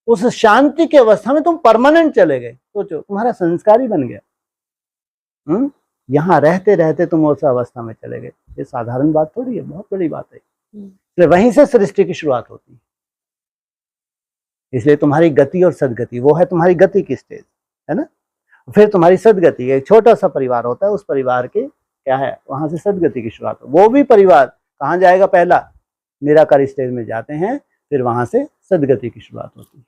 उस शांति की अवस्था में तुम परमानेंट चले गए, सोचो तुम्हारा संस्कार ही बन गया। यहाँ रहते रहते तुम उस अवस्था में चले गए, ये साधारण बात थोड़ी है, बहुत बड़ी बात है। इसलिए वहीं से सृष्टि की शुरुआत होती है। इसलिए तुम्हारी गति और सदगति, वो है तुम्हारी गति की स्टेज, है ना? फिर तुम्हारी सदगति, एक छोटा सा परिवार होता है, उस परिवार के क्या है, वहां से सदगति की शुरुआत हो। वो भी परिवार कहाँ जाएगा? पहला निराकार स्टेज में जाते हैं, फिर वहां से सदगति की शुरुआत होती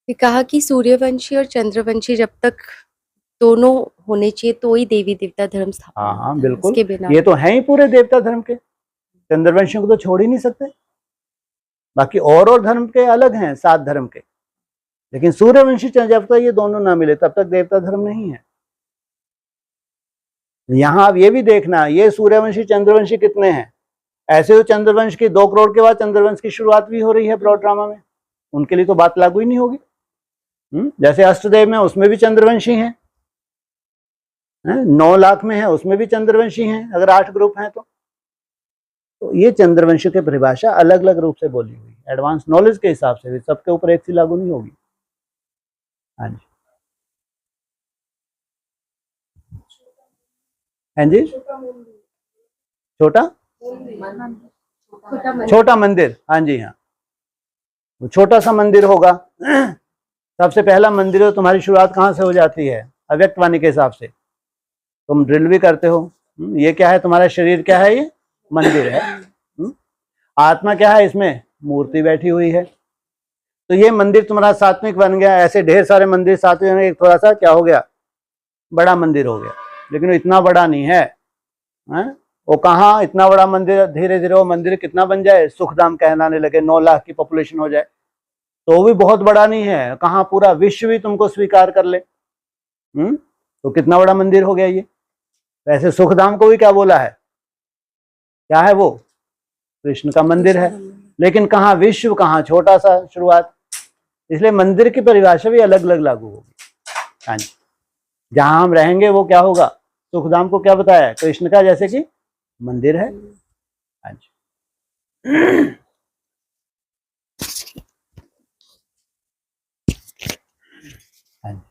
है। कहा कि सूर्यवंशी और चंद्रवंशी जब तक दोनों होने चाहिए तो ही देवी देवता धर्म स्थापना हाँ होता है। बिल्कुल, उसके बिना ये तो हैं ही पूरे देवता धर्म के, चंद्रवंशियों को तो छोड़ ही नहीं सकते। बाकी और धर्म के अलग हैं, 7 धर्म के, लेकिन सूर्यवंशी जब तक ये दोनों ना मिले तब तक देवता धर्म नहीं है। यहां अब ये भी देखना, ये सूर्यवंशी चंद्रवंशी कितने हैं। ऐसे तो चंद्रवंश की 2 करोड़ के बाद चंद्रवंश की शुरुआत भी हो रही है प्लॉट ड्रामा में, उनके लिए तो बात लागू ही नहीं होगी। जैसे अष्टदेव में उसमें भी चंद्रवंशी हैं, 9 लाख में है उसमें भी चंद्रवंशी हैं, अगर 8 ग्रुप हैं तो ये चंद्रवंशी की परिभाषा अलग अलग रूप से बोली हुई, एडवांस नॉलेज के हिसाब से भी सबके ऊपर एक सी लागू नहीं होगी। हाँ जी, हाँ जी, छोटा मंदिर, हाँ जी, हाँ, वो छोटा सा मंदिर होगा। सबसे पहला मंदिर हो, तुम्हारी शुरुआत कहाँ से हो जाती है, अव्यक्त वाणी के हिसाब से। तुम ड्रिल भी करते हो, ये क्या है, तुम्हारा शरीर क्या है, ये मंदिर है। आत्मा क्या है, इसमें मूर्ति बैठी हुई है। तो ये मंदिर तुम्हारा सात्विक बन गया। ऐसे ढेर सारे मंदिर सात्विक, एक थोड़ा सा क्या हो गया, बड़ा मंदिर हो गया, लेकिन वो इतना बड़ा नहीं है। वो कहाँ इतना बड़ा मंदिर, धीरे धीरे वो मंदिर कितना बन जाए, सुखधाम कहलाने लगे, 9 लाख की पॉपुलेशन हो जाए, तो वो भी बहुत बड़ा नहीं है। कहाँ पूरा विश्व भी तुमको स्वीकार कर ले, तो कितना बड़ा मंदिर हो गया ये। वैसे सुखधाम को भी क्या बोला है, क्या है वो, कृष्ण का मंदिर है, लेकिन कहाँ विश्व, कहाँ छोटा सा शुरुआत। इसलिए मंदिर की परिभाषा भी अलग अलग लागू होगी। हाँ जी, जहां हम रहेंगे वो क्या होगा, सुखधाम को क्या बताया, कृष्ण का जैसे कि मंदिर है। हाँ जी। हाँ जी,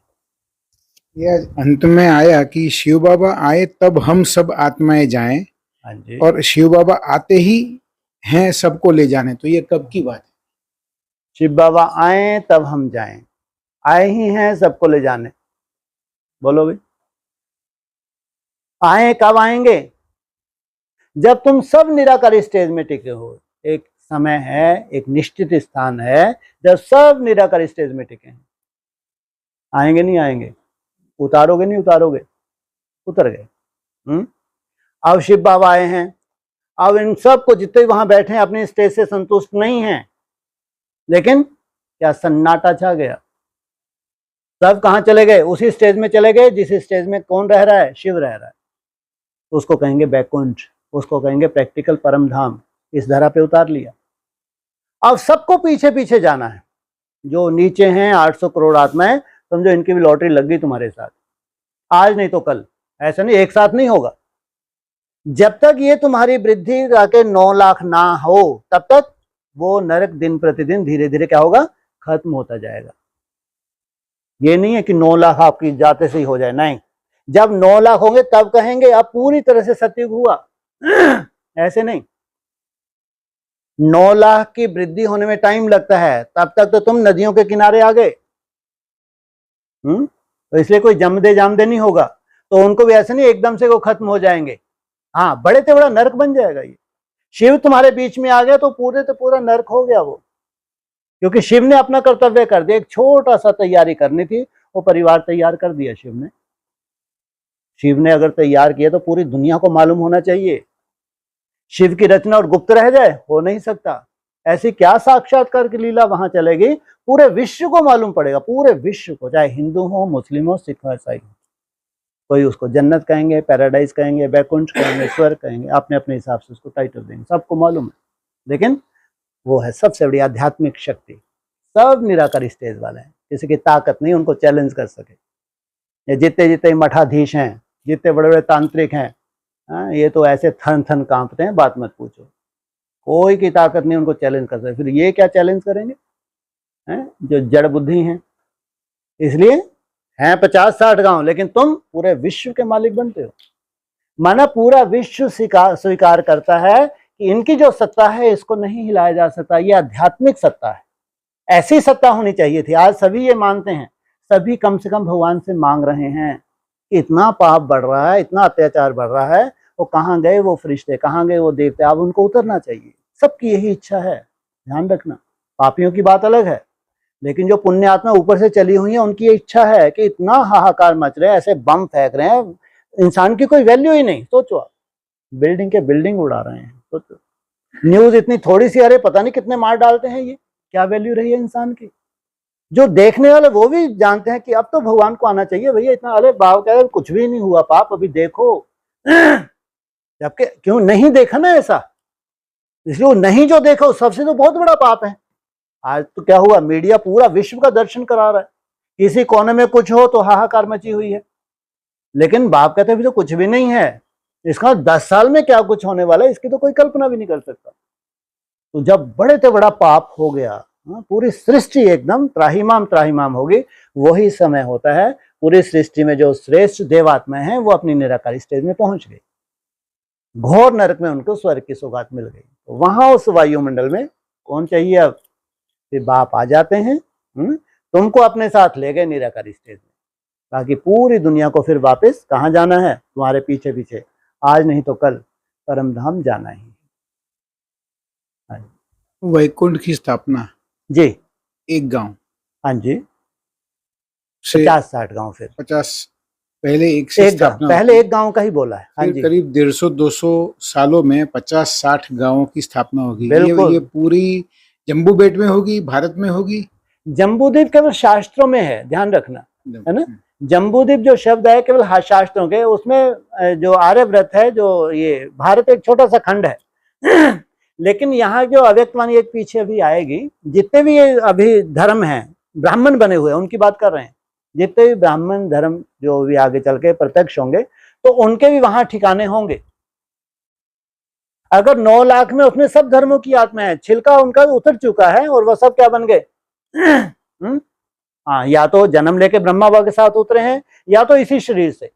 यह अंत में आया कि शिव बाबा आए तब हम सब आत्माएं जाएं, हाँ जी। और शिव बाबा आते ही हैं सबको ले जाने। तो ये कब की बात है? शिव बाबा आए तब हम जाएं, आए ही हैं सबको ले जाने। बोलो भाई, आए कब आएंगे, जब तुम सब निराकारी स्टेज में टिके हो। एक समय है, एक निश्चित स्थान है जब सब निराकारी स्टेज में टिके हैं। आएंगे नहीं आएंगे, उतारोगे नहीं उतारोगे, उतर गए। अब शिव बाबा आए हैं, अब इन सब को जितने वहां बैठे हैं अपने स्टेज से संतुष्ट नहीं हैं, लेकिन क्या सन्नाटा छा गया। सब कहां चले गए, उसी स्टेज में चले गए जिस स्टेज में कौन रह रहा है, शिव रह रहा है। तो उसको कहेंगे वैकुंठ, उसको कहेंगे प्रैक्टिकल परम धाम। इस धरा पे उतार लिया। अब सबको पीछे पीछे जाना है। जो नीचे हैं 800 करोड़ आत्माएं, समझो इनकी भी लॉटरी लग गई तुम्हारे साथ, आज नहीं तो कल। ऐसा नहीं, एक साथ नहीं होगा। जब तक ये तुम्हारी वृद्धि जाके 9 लाख ना हो, तब तक वो नरक दिन प्रतिदिन धीरे धीरे क्या होगा, खत्म होता जाएगा। ये नहीं है कि 9 लाख आपकी जाते से ही हो जाए, नहीं। जब 9 लाख होंगे तब कहेंगे अब पूरी तरह से सतयुग हुआ। ऐसे नहीं, 9 लाख की वृद्धि होने में टाइम लगता है, तब तक तो तुम नदियों के किनारे आ गए। तो इसलिए कोई जमदे जामदे नहीं होगा। तो उनको भी ऐसे नहीं एकदम से वो खत्म हो जाएंगे। हाँ, बड़े से बड़ा नरक बन जाएगा ये। शिव तुम्हारे बीच में आ गया तो पूरे तो पूरा नरक हो गया वो, क्योंकि शिव ने अपना कर्तव्य कर दिया। एक छोटा सा तैयारी करनी थी, वो परिवार तैयार कर दिया शिव ने। शिव ने अगर तैयार किया तो पूरी दुनिया को मालूम होना चाहिए। शिव की रचना और गुप्त रह जाए, हो नहीं सकता। ऐसी क्या साक्षात्कार की लीला वहां चलेगी, पूरे विश्व को मालूम पड़ेगा, पूरे विश्व को, चाहे हिंदू हो, मुस्लिम हो, सिख हो, ईसाई हो। कोई उसको जन्नत कहेंगे, पैराडाइज कहेंगे, वैकुंठ कहेंगे, स्वर्ग कहेंगे, अपने अपने हिसाब से उसको टाइटल देंगे, सबको मालूम है। लेकिन वो है सबसे बड़ी आध्यात्मिक शक्ति। सब निराकारी स्टेज वाले हैं, किसी की ताकत नहीं उनको चैलेंज कर सके। ये जितने जितने मठाधीश हैं, जितने बड़े बड़े तांत्रिक हैं, ये तो ऐसे थन थन कांपते हैं, बात मत पूछो। कोई की ताकत नहीं उनको चैलेंज कर सकते। फिर ये क्या चैलेंज करेंगे, जो जड़ बुद्धि हैं। इसलिए हैं 50-60 गांव, लेकिन तुम पूरे विश्व के मालिक बनते हो। माना पूरा विश्व स्वीकार करता है कि इनकी जो सत्ता है इसको नहीं हिलाया जा सकता, ये आध्यात्मिक सत्ता है। ऐसी सत्ता होनी चाहिए थी। आज सभी ये मानते हैं, सभी कम से कम भगवान से मांग रहे हैं। इतना पाप बढ़ रहा है, इतना अत्याचार बढ़ रहा है, वो कहाँ गए वो फरिश्ते, कहाँ गए वो देवते, अब उनको उतरना चाहिए। सबकी यही इच्छा है, ध्यान रखना। पापियों की बात अलग है, लेकिन जो पुण्य आत्मा ऊपर से चली हुई है उनकी ये इच्छा है कि इतना हाहाकार मच रहे हैं, ऐसे बम फेंक रहे हैं, इंसान की कोई वैल्यू ही नहीं। सोचो आप, बिल्डिंग के बिल्डिंग उड़ा रहे हैं। सोचो, न्यूज इतनी थोड़ी सी, अरे पता नहीं कितने मार डालते हैं, ये क्या वैल्यू रही है इंसान की। जो देखने वाले वो भी जानते हैं कि अब तो भगवान को आना चाहिए भैया, इतना, अरे बाप कह रहे कुछ भी नहीं हुआ पाप, अभी देखो। जबकि क्यों नहीं देखा ना ऐसा, इसलिए वो नहीं जो देखा उस सबसे तो बहुत बड़ा पाप है। आज तो क्या हुआ, मीडिया पूरा विश्व का दर्शन करा रहा है, किसी कोने में कुछ हो तो हाहाकार मची हुई है, लेकिन बाप कहते हैं तो कुछ भी नहीं है। इसका 10 साल में क्या कुछ होने वाला है इसकी तो कोई कल्पना भी नहीं कर सकता। तो जब बड़े से बड़ा पाप हो गया, पूरी सृष्टि एकदम त्राहिमाम त्राहिमाम होगी, वही समय होता है पूरी सृष्टि में जो श्रेष्ठ देवात्मा हैं वो अपनी निराकारी स्टेज में पहुंच गई, घोर नरक में उनको स्वर्ग की सौगात मिल गई। तो वहां उस वायुमंडल में कौन चाहिए अब, फिर बाप आ जाते हैं, तुमको अपने साथ ले गए निराकारी स्टेज में, ताकि पूरी दुनिया को फिर वापस कहाँ जाना है, तुम्हारे पीछे पीछे, आज नहीं तो कल परम धाम जाना ही। वैकुंठ की स्थापना जी, एक गांव हाँ जी, से 50-60 गांव, फिर 50 पहले एक से एक गांव, स्थापना पहले होती है। एक गांव का ही बोला है। हाँ फिर जी, करीब 150-200 सालों में 50-60 गांवों की स्थापना होगी। बिल्कुल। ये पूरी जम्बू बेट में होगी, भारत में होगी। जम्बूद्वीप केवल शास्त्रों में है, ध्यान रखना, है ना। जम्बूद्वीप जो शब्द है केवल शास्त्रों के, उसमें जो आर्यव्रत है, जो ये भारत एक छोटा सा खंड है। लेकिन यहाँ जो अव्यक्तवाणी एक पीछे अभी आएगी, जितने भी ये अभी धर्म हैं, ब्राह्मण बने हुए हैं उनकी बात कर रहे हैं, जितने भी ब्राह्मण धर्म जो भी आगे चल के प्रत्यक्ष होंगे तो उनके भी वहां ठिकाने होंगे। अगर 9 लाख में उसमें सब धर्मों की आत्मा है, छिलका उनका उतर चुका है और वह सब क्या बन गए, हाँ, या तो जन्म लेके ब्रह्मा बाबा के साथ उतरे हैं या तो इसी शरीर से।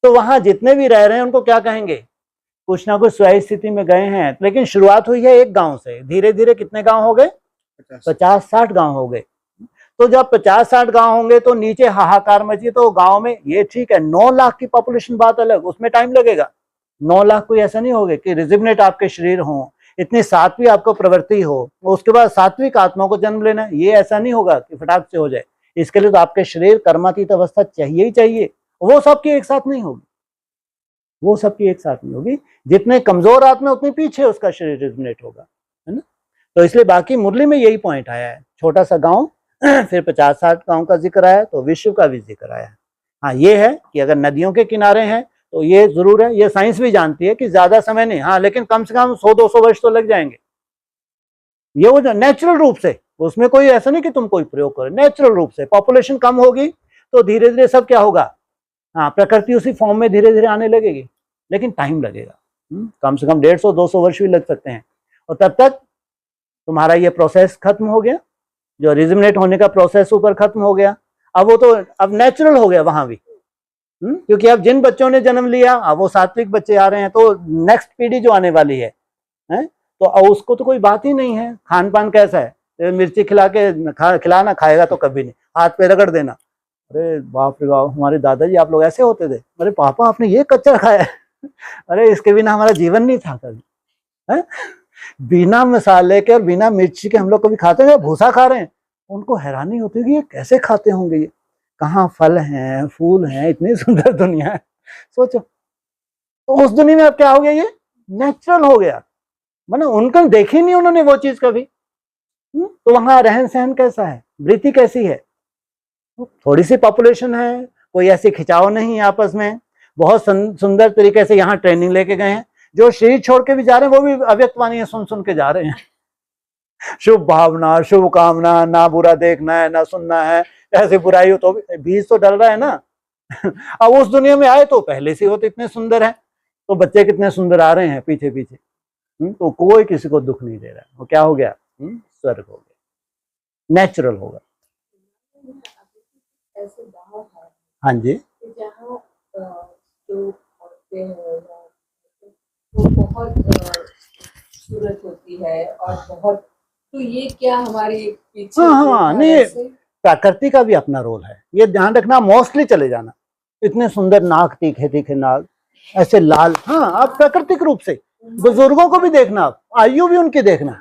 तो वहां जितने भी रह रहे हैं उनको क्या कहेंगे, कुछ ना कुछ स्वायत्त स्थिति में गए हैं। लेकिन शुरुआत हुई है एक गांव से, धीरे धीरे कितने गांव हो गए, 50-60 गांव हो गए। तो जब 50-60 गांव होंगे तो नीचे हाहाकार मची, तो गांव में ये ठीक है, 9 लाख की पॉपुलेशन बात अलग, उसमें टाइम लगेगा। 9 लाख कोई ऐसा नहीं होगा कि रिजिग्नेट आपके शरीर हो, इतनी सात्विक आपको प्रवृत्ति हो, उसके बाद सात्विक आत्मा को जन्म लेना, ये ऐसा नहीं होगा कि फटाक से हो जाए। इसके लिए तो आपके शरीर कर्मातीत अवस्था चाहिए ही चाहिए, वो सबकी एक साथ नहीं होगी, वो सबकी एक साथ नहीं होगी। जितने कमजोर आत्मा उतनी पीछे उसका शरीर रिजिग्नेट होगा, है ना। तो इसलिए बाकी मुरली में यही पॉइंट आया है, छोटा सा गांव, फिर 50-60 गांव का जिक्र आया, तो विश्व का भी जिक्र आया। हाँ, ये है कि अगर नदियों के किनारे हैं तो ये जरूर है, ये साइंस भी जानती है कि ज्यादा समय नहीं, हाँ, लेकिन कम से कम 100-200 वर्ष तो लग जाएंगे। ये वो नेचुरल रूप से, उसमें कोई ऐसा नहीं कि तुम कोई प्रयोग करो, नेचुरल रूप से पॉपुलेशन कम होगी तो धीरे धीरे सब क्या होगा, हाँ, प्रकृति उसी फॉर्म में धीरे धीरे आने लगेगी, लेकिन टाइम लगेगा, कम से कम 150-200 वर्ष भी लग सकते हैं। और तब तक तुम्हारा ये प्रोसेस खत्म हो गया, जो रिजिमिनेट होने का प्रोसेस ऊपर खत्म हो गया। अब वो तो अब नेचुरल हो गया वहां भी, क्योंकि अब जिन बच्चों ने जन्म लिया अब वो सात्विक बच्चे आ रहे हैं, तो नेक्स्ट पीढ़ी जो आने वाली है, तो उसको तो कोई बात ही नहीं है। खान पान कैसा है, मिर्ची खिला के खिलाना, खाएगा तो कभी नहीं, हाथ पे रगड़ देना, अरे बाप रे बाप, हमारे दादाजी आप लोग ऐसे होते थे, अरे पापा आपने ये कच्चा खाया, अरे इसके बिना हमारा जीवन नहीं था कभी, है? बिना मसाले के और बिना मिर्ची के हम लोग कभी खाते हैं, भूसा खा रहे हैं। उनको हैरानी होती है कि ये कैसे खाते होंगे, ये कहाँ फल हैं फूल हैं, इतनी सुंदर दुनिया है, सोचो। तो उस दुनिया में अब क्या हो गया, ये नेचुरल हो गया, माना उनको देखी नहीं उन्होंने वो चीज कभी। तो वहां रहन सहन कैसा है, वृत्ति कैसी है, थोड़ी सी पॉपुलेशन है, कोई ऐसी खिंचाव नहीं है आपस में, बहुत सुंदर तरीके से यहाँ ट्रेनिंग लेके गए हैं। जो शरीर छोड़ के भी जा रहे हैं वो भी अव्यक्तवाणी सुन सुन के जा रहे हैं, शुभ भावना, शुभ कामना, ना बुरा देखना है ना सुनना है, ऐसे बुराई हो तो बीज तो डल रहा है ना। अब उस दुनिया में आए तो पहले से वो तो इतने सुंदर है, तो बच्चे कितने सुंदर आ रहे हैं पीछे पीछे, तो कोई किसी को दुख नहीं दे रहा है। वो क्या हो गया, स्वर्ग हो गया, नेचुरल होगा। ऐसे गाँव है हाँ जी, जहाँ जो औरतें हैं वो बहुत खूबसूरत होती है और बहुत, तो ये क्या हमारी पीछे हाँ, नहीं, प्रकृति का भी अपना रोल है, ये ध्यान रखना। मोस्टली चले जाना, इतने सुंदर नाक, तीखे तीखे नाक, ऐसे लाल, हाँ, आप प्राकृतिक रूप से बुजुर्गों को भी देखना, आप आयु भी उनकी देखना,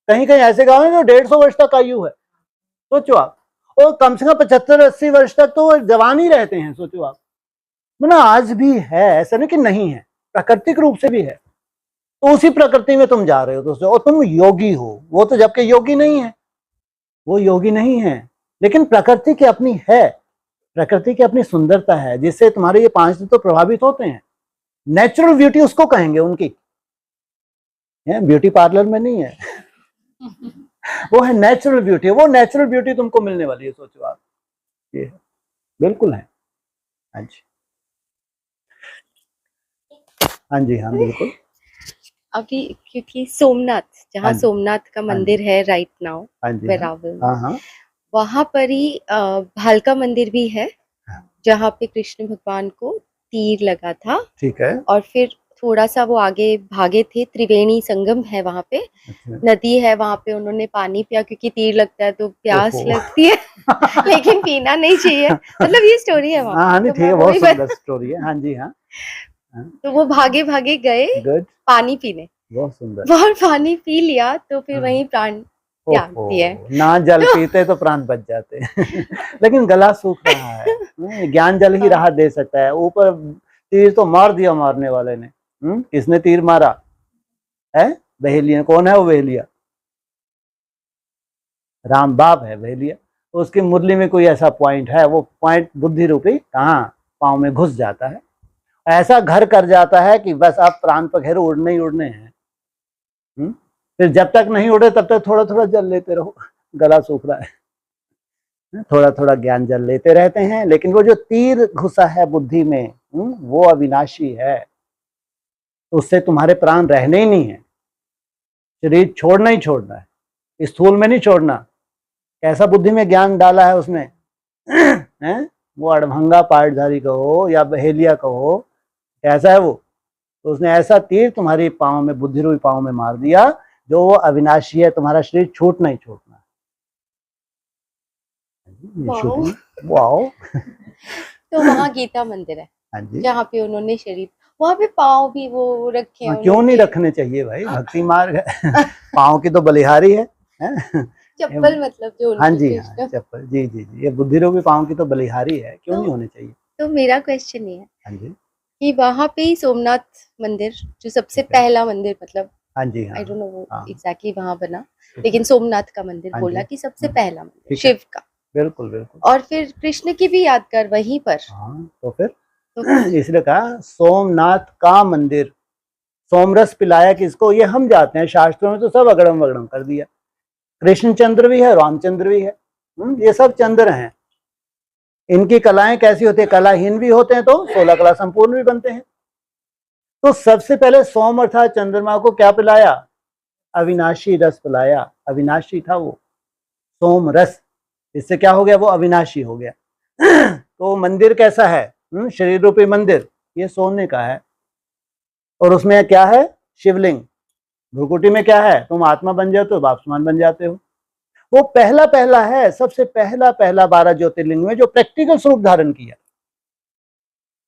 कहीं कहीं ऐसे गांव हैं जो 150 वर्ष तक आयु है, सोचो आप। और कम से कम 75-80 वर्ष तक तो जवान ही रहते हैं, सोचो आप। मतलब आज भी है, ऐसा नहीं कि नहीं है, प्राकृतिक रूप से भी है। तो उसी प्रकृति में तुम जा रहे हो दोस्तों, और तुम योगी हो। वो तो जबकि योगी नहीं है, वो योगी नहीं है, लेकिन प्रकृति की अपनी है, प्रकृति की अपनी सुंदरता है, जिससे तुम्हारे ये 5 तत्व प्रभावित होते हैं। नेचुरल ब्यूटी उसको कहेंगे उनकी, ब्यूटी पार्लर में नहीं है वो है नेचुरल ब्यूटी। वो नेचुरल ब्यूटी तुमको मिलने वाली है, सोचो आप। ये बिल्कुल है। हाँ जी, हाँ जी, हाँ बिल्कुल। अभी क्योंकि सोमनाथ, जहाँ हाँ जी, सोमनाथ का मंदिर है राइट नाउ हाँ जी, वेरावल, हाँ हाँ, वहां पर ही भालका मंदिर भी है, हाँ। जहाँ पे कृष्ण भगवान को तीर लगा था। ठीक है। और फिर थोड़ा सा वो आगे भागे थे, त्रिवेणी संगम है वहां पे, अच्छा। नदी है वहां पे, उन्होंने पानी पिया क्योंकि तीर लगता है तो प्यास ओहो। लगती है लेकिन पीना नहीं चाहिए, मतलब ये स्टोरी है वहां हाँ पे। नहीं, तो ठीक है, मैं बहुत वही सुंदर स्टोरी है। हाँ जी, हाँ, तो वो भागे भागे गए गुड, पानी पीने, बहुत सुंदर। और पानी पी लिया तो फिर हाँ। वहीं प्राण त्याग ओहो, दिए। ना जल पीते तो प्राण बच जाते लेकिन गला सूख रहा है, ज्ञान जल ही राहत दे सकता है। ऊपर तीर तो मार दिया मारने वाले ने। किसने तीर मारा है? बहेलिया। कौन है वो बहेलिया? राम बाप है बहेलिया। तो उसकी मुरली में कोई ऐसा पॉइंट है, वो पॉइंट बुद्धि रूपी कहाँ पाँव में घुस जाता है, ऐसा घर कर जाता है कि बस आप प्राण पखेरु उड़ने ही उड़ने हैं। फिर जब तक नहीं उड़े तब तक थोड़ा थोड़ा जल लेते रहो, गला सूख रहा है, थोड़ा थोड़ा ज्ञान जल लेते रहते हैं। लेकिन वो जो तीर घुसा है बुद्धि में, वो अविनाशी है, उससे तुम्हारे प्राण रहने ही नहीं है। शरीर छोड़ना ही छोड़ना है, स्थूल में नहीं छोड़ना। कैसा बुद्धि में ज्ञान डाला है उसने है? वो अड़भंगा पाठधारी कहो या बहेलिया कहो, कैसा है वो? तो उसने ऐसा तीर तुम्हारी पाँव में, बुद्धि रूपी पाँव में मार दिया, जो वो अविनाशी है। तुम्हारा शरीर छूटना ही छूटना है। वाओ तो वहाँ गीता मंदिर है, हाँ जी, जहाँ पे उन्होंने शरीर, वहाँ पे पाँव भी वो रखे हैं क्यों नहीं उन्होंने। रखने चाहिए भाई, भक्ति मार्ग है पाँव की तो बलिहारी है? चप्पल मतलब जो हाँ उनकी जी, हाँ कृष्ण। चप्पल, जी जी जी, ये बुद्धि रूपी पाँव की तो बलिहारी है, क्यों नहीं होने चाहिए? तो मेरा क्वेश्चन ये है हाँ जी, कि वहाँ पे ही सोमनाथ मंदिर जो सबसे ठीक है। पहला मंदिर, मतलब हाँ जी, हाँ आई डोंट नो वो हाँ, एग्जैक्टली वहाँ बना, ठीक है। लेकिन सोमनाथ का मंदिर हाँ बोला जी, कि सबसे हाँ, पहला मंदिर ठीक है। शिव का, बिल्कुल बिल्कुल। और फिर कृष्ण की भी यादगार वहीं पर। हाँ तो फिर तो इसलिए कहा सोमनाथ का मंदिर। सोमरस पिलाया किसको, ये हम जाते हैं, शास्त्रों में तो सब अगड़म वगड़म कर दिया। कृष्णचंद्र भी है, रामचंद्र भी है, ये सब चंद्र हैं। इनकी कलाएं कैसी होती है? कलाहीन भी होते हैं तो 16 कला संपूर्ण भी बनते हैं। तो सबसे पहले सोम अर्थात चंद्रमा को क्या पिलाया? अविनाशी रस पिलाया। अविनाशी था वो सोम रस, इससे क्या हो गया? वो अविनाशी हो गया तो मंदिर कैसा है? शरीर रूपी मंदिर, ये सोने का है। और उसमें क्या है? शिवलिंग। भ्रुकुटी में क्या है? तुम आत्मा बन जाते हो, बापसमान बन जाते हो। वो पहला पहला है, सबसे पहला पहला 12 ज्योतिर्लिंग में जो प्रैक्टिकल स्वरूप धारण किया।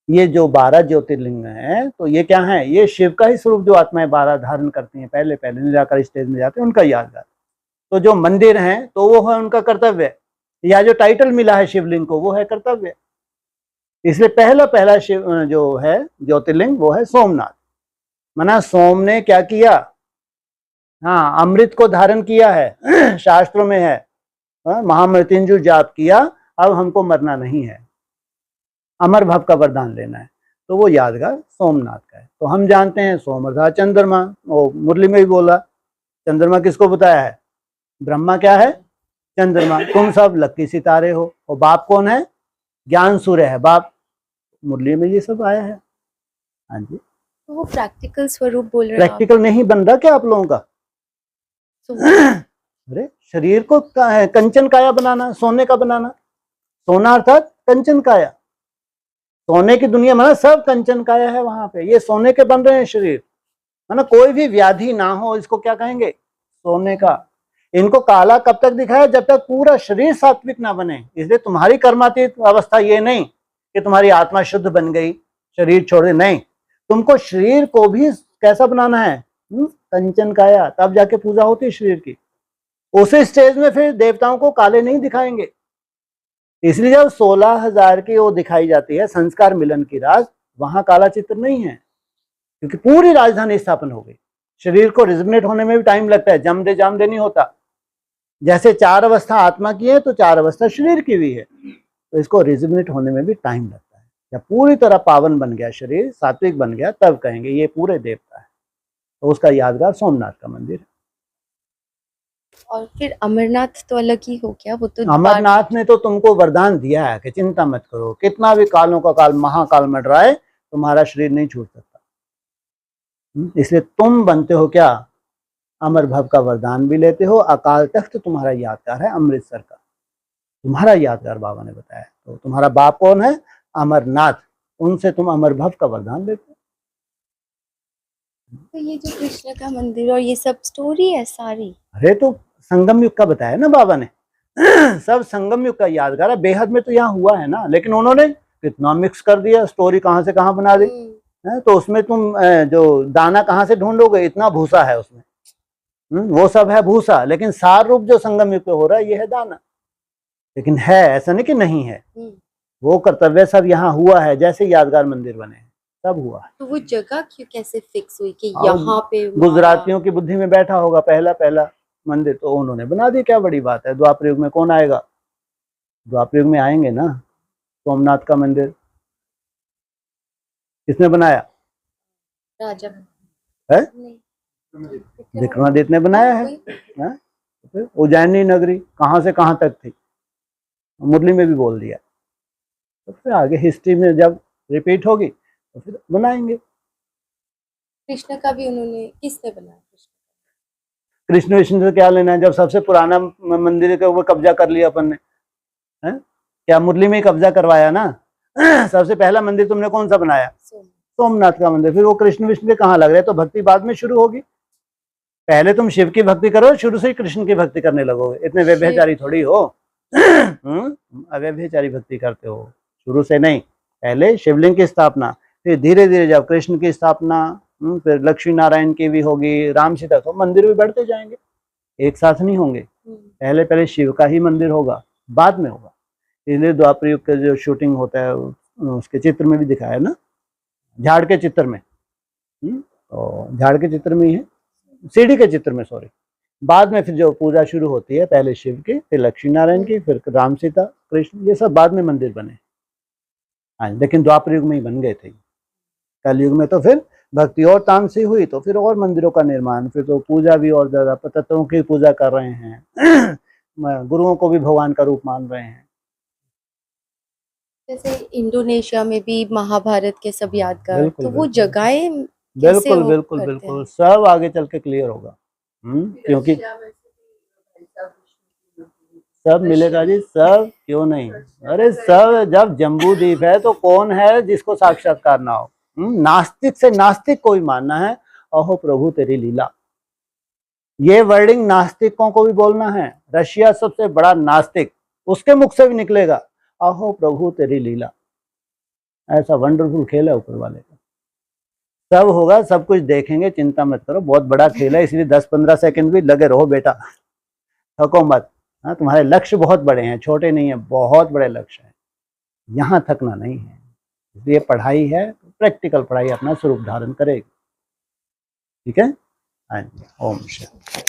ये जो 12 ज्योतिर्लिंग है, तो ये क्या है? ये शिव का ही स्वरूप जो आत्माएं 12 धारण करती हैं, पहले पहले निराकार स्टेज में जाते हैं, उनका यादगार। तो जो मंदिर हैं तो वो है उनका कर्तव्य, या जो टाइटल मिला है शिवलिंग को वो है कर्तव्य। इसलिए पहला पहला शिव जो है ज्योतिर्लिंग वो है सोमनाथ। माना सोम ने क्या किया? हाँ, अमृत को धारण किया है शास्त्रों में है, महामृत्युंजय जाप किया, अब हमको मरना नहीं है, अमर भव का वरदान लेना है। तो वो यादगार सोमनाथ का है। तो हम जानते हैं सोम अर्थात चंद्रमा, वो मुरली में भी बोला। चंद्रमा किसको बताया है? ब्रह्मा क्या है? चंद्रमा। तुम सब लक्की सितारे हो। और बाप कौन है? ज्ञान सूर्य है बाप। मुरली में ये सब आया है। हाँ जी, तो वो प्रैक्टिकल स्वरूप बोल रहे हैं आप। प्रैक्टिकल नहीं बन रहा क्या आप लोगों का? अरे शरीर को कंचन काया बनाना, सोने का बनाना। सोना अर्थात कंचन काया, सोने की दुनिया में सब कंचन काया है वहां पे। ये सोने के बन रहे हैं शरीर, है ना? कोई भी व्याधि ना हो, इसको क्या कहेंगे? सोने का। इनको काला कब तक दिखाया? जब तक पूरा शरीर सात्विक ना बने। इसलिए तुम्हारी कर्मातीत अवस्था ये नहीं कि तुम्हारी आत्मा शुद्ध बन गई, शरीर छोड़ दे, नहीं। तुमको शरीर को भी कैसा बनाना है? कंचन काया, तब जाके पूजा होती है शरीर की। उस स्टेज में फिर देवताओं को काले नहीं दिखाएंगे। इसलिए जब 16,000 की वो दिखाई जाती है संस्कार मिलन की राज, वहां काला चित्र नहीं है, क्योंकि पूरी राजधानी स्थापन हो गई। शरीर को रिजनेट होने में भी टाइम लगता है, जम दे नहीं होता। जैसे 4 अवस्था आत्मा की है तो 4 अवस्था शरीर की भी है, तो इसको रिजनेट होने में भी टाइम लगता है। जब पूरी तरह पावन बन गया शरीर, सात्विक बन गया, तब कहेंगे ये पूरे देवता है। तो उसका यादगार सोमनाथ का मंदिर है। और फिर अमरनाथ तो अलग ही हो गया, वो तो अमरनाथ ने तो तुमको वरदान दिया है कि चिंता मत करो, कितना भी कालों का काल महाकाल मंडराए, तुम्हारा शरीर नहीं छूट सकता। इसलिए तुम बनते हो क्या, अमर भव का वरदान भी लेते हो। अकाल तख्त तुम्हारा यादगार है, अमृतसर का तुम्हारा यादगार बाबा ने बताया। तो तुम्हारा बाप कौन है, अमरनाथ, उनसे तुम अमर भव का वरदान लेते हो। तो ये जो कृष्ण का मंदिर और ये सब स्टोरी है सारी, अरे तो संगम युग का बताया ना बाबा ने सब संगम युग का यादगार है। बेहद में तो यहाँ हुआ है ना, लेकिन उन्होंने कितना मिक्स कर दिया, स्टोरी कहाँ से कहाँ बना दी है। तो उसमें तुम जो दाना कहाँ से ढूंढोगे, इतना भूसा है उसमें, वो सब है भूसा, लेकिन सार रूप जो संगम युग पे हो रहा है ये है दाना। लेकिन है, ऐसा नहीं कि नहीं है, वो कर्तव्य सब यहाँ हुआ है। जैसे यादगार मंदिर बने हैं सब हुआ है। तो वो जगह क्यों कैसे फिक्स हुई कि यहाँ पे गुजरातियों की बुद्धि में बैठा होगा पहला मंदिर, तो उन्होंने बना दी, क्या बड़ी बात है। द्वापर युग में कौन आएगा, द्वापर युग में आएंगे ना। सोमनाथ का मंदिर किसने बनाया राजा है, नहीं, विक्रमादित्य ने बनाया है। फिर उज्जैनी नगरी कहाँ से कहाँ तक थी, मुरली में भी बोल दिया। तो फिर आगे हिस्ट्री में जब रिपीट होगी तो फिर बनाएंगे। कृष्ण का भी उन्होंने किसने बनाया? कृष्ण विष्णु से क्या लेना है, जब सबसे पुराना मंदिर के ऊपर कब्जा कर लिया अपन ने, है क्या मुरली में ही कब्जा करवाया ना सबसे पहला मंदिर तुमने कौन सा बनाया, सोमनाथ का मंदिर। फिर वो कृष्ण विष्णु के कहाँ लग रहे, तो भक्ति बाद में शुरू होगी। पहले तुम शिव की भक्ति करो, शुरू से ही कृष्ण की भक्ति करने लगोगे, इतने व्यभिचारी थोड़ी हो अव्यभिचारी भक्ति करते हो, शुरू से नहीं। पहले शिवलिंग की स्थापना, फिर धीरे धीरे जब कृष्ण की स्थापना, फिर लक्ष्मी नारायण की भी होगी, राम सीता, तो मंदिर भी बढ़ते जाएंगे, एक साथ नहीं होंगे। पहले शिव का ही मंदिर होगा, बाद में होगा। इसलिए द्वापर युग का जो शूटिंग होता है उसके चित्र में भी दिखाया ना, झाड़ के चित्र में, तो झाड़ के चित्र में ही है, सीढ़ी के चित्र में सॉरी। बाद में फिर जो पूजा शुरू होती है, पहले शिव की, फिर लक्ष्मी नारायण की, फिर राम सीता कृष्ण, ये सब बाद में मंदिर बने। हाँ, लेकिन द्वापर युग में ही बन गए थे। कलयुग में तो फिर भक्ति और तामसी हुई, तो फिर और मंदिरों का निर्माण, फिर तो पूजा भी और ज्यादा, तत्वों की पूजा कर रहे हैं गुरुओं को भी भगवान का रूप मान रहे हैं। जैसे इंडोनेशिया में भी महाभारत के सब यादगार, बिल्कुल, तो वो बिल्कुल। जगहें बिल्कुल बिल्कुल बिल्कुल, सब आगे चल के क्लियर होगा। क्योंकि सब मिलेगा जी, सब क्यों नहीं। अरे सब, जब जम्बू द्वीप है तो कौन है जिसको साक्षात्कार ना हो। नास्तिक से नास्तिक कोई मानना है, अहो प्रभु तेरी लीला, ये वर्डिंग नास्तिकों को भी बोलना है। रशिया सबसे बड़ा नास्तिक, उसके मुख से भी निकलेगा अहो प्रभु तेरी लीला। ऐसा वंडरफुल खेल है ऊपर वाले का, सब होगा, सब कुछ देखेंगे, चिंता मत करो। बहुत बड़ा खेल है, इसलिए 10-15 सेकंड भी लगे रहो बेटा, थको मत। हाँ, तुम्हारे लक्ष्य बहुत बड़े हैं, छोटे नहीं है, बहुत बड़े लक्ष्य हैं, यहाँ थकना नहीं है। इसलिए पढ़ाई है, प्रैक्टिकल पढ़ाई अपना स्वरूप धारण करेगी। ठीक है, हाँ जी, ओम शांति।